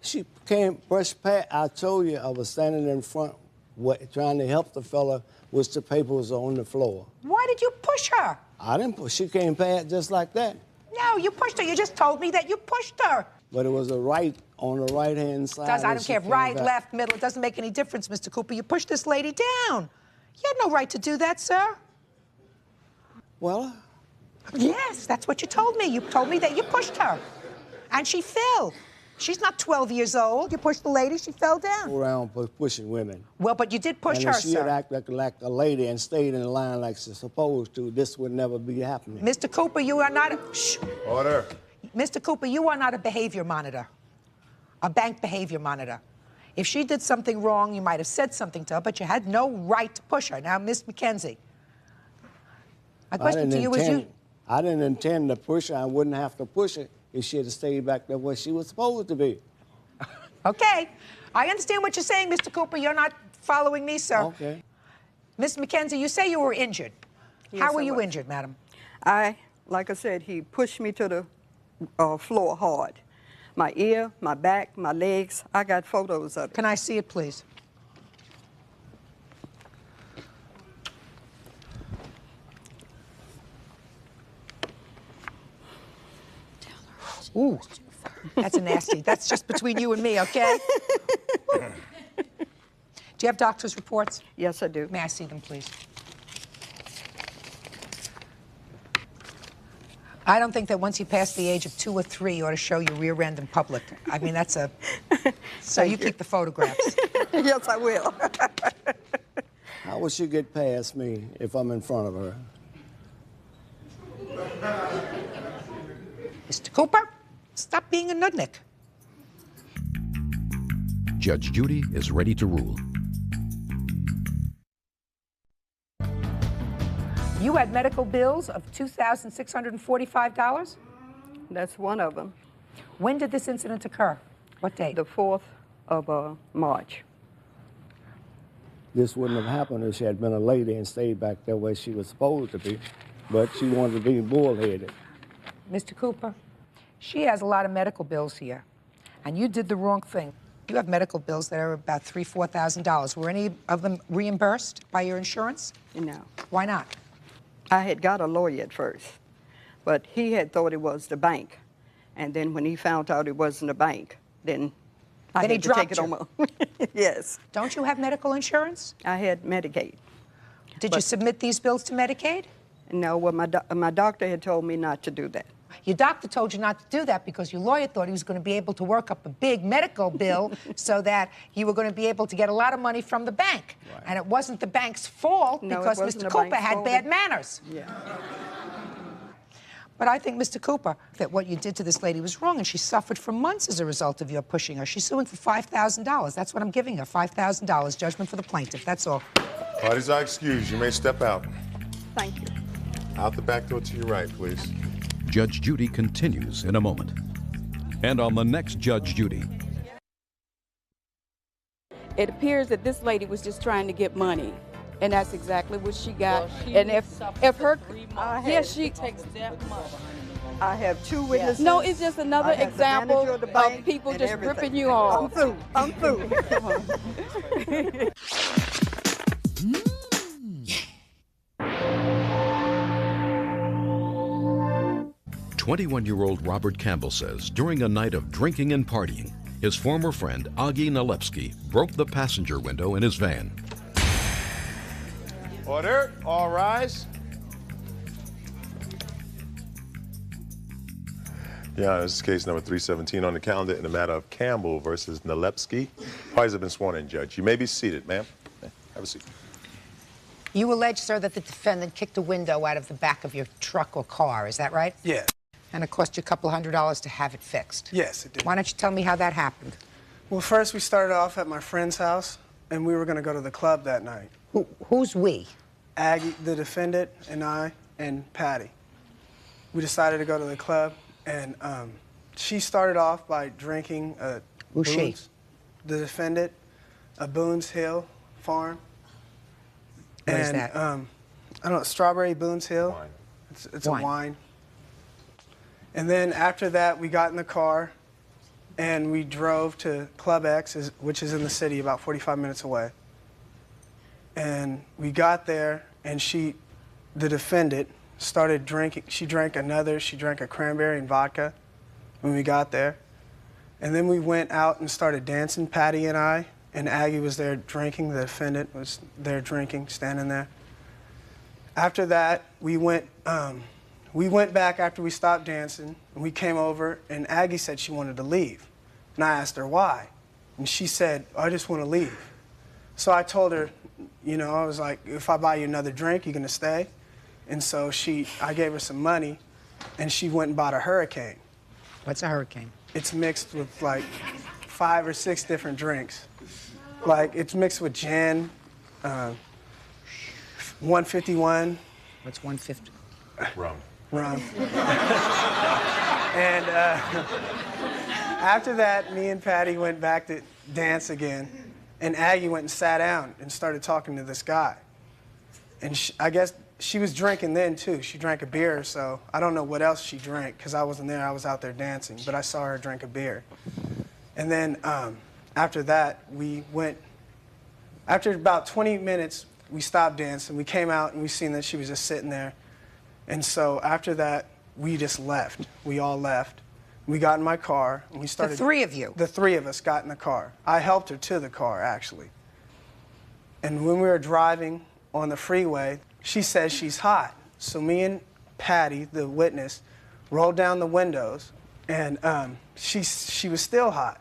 She came brush past. I told you I was standing in front, trying to help the fella, which the paper was on the floor. Why did you push her? I didn't push. She came past just like that. No, you pushed her. You just told me that you pushed her. But it was on the right-hand side. I don't care if right, left, middle. It doesn't make any difference, Mr. Cooper. You pushed this lady down. You had no right to do that, sir. Well? Yes, that's what you told me. You told me that you pushed her. And she fell. She's not 12 years old. You pushed the lady, she fell down. Go around pushing women. Well, but you did push and her, if she had sir. acted like a lady and stayed in the line like she's supposed to, this would never be happening. Mr. Cooper, you are not a... Shh. Order. Mr. Cooper, you are not a behavior monitor, a bank behavior monitor. If she did something wrong, you might have said something to her, but you had no right to push her. Now, Miss McKenzie, my question to you is I didn't intend to push her. I wouldn't have to push her if she had stayed back there where she was supposed to be. Okay. I understand what you're saying, Mr. Cooper. You're not following me, sir. Okay. Miss McKenzie, you say you were injured. Yes, How were I you was. injured, madam? Like I said, he pushed me to the floor hard. My ear, my back, my legs, I got photos of it. Can I see it, please? Ooh, that's a nasty. That's just between you and me, okay? Do you have doctor's reports? Yes, I do. May I see them, please? I don't think that once you pass the age of 2 or 3, you ought to show your rear end in public. I mean, that's a... So you keep the photographs. Yes, I will. How would she get past me if I'm in front of her? Mr. Cooper, stop being a nudnik. Judge Judy is ready to rule. You had medical bills of $2,645? That's one of them. When did this incident occur? What date? The 4th of March. This wouldn't have happened if she had been a lady and stayed back there where she was supposed to be. But she wanted to be bullheaded. Mr. Cooper, she has a lot of medical bills here, and you did the wrong thing. You have medical bills that are about $3,000, $4,000. Were any of them reimbursed by your insurance? No. Why not? I had got a lawyer at first, but he had thought it was the bank. And then when he found out it wasn't a bank, then I he had to take it dropped on my... Yes. Don't you have medical insurance? I had Medicaid. Did you submit these bills to Medicaid? No, well, my doctor had told me not to do that. Your doctor told you not to do that because your lawyer thought he was going to be able to work up a big medical bill so that you were going to be able to get a lot of money from the bank. Right. And it wasn't the bank's fault No, because it wasn't Mr. the Cooper bank's had fault. bad manners. Yeah. But I think, Mr. Cooper, that what you did to this lady was wrong, and she suffered for months as a result of your pushing her. She's suing for $5,000. That's what I'm giving her, $5,000, judgment for the plaintiff. That's all. Parties are excused. You may step out. Thank you. Out the back door to your right, please. Judge Judy continues in a moment. And on the next Judge Judy. It appears that this lady was just trying to get money, and that's exactly what she got. And if her, she takes that much. I have 2 witnesses. No, it's just another example of people just ripping you off. I'm through. 21-year-old Robert Campbell says during a night of drinking and partying, his former friend, Augie Nalepsky, broke the passenger window in his van. Order. All rise. Yeah, this is case number 317 on the calendar in the matter of Campbell versus Nalepsky. Parties have been sworn in, Judge. You may be seated, ma'am. Have a seat. You allege, sir, that the defendant kicked a window out of the back of your truck or car. Is that right? Yeah. And it cost you a couple $100 to have it fixed. Yes, it did. Why don't you tell me how that happened? Well, first we started off at my friend's house, and we were going to go to the club that night. Who's we? Aggie, the defendant, and I, and Patty. We decided to go to the club, and she started off by drinking Who's she? Boone's, the defendant, a Boone's Hill farm. What is and, that? I don't know, Strawberry Boone's Hill. Wine. It's a wine. And then after that, we got in the car, and we drove to Club X, which is in the city, about 45 minutes away. And we got there, and the defendant, started drinking. She drank a cranberry and vodka when we got there. And then we went out and started dancing, Patty and I, and Aggie was there drinking. The defendant was there drinking, standing there. After that, we went back after we stopped dancing, and we came over, and Aggie said she wanted to leave. And I asked her why. And she said, I just want to leave. So I told her, you know, I was like, if I buy you another drink, you're going to stay? And so I gave her some money, and she went and bought a Hurricane. What's a Hurricane? It's mixed with like 5 or 6 different drinks. Like, it's mixed with gin, 151. What's 150? Rum. And after that, me and Patty went back to dance again, and Aggie went and sat down and started talking to this guy. And I guess she was drinking then, too. She drank a beer, so I don't know what else she drank, because I wasn't there. I was out there dancing, but I saw her drink a beer. And then after that, after about 20 minutes, we stopped dancing. We came out, and we seen that she was just sitting there. And so after that, we just left. We all left. We got in my car, and we started... The 3 of you? The 3 of us got in the car. I helped her to the car, actually. And when we were driving on the freeway, she says she's hot. So me and Patty, the witness, rolled down the windows, and she was still hot.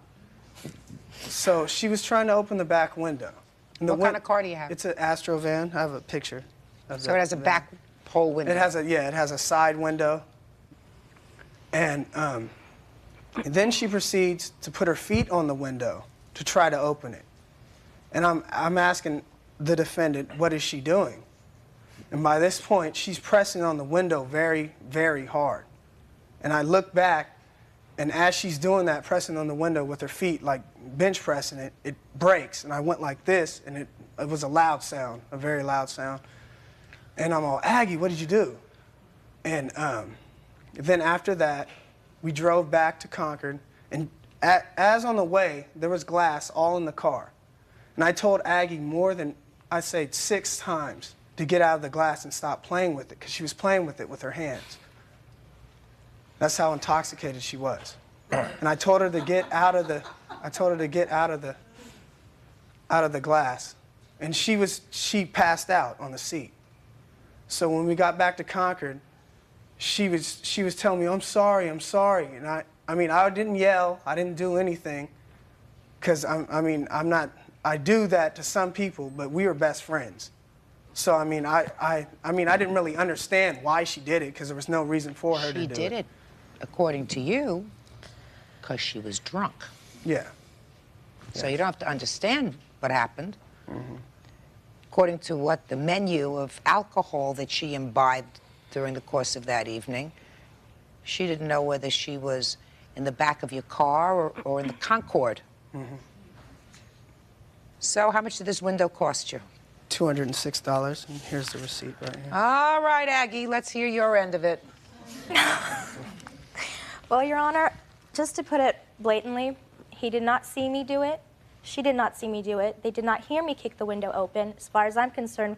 So she was trying to open the back window. And What kind of car do you have? It's an Astro van. I have a picture of So it has a back pole window? It has a side window. And then she proceeds to put her feet on the window to try to open it. And I'm asking the defendant, what is she doing? And by this point, she's pressing on the window very, very hard. And I look back, and as she's doing that, pressing on the window with her feet, like bench pressing it, it breaks. And I went like this, and it was a loud sound, a very loud sound. And I'm all, Aggie, what did you do? And then after that, we drove back to Concord, and as on the way, there was glass all in the car. And I told Aggie more than, I'd say, 6 times to get out of the glass and stop playing with it, because she was playing with it with her hands. That's how intoxicated she was. And I told her to get out of the, out of the glass. And she passed out on the seat. So when we got back to Concord, she was telling me, I'm sorry. And I didn't yell, I didn't do anything, because I do that to some people, but we were best friends. So I mean, I didn't really understand why she did it because there was no reason for her to do it. She did it, according to you, because she was drunk. Yeah. So you don't have to understand what happened. According to what the menu of alcohol that she imbibed during the course of that evening, she didn't know whether she was in the back of your car or in the Concorde. So how much did this window cost you? $206, and here's the receipt right here. All right, Aggie, let's hear your end of it. Well, Your Honor, just to put it blatantly, he did not see me do it. She did not see me do it. They did not hear me kick the window open. As far as I'm concerned,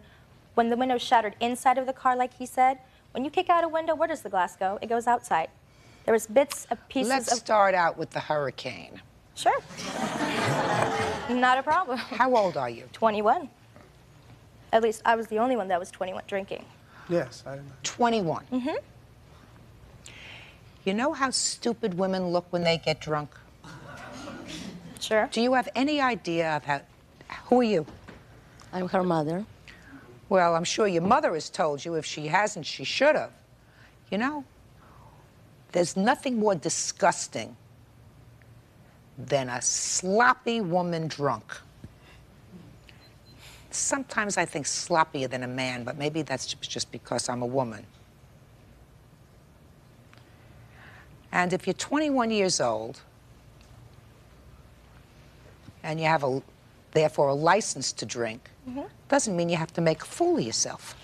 when the window shattered inside of the car, like he said, when you kick out a window, where does the glass go? It goes outside. There was bits of pieces of... Let's start out with the hurricane. Sure. Not a problem. How old are you? 21. At least I was the only one that was 21 drinking. Yes, I didn't know. 21. You know how stupid women look when they get drunk? Sure. Do you have any idea of how... Who are you? I'm her mother. Well, I'm sure your mother has told you. If she hasn't, she should have. You know, there's nothing more disgusting than a sloppy woman drunk. Sometimes I think sloppier than a man, but maybe that's just because I'm a woman. And if you're 21 years old, and you have therefore a license to drink, doesn't mean you have to make a fool of yourself.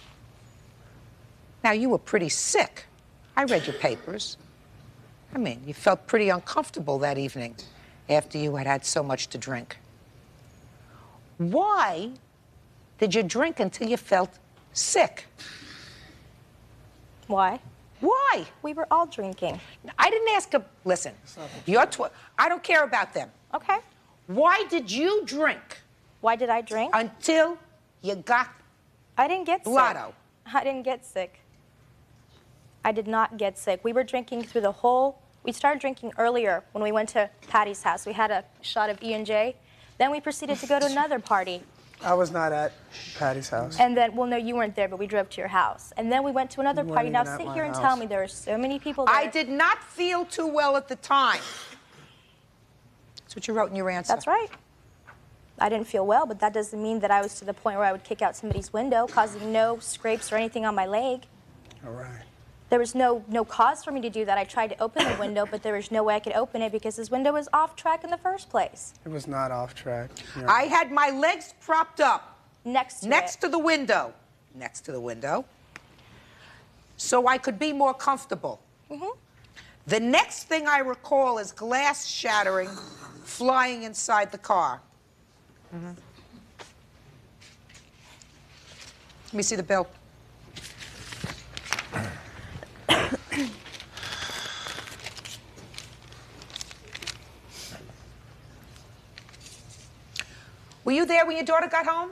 Now, you were pretty sick. I read your papers. I mean, you felt pretty uncomfortable that evening after you had had so much to drink. Why did you drink until you felt sick? Why? Why? We were all drinking. I didn't ask a... Listen, you're I don't care about them. Okay. Why did you drink? Why did I drink? Until you got... I didn't get blotto. Sick. I didn't get sick. I did not get sick. We were drinking through the whole... We started drinking earlier when we went to Patty's house. We had a shot of E&J. Then we proceeded to go to another party. I was not at Patty's house. And then, well, no, you weren't there, but we drove to your house. And then we went to another You party. weren't Now even at sit my here and house. tell me there were so many people there. I did not feel too well at the time. That's what you wrote in your answer. That's right. I didn't feel well, but that doesn't mean that I was to the point where I would kick out somebody's window, causing no scrapes or anything on my leg. All right. There was no cause for me to do that. I tried to open the window, but there was no way I could open it because this window was off track in the first place. It was not off track. Yeah. I had my legs propped up. Next to the window. Next to the window. So I could be more comfortable. The next thing I recall is glass shattering, flying inside the car. Let me see the bill. Were you there when your daughter got home?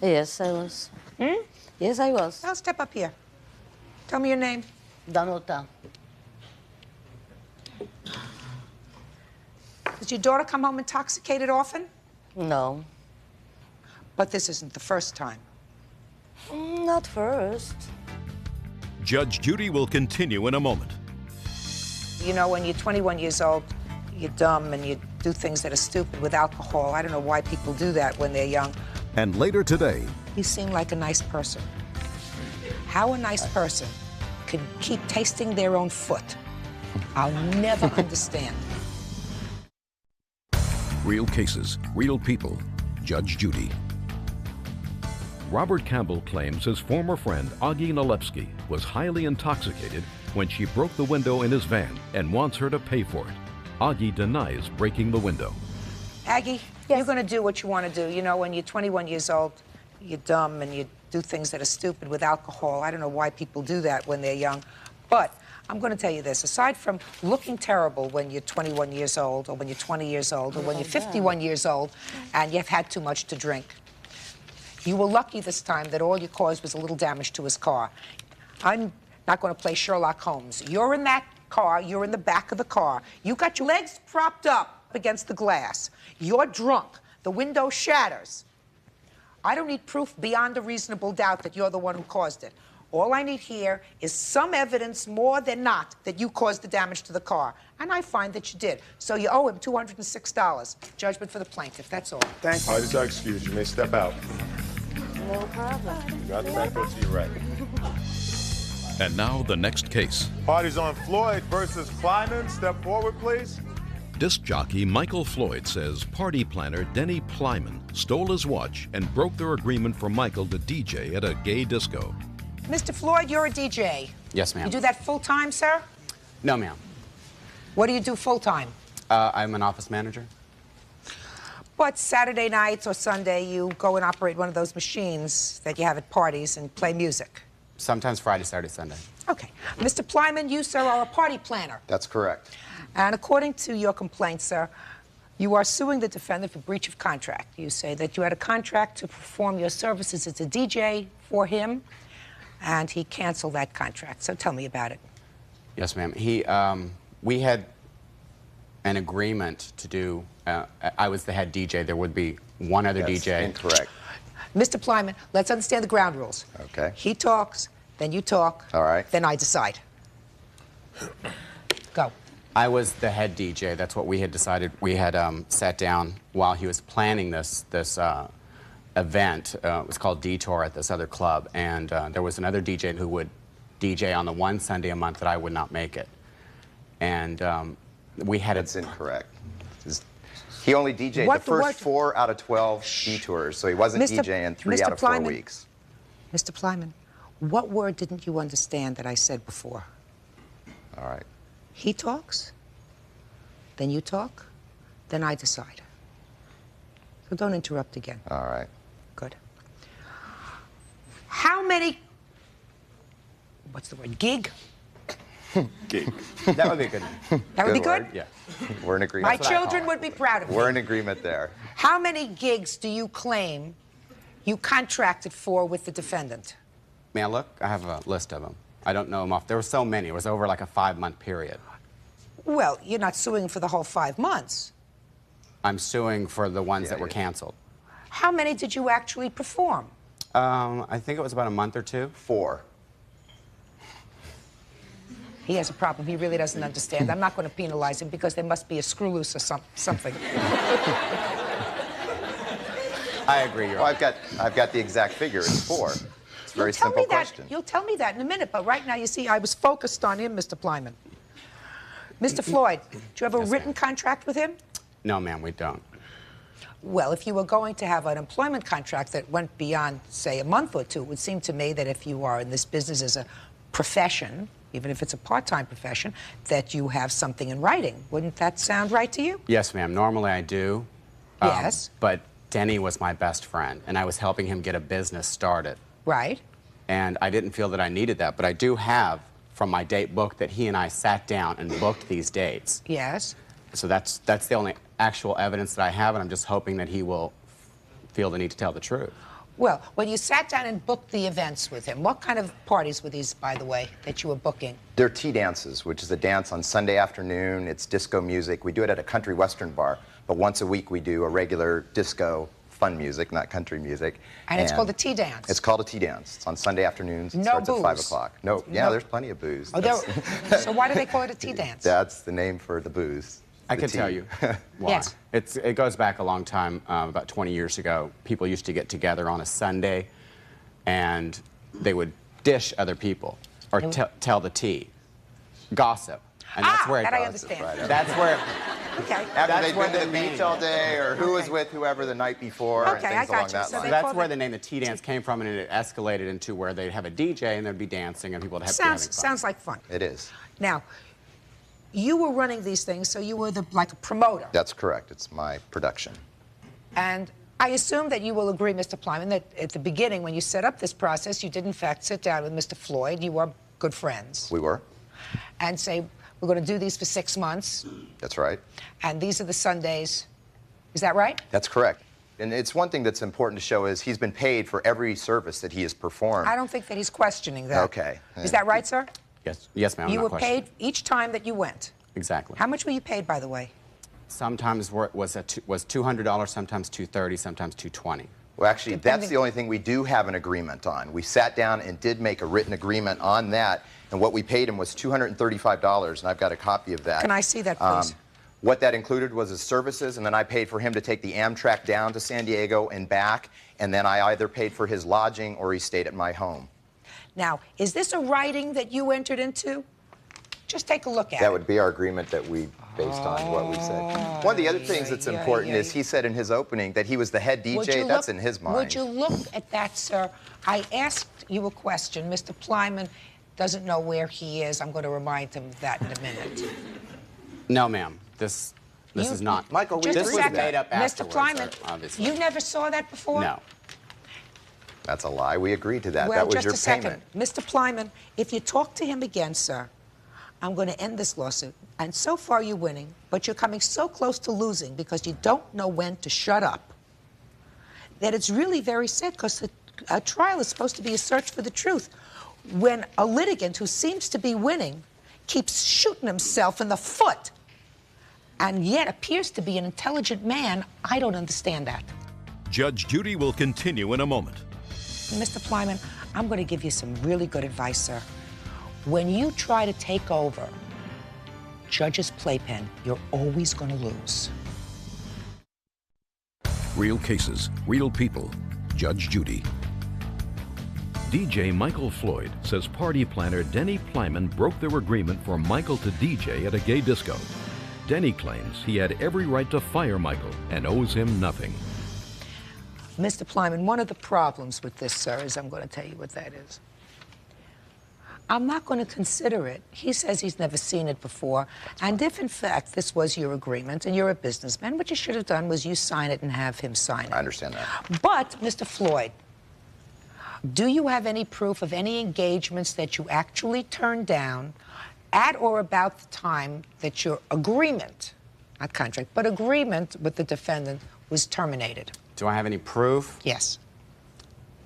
Yes, I was. Yes, I was. Now step up here. Tell me your name. Danuta. Does your daughter come home intoxicated often? No. But this isn't the first time. Not first. Judge Judy will continue in a moment. You know, when you're 21 years old, you're dumb and you do things that are stupid with alcohol. I don't know why people do that when they're young. And later today, You seem like a nice person. How a nice person could keep tasting their own foot, I'll never understand. real cases, real people. Judge Judy. Robert Campbell claims his former friend, Augie Nalepsky, was highly intoxicated when she broke the window in his van and wants her to pay for it. Augie denies breaking the window. Aggie, you're going to do what you want to do. You know, when you're 21 years old, you're dumb and you do things that are stupid with alcohol. I don't know why people do that when they're young. But I'm going to tell you this. Aside from looking terrible when you're 21 years old or when you're 20 years old or when you're 51 years old and you've had too much to drink, you were lucky this time that all you caused was a little damage to his car. I'm not going to play Sherlock Holmes. You're in that car. You're in the back of the car. You got your legs propped up against the glass. You're drunk. The window shatters. I don't need proof beyond a reasonable doubt that you're the one who caused it. All I need here is some evidence, more than not, that you caused the damage to the car. And I find that you did. So you owe him $206. Judgment for the plaintiff, that's all. Thank you. Parties are excused. You may step out. No problem. You got the back door to your right. And now the next case. Parties on Floyd versus Kleiman. Step forward, please. Disc jockey Michael Floyd says party planner Denny Plyman stole his watch and broke their agreement for Michael to DJ at a gay disco. Mr. Floyd, you're a DJ. Yes, ma'am. You do that full-time, sir? No, ma'am. What do you do full-time? I'm an office manager. But Saturday nights or Sunday, you go and operate one of those machines that you have at parties and play music. Sometimes Friday, Saturday, Sunday. Okay. Mr. Plyman, you, sir, are a party planner. That's correct. And according to your complaint, sir, you are suing the defendant for breach of contract. You say that you had a contract to perform your services as a DJ for him, and he canceled that contract. So tell me about it. Yes, ma'am. We had an agreement to do, I was the head DJ. There would be one other DJ. Incorrect. Mr. Plyman, let's understand the ground rules. Okay. He talks, then you talk. All right. Then I decide. Go. I was the head DJ. That's what we had decided. We had sat down while he was planning this event. It was called Detour at this other club, and there was another DJ who would DJ on the one Sunday a month that I would not make it. And we had That's incorrect. He only DJ'd the first 4 out of 12 detours, so he wasn't DJing 3 out of 4 weeks. Mr. Plyman, what word didn't you understand that I said before? All right. He talks, then you talk, then I decide. So don't interrupt again. All right. Good. How many, what's the word, gig? Gig. That would be good. That would be good? Word. Yeah. We're in agreement. My children would be proud of me. We're in agreement there. How many gigs do you claim you contracted for with the defendant? May I look? I have a list of them. I don't know them off. There were so many. It was over like a 5-month period. Well, you're not suing for the whole 5 months. I'm suing for the ones that were canceled. How many did you actually perform? I think it was about a month or 2. 4. He has a problem. He really doesn't understand. I'm not going to penalize him because there must be a screw loose or something. I agree. Well, I've got the exact figure. It's 4. It's a very simple question. You'll tell me that in a minute, but right now, you see, I was focused on him, Mr. Plyman. Mr. Floyd, do you have a written contract with him? No, ma'am, we don't. Well, if you were going to have an employment contract that went beyond, say, a month or 2, it would seem to me that if you are in this business as a profession, even if it's a part-time profession, that you have something in writing. Wouldn't that sound right to you? Yes, ma'am. Normally I do. Yes. But Denny was my best friend, and I was helping him get a business started. Right. And I didn't feel that I needed that, but I do have from my date book that he and I sat down and booked these dates. Yes. So that's the only actual evidence that I have, and I'm just hoping that he will feel the need to tell the truth. Well, when you sat down and booked the events with him, what kind of parties were these, by the way, that you were booking? They're tea dances, which is a dance on Sunday afternoon. It's disco music. We do it at a country western bar, but once a week we do a regular disco fun music, not country music. And it's called a tea dance. It's called a tea dance. It's on Sunday afternoons. It No starts booze. at 5 o'clock. No, yeah, No. there's plenty of booze. Oh, so why do they call it a tea dance? That's the name for the booze. I The can tea. tell you why. Yes. It goes back a long time. About 20 years ago, people used to get together on a Sunday, and they would dish other people or tell the tea, gossip, and that's where it that I Gossip, understand. right. That's where. Okay. After they've where been to the the beach name- all day, or who was with whoever the night before, and Okay, I things got along you. that So line. they That's call where it- the name the tea dance came from, and it escalated into where they'd have a DJ and there'd be dancing and people would have to be having fun. Sounds like fun. It is. Now, you were running these things, so you were like a promoter. That's correct. It's my production. And I assume that you will agree, Mr. Plyman, that at the beginning, when you set up this process, you did in fact sit down with Mr. Floyd. You were good friends. We were. And say, we're going to do these for 6 months, That's right. and these are the Sundays. Is that right? That's correct. And it's one thing that's important to show is he's been paid for every service that he has performed. I don't think that he's questioning that. Okay. Is that right, sir? Yes, ma'am. I'm You not were questioning. paid each time that you went. Exactly. How much were you paid, by the way? Sometimes was $200, sometimes $230, sometimes $220. Well, actually, that's the only thing we do have an agreement on. We sat down and did make a written agreement on that, and what we paid him was $235, and I've got a copy of that. Can I see that, please? What that included was his services, and then I paid for him to take the Amtrak down to San Diego and back, and then I either paid for his lodging or he stayed at my home. Now, is this a writing that you entered into? Just take a look at it. That would be our agreement that we based on what we said. One of the other things that's important is he said in his opening that he was the head DJ. That's in his mind. Would you look at that, sir? I asked you a question. Mr. Plyman doesn't know where he is. I'm going to remind him of that in a minute. No, ma'am. This is not. Michael, Just this a was second. made up Mr. afterwards, Plyman, obviously. you never saw that before? No. That's a lie. We agreed to that. Well, that was just your a second. payment. Mr. Plyman, if you talk to him again, sir, I'm going to end this lawsuit. And so far you're winning, but you're coming so close to losing because you don't know when to shut up that it's really very sad, because a trial is supposed to be a search for the truth. When a litigant who seems to be winning keeps shooting himself in the foot and yet appears to be an intelligent man, I don't understand that. Judge Judy will continue in a moment. Mr. Plyman, I'm going to give you some really good advice, sir. When you try to take over Judge's playpen, you're always going to lose. Real cases, real people. Judge Judy. DJ Michael Floyd says party planner Denny Plyman broke their agreement for Michael to DJ at a gay disco. Denny claims he had every right to fire Michael and owes him nothing. Mr. Plyman, one of the problems with this, sir, is I'm going to tell you what that is. I'm not going to consider it. He says he's never seen it before. And if, in fact, this was your agreement and you're a businessman, what you should have done was you sign it and have him sign it. I understand that. But, Mr. Floyd, do you have any proof of any engagements that you actually turned down at or about the time that your agreement, not contract, but agreement with the defendant was terminated? Do I have any proof? Yes.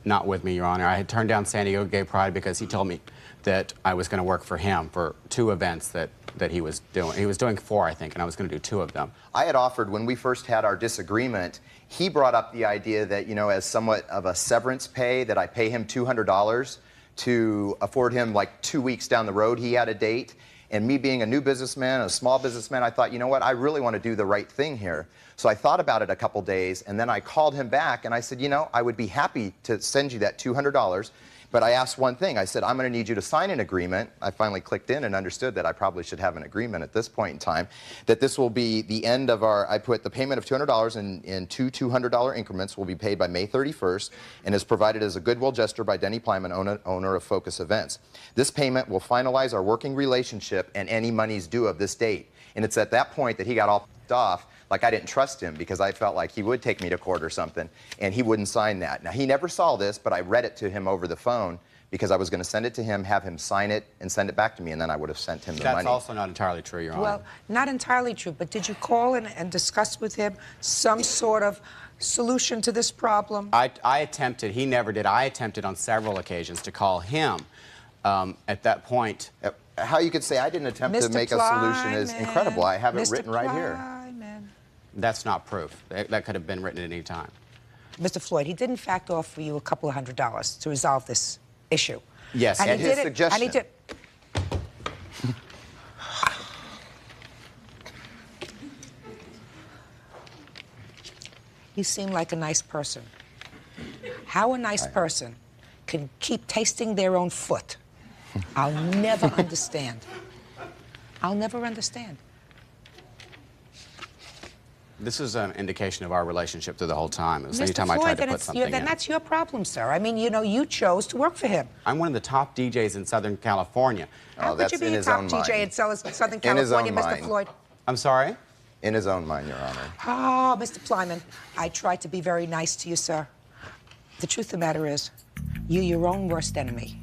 Not with me, Your Honor. I had turned down San Diego Gay Pride because he told me that I was going to work for him for 2 events that he was doing. He was doing 4, I think, and I was going to do 2 of them. I had offered, when we first had our disagreement, he brought up the idea that, you know, as somewhat of a severance pay, that I pay him $200 to afford him like 2 weeks down the road he had a date. And me being a new businessman, a small businessman, I thought, you know what, I really want to do the right thing here. So I thought about it a couple days, and then I called him back, and I said, you know, I would be happy to send you that $200, but I asked one thing. I said, I'm going to need you to sign an agreement. I finally clicked in and understood that I probably should have an agreement at this point in time, that this will be the end of our, I put the payment of $200 in 2 $200 increments will be paid by May 31st and is provided as a goodwill gesture by Denny Plyman, owner of Focus Events. This payment will finalize our working relationship and any monies due of this date. And it's at that point that he got all pissed off, like I didn't trust him because I felt like he would take me to court or something, and he wouldn't sign that. Now, he never saw this, but I read it to him over the phone because I was going to send it to him, have him sign it, and send it back to me, and then I would have sent him the money. That's also not entirely true, Your Honor. Well, not entirely true, but did you call and discuss with him some sort of solution to this problem? I attempted. He never did. I attempted on several occasions to call him. At that point, how you could say I didn't attempt to make a solution is incredible. I have it written right here. That's not proof. That could have been written at any time. Mr. Floyd, he did in fact offer you a couple of $100s to resolve this issue. Yes, and at he his did it, suggestion. And he did. You seem like a nice person. How a nice person can keep tasting their own foot, I'll never understand. I'll never understand. This is an indication of our relationship through the whole time. It was Mr. anytime Floyd, I tried to then put it's something then in. that's your problem, sir. I mean, you know, you chose to work for him. I'm one of the top DJs in Southern California. How could you be a top DJ in Southern California, Mr. Floyd? I'm sorry? In his own mind, Your Honor. Oh, Mr. Plyman, I tried to be very nice to you, sir. The truth of the matter is, you're your own worst enemy.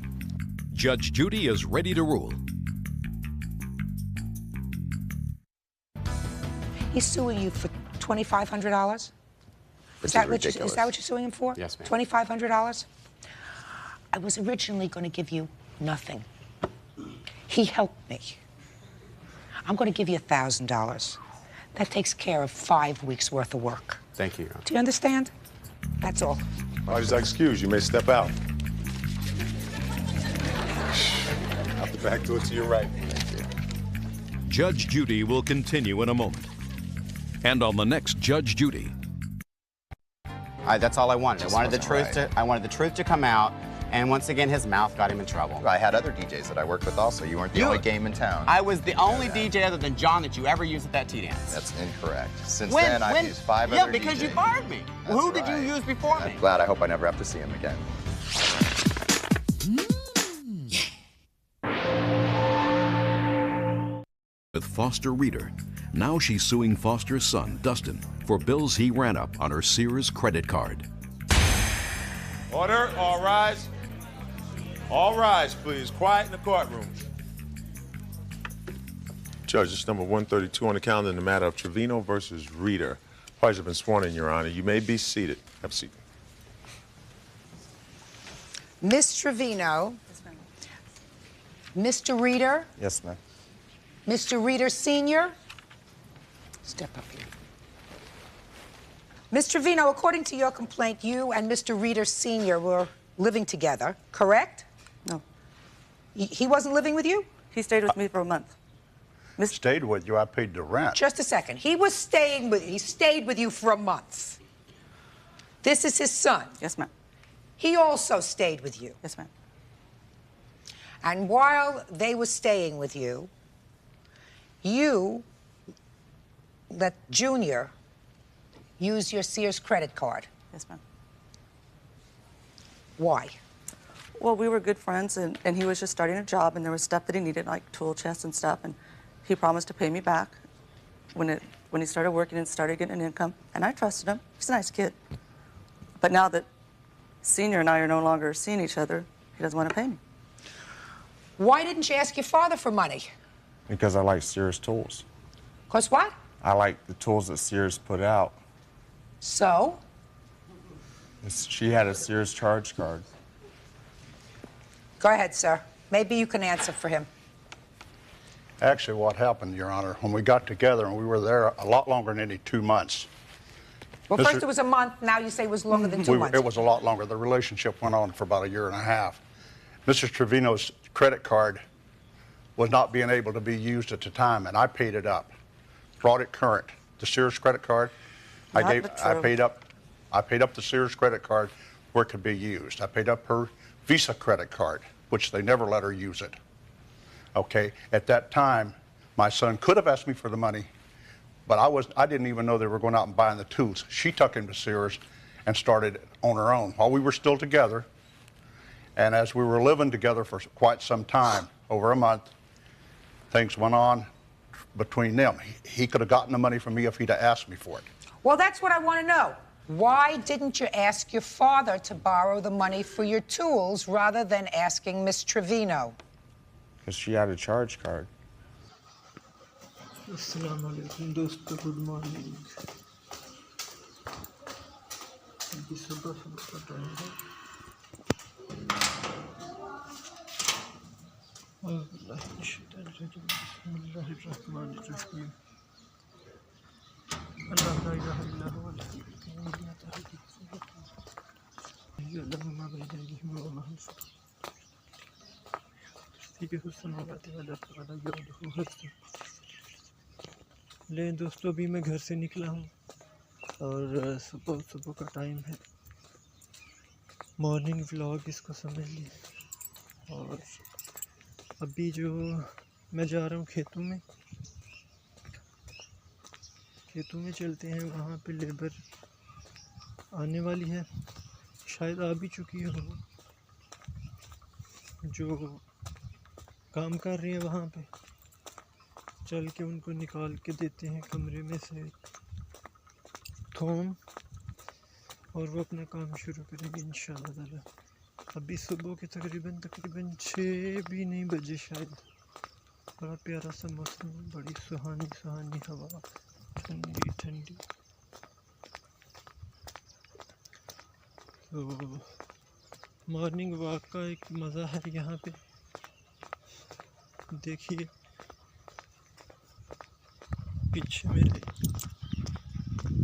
Judge Judy is ready to rule. He's suing you for $2,500? Is that what you're suing him for? Yes, ma'am. $2,500? I was originally going to give you nothing. He helped me. I'm going to give you $1,000. That takes care of 5 weeks' worth of work. Thank you, Your Honor. Do you understand? That's all. Parties are excused. You may step out. Out the back door to your right. Judge Judy will continue in a moment. And on the next Judge Judy. That's all I wanted. Just I wanted the wasn't truth right. to. I wanted the truth to come out. And once again, his mouth got him in trouble. I had other DJs that I worked with also. You weren't the only game in town. I was the only DJ other than John that you ever used at that T-dance. That's incorrect. Since then, I've used 5 other DJs. Yeah, because you fired me. That's Who did right. you use before me? I'm glad. I hope I never have to see him again. With Foster Reader. Now she's suing Foster's son, Dustin, for bills he ran up on her Sears credit card. Order, all rise. All rise, please. Quiet in the courtroom. Judge, this is number 132 on the calendar in the matter of Trevino versus Reader. Parties have been sworn in, Your Honor. You may be seated. Have a seat. Miss Trevino. Mr. Reader. Yes, ma'am. Mr. Reader Sr. Step up here. Ms. Trevino, according to your complaint, you and Mr. Reader Sr. were living together, correct? No. He wasn't living with you? He stayed with me for a month. Stayed with you. I paid the rent. Just a second. He stayed with you for a month. This is his son. Yes, ma'am. He also stayed with you. Yes, ma'am. And while they were staying with you, you let Junior use your Sears credit card. Yes, ma'am. Why? Well, we were good friends, and he was just starting a job, and there was stuff that he needed, like tool chests and stuff, and he promised to pay me back when he started working and started getting an income, and I trusted him. He's a nice kid. But now that Senior and I are no longer seeing each other, he doesn't want to pay me. Why didn't you ask your father for money? Because I like Sears tools. 'Cause what? I like the tools that Sears put out. So? She had a Sears charge card. Go ahead, sir. Maybe you can answer for him. Actually, what happened, Your Honor, when we got together, and we were there a lot longer than any 2 months. Well, first it was a month, now you say it was longer than 2 months. It was a lot longer. The relationship went on for about 1.5 years. Mrs. Trevino's credit card was not being able to be used at the time, and I paid it up, brought it current. The Sears credit card, I paid up the Sears credit card where it could be used. I paid up her Visa credit card, which they never let her use it. Okay, at that time, my son could have asked me for the money, but I didn't even know they were going out and buying the tools. She took him to Sears and started on her own while we were still together. And as we were living together for quite some time, over a month, things went on between them. He could have gotten the money from me if he'd have asked me for it. Well, that's what I want to know. Why didn't you ask your father to borrow the money for your tools rather than asking Miss Trevino? Because she had a charge card. Assalamu alaikum दोस्तों, good morning. अभी सुबह का time है। बिस्मिल्लाहिर्रहमानिर्रहीम। अल्लाह ला इलाहा इल्ला हुवा यअलमु मा बैना अयदीहिम व मा खल्फहम। ले दोस्तों, अभी मैं घर से निकला हूँ और सुबह का टाइम है। मॉर्निंग व्लॉग इसको समझ लीजिए। और अभी जो मैं जा रहा हूँ खेतों में चलते हैं। वहाँ पे लेबर आने वाली है, शायद आ भी चुकी हो, जो काम कर रही है। वहाँ पे चल के उनको निकाल के देते हैं कमरे में से थोम, और वो अपना काम शुरू करेंगे इंशाअल्लाह ताला। अभी सुबह के तकरीबन 6 भी नहीं बजे शायद। बड़ा प्यारा सा मौसम, बड़ी सुहानी हवा, ठंडी ठंडी। तो मॉर्निंग वॉक का एक मज़ा है यहाँ पे। देखिए पीछे मेरे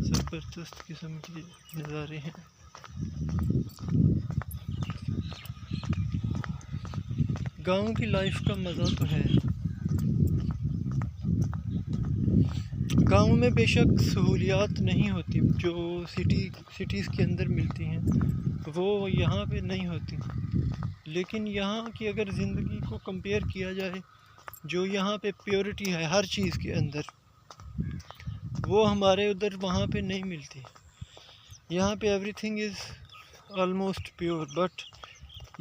ज़बरदस्त किस्म के नज़ारे हैं। गांव की लाइफ का मज़ा तो है। गांव में बेशक सहूलियात नहीं होती जो सिटीज़ के अंदर मिलती हैं, वो यहाँ पे नहीं होती। लेकिन यहाँ की अगर ज़िंदगी को कंपेयर किया जाए, जो यहाँ पे प्योरिटी है हर चीज़ के अंदर, वो हमारे उधर वहाँ पे नहीं मिलती। यहाँ पे everything is almost pure, but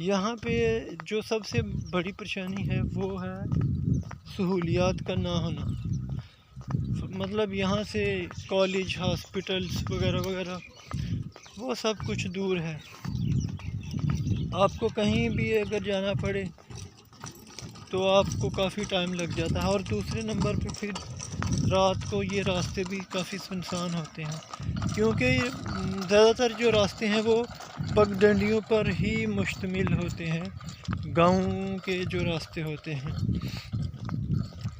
यहाँ पे जो सबसे बड़ी परेशानी है वो है सहूलियात का ना होना। मतलब यहाँ से कॉलेज, हॉस्पिटल्स वगैरह वगैरह वो सब कुछ दूर है। आपको कहीं भी अगर जाना पड़े तो आपको काफ़ी टाइम लग जाता है। और दूसरे नंबर पे फिर रात को ये रास्ते भी काफ़ी सुनसान होते हैं, क्योंकि ज़्यादातर जो रास्ते हैं वो पगडंडियों पर ही मुश्तमिल होते हैं। गाँव के जो रास्ते होते हैं,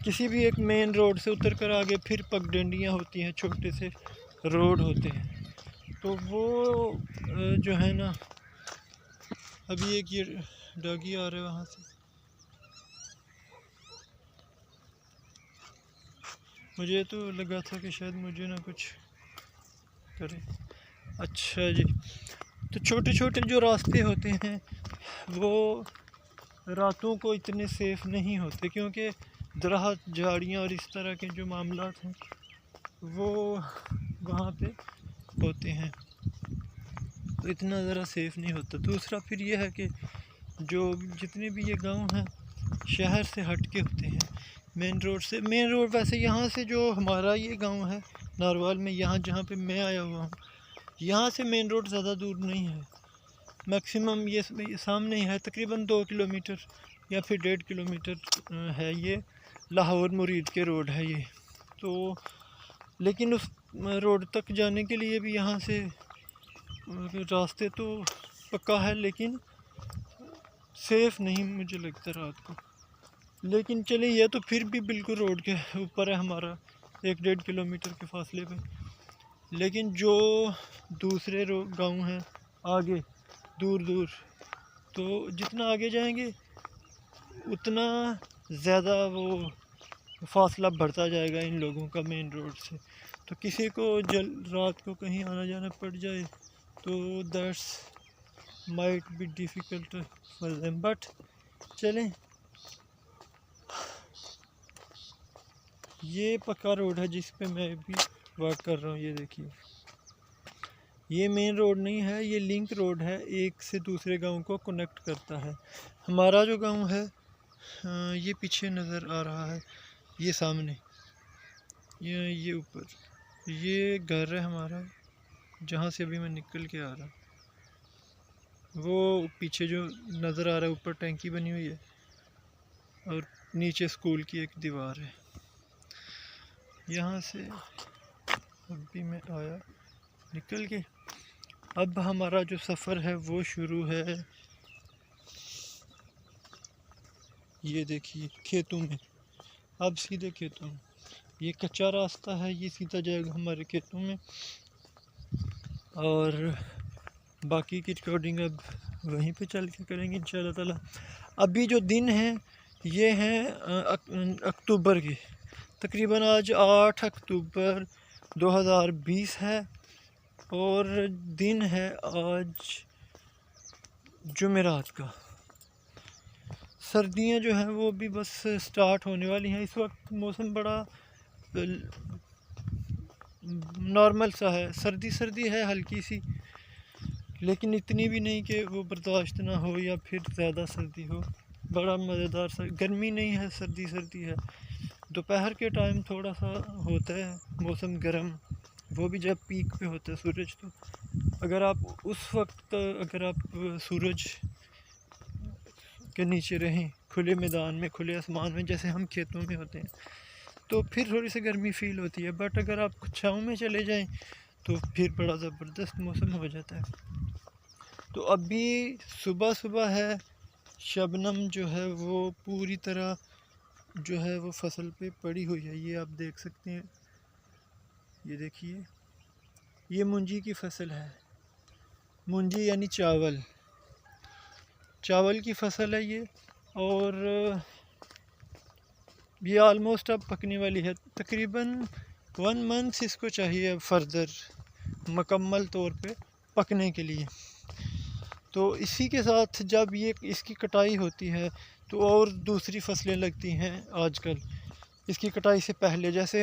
किसी भी एक मेन रोड से उतर कर आगे फिर पगडंडियाँ होती हैं, छोटे से रोड होते हैं। तो वो जो है ना, अभी एक ये डॉगी आ रहा है वहाँ से, मुझे तो लगा था कि शायद मुझे ना कुछ करे। अच्छा जी, तो छोटे छोटे जो रास्ते होते हैं वो रातों को इतने सेफ़ नहीं होते, क्योंकि दरख्त, झाड़ियाँ और इस तरह के जो मामलात हैं वो वहाँ पे होते हैं, तो इतना ज़रा सेफ़ नहीं होता। दूसरा फिर यह है कि जो जितने भी ये गांव हैं शहर से हट के होते हैं, मेन रोड से। मेन रोड वैसे यहाँ से जो हमारा ये गांव है नारवाल में, यहाँ जहाँ पे मैं आया हुआ हूँ, यहाँ से मेन रोड ज़्यादा दूर नहीं है। मैक्सिमम ये सामने ही है, तकरीबन 2 किलोमीटर या फिर 1.5 किलोमीटर है। ये लाहौर मुरीद के रोड है ये। तो लेकिन उस रोड तक जाने के लिए भी यहाँ से रास्ते तो पक्का है, लेकिन सेफ़ नहीं मुझे लगता रात को। लेकिन चलिए, ये तो फिर भी बिल्कुल रोड के ऊपर है हमारा, 1-1.5 किलोमीटर के फासले पे। लेकिन जो दूसरे गांव हैं आगे दूर दूर, तो जितना आगे जाएंगे उतना ज़्यादा वो फासला बढ़ता जाएगा इन लोगों का मेन रोड से। तो किसी को रात को कहीं आना जाना पड़ जाए तो that's might be difficult for them. But चलें, ये पक्का रोड है जिस पे मैं भी वर्क कर रहा हूँ। ये देखिए, ये मेन रोड नहीं है, ये लिंक रोड है, एक से दूसरे गांव को कनेक्ट करता है। हमारा जो गांव है ये पीछे नज़र आ रहा है, ये सामने, ये ऊपर, ये घर है हमारा जहाँ से अभी मैं निकल के आ रहा। वो पीछे जो नज़र आ रहा है ऊपर टैंकी बनी हुई है, और नीचे स्कूल की एक दीवार है। यहाँ से अभी मैं आया निकल के। अब हमारा जो सफ़र है वो शुरू है, ये देखिए खेतों में, अब सीधे खेतों में। ये कच्चा रास्ता है, ये सीधा जाएगा हमारे खेतों में, और बाकी की रिकॉर्डिंग अब वहीं पे चल के करेंगे इंशाल्लाह ताला। अभी जो दिन है ये हैं अक्टूबर के, तकरीबन आज 8 अक्टूबर 2020 है, और दिन है आज जुमेरात का। सर्दियां जो हैं वो भी बस स्टार्ट होने वाली हैं। इस वक्त मौसम बड़ा नॉर्मल सा है, सर्दी सर्दी है हल्की सी, लेकिन इतनी भी नहीं कि वो बर्दाश्त ना हो या फिर ज़्यादा सर्दी हो। बड़ा मज़ेदार सा, गर्मी नहीं है, सर्दी सर्दी है। दोपहर के टाइम थोड़ा सा होता है मौसम गर्म, वो भी जब पीक पे होता है सूरज। तो अगर आप उस वक्त अगर आप सूरज के नीचे रहें, खुले मैदान में, खुले आसमान में, जैसे हम खेतों में होते हैं, तो फिर थोड़ी सी गर्मी फ़ील होती है। बट अगर आप छाँव में चले जाएं तो फिर बड़ा ज़बरदस्त मौसम हो जाता है। तो अभी सुबह सुबह है, शबनम जो है वो पूरी तरह जो है वो फसल पे पड़ी हुई है। ये आप देख सकते हैं, ये देखिए, ये मुंजी की फसल है। मुंजी यानी चावल, चावल की फसल है ये, और ये आलमोस्ट अब पकने वाली है। तकरीबन 1 मंथ इसको चाहिए अब फर्दर मुकम्मल तौर पे पकने के लिए। तो इसी के साथ जब ये इसकी कटाई होती है तो और दूसरी फसलें लगती हैं आजकल इसकी कटाई से पहले, जैसे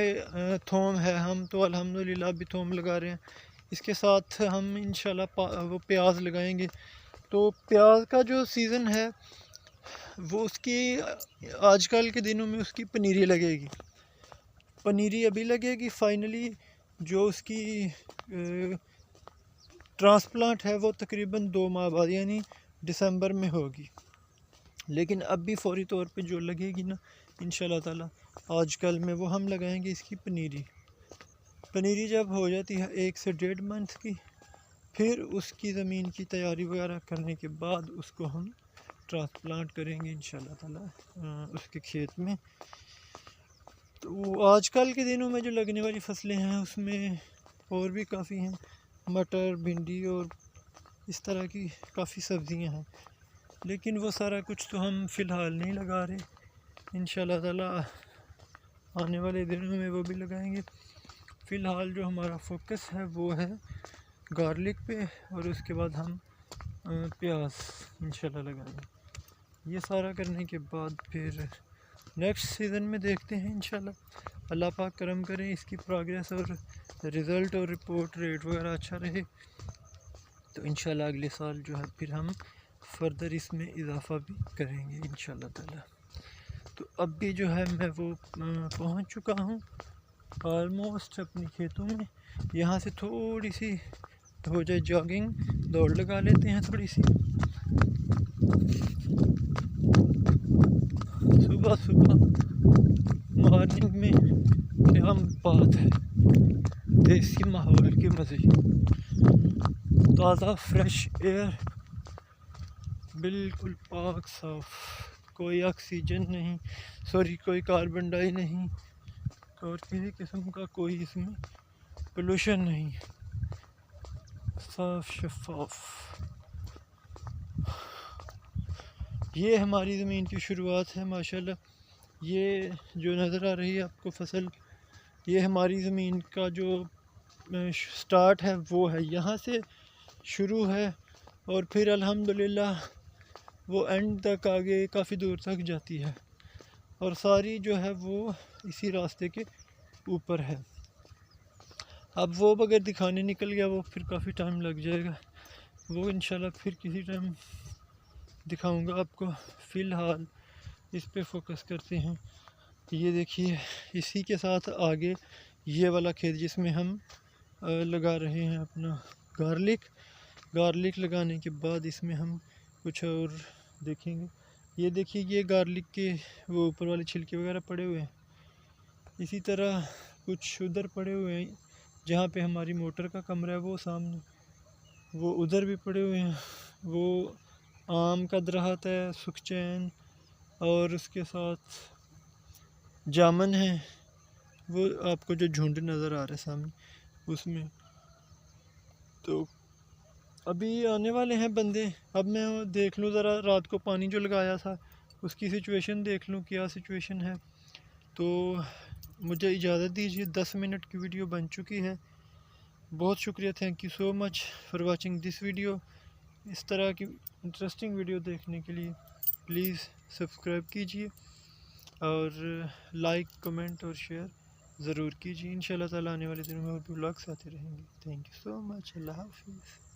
थोम है, हम तो अल्हम्दुलिल्लाह अभी थोम लगा रहे हैं। इसके साथ हम इंशाल्लाह वो प्याज लगाएंगे। तो प्याज का जो सीज़न है वो उसकी आजकल के दिनों में उसकी पनीरी लगेगी, पनीरी अभी लगेगी। फाइनली जो उसकी ट्रांसप्लांट है वो तकरीबन 2 माह बाद यानी दिसंबर में होगी। लेकिन अब भी फौरी तौर पे जो लगेगी ना इंशाल्लाह ताला आजकल में वो हम लगाएंगे इसकी पनीरी। पनीरी जब हो जाती है 1 से 1.5 मंथ की, फिर उसकी ज़मीन की तैयारी वगैरह करने के बाद उसको हम ट्रांसप्लांट करेंगे इंशाल्लाह ताला उसके खेत में। तो आजकल के दिनों में जो लगने वाली फसलें हैं उसमें और भी काफ़ी हैं, मटर, भिंडी और इस तरह की काफ़ी सब्ज़ियां हैं। लेकिन वो सारा कुछ तो हम फ़िलहाल नहीं लगा रहे, इंशाल्लाह ताला आने वाले दिनों में वो भी लगाएंगे। फ़िलहाल जो हमारा फोकस है वो है गार्लिक पे, और उसके बाद हम प्याज इंशाल्लाह लगाएंगे। ये सारा करने के बाद फिर नेक्स्ट सीज़न में देखते हैं इंशाल्लाह। अल्लाह पाक करम करें, इसकी प्रोग्रेस और रिज़ल्ट और रिपोर्ट रेट वगैरह अच्छा रहे तो इंशाल्लाह अगले साल जो है फिर हम फर्दर इसमें इजाफ़ा भी करेंगे इंशाल्लाह ताला। तो अब भी जो है मैं वो पहुंच चुका हूं ऑलमोस्ट अपने खेतों में। यहाँ से थोड़ी सी हो जाए जॉगिंग, दौड़ लगा लेते हैं थोड़ी सी। सुबह सुबह मॉर्निंग में क्या बात है, देसी माहौल के मज़े, ताज़ा फ्रेश एयर, बिल्कुल पाक साफ, कोई ऑक्सीजन नहीं, सॉरी कोई कार्बन डाई नहीं और किसी किस्म का कोई इसमें पोल्यूशन नहीं, साफ शफाफ। ये हमारी ज़मीन की शुरुआत है माशाल्लाह। ये जो नज़र आ रही है आपको फसल, ये हमारी ज़मीन का जो स्टार्ट है वो है, यहाँ से शुरू है और फिर अल्हम्दुलिल्लाह वो एंड तक आगे काफ़ी दूर तक जाती है और सारी जो है वो इसी रास्ते के ऊपर है। अब वो अगर दिखाने निकल गया वो फिर काफ़ी टाइम लग जाएगा, वो इंशाल्लाह फिर किसी टाइम दिखाऊंगा आपको। फ़िलहाल इस पे फोकस करते हैं। ये देखिए, इसी के साथ आगे ये वाला खेत जिसमें हम लगा रहे हैं अपना गार्लिक लगाने के बाद इसमें हम कुछ और देखेंगे। ये देखिए, ये गार्लिक के वो ऊपर वाले छिलके वगैरह पड़े हुए हैं। इसी तरह कुछ उधर पड़े हुए हैं जहाँ पे हमारी मोटर का कमरा है, वो सामने, वो उधर भी पड़े हुए हैं। वो आम का दरख्त है, सुखचैन, और उसके साथ जामन है, वो आपको जो झुंड नज़र आ रहा है सामने उसमें। तो अभी आने वाले हैं बंदे। अब मैं देख लूँ ज़रा, रात को पानी जो लगाया था उसकी सिचुएशन देख लूँ क्या सिचुएशन है। तो मुझे इजाज़त दीजिए, 10 मिनट की वीडियो बन चुकी है। बहुत शुक्रिया, thank you so much for watching this video. इस तरह की इंटरेस्टिंग वीडियो देखने के लिए प्लीज़ सब्सक्राइब कीजिए और लाइक, कमेंट और शेयर ज़रूर कीजिए। इंशाल्लाह ताला आने वाले दिनों में और भी व्लॉग्स आते रहेंगे। Thank you so much. Allah हाफिज़।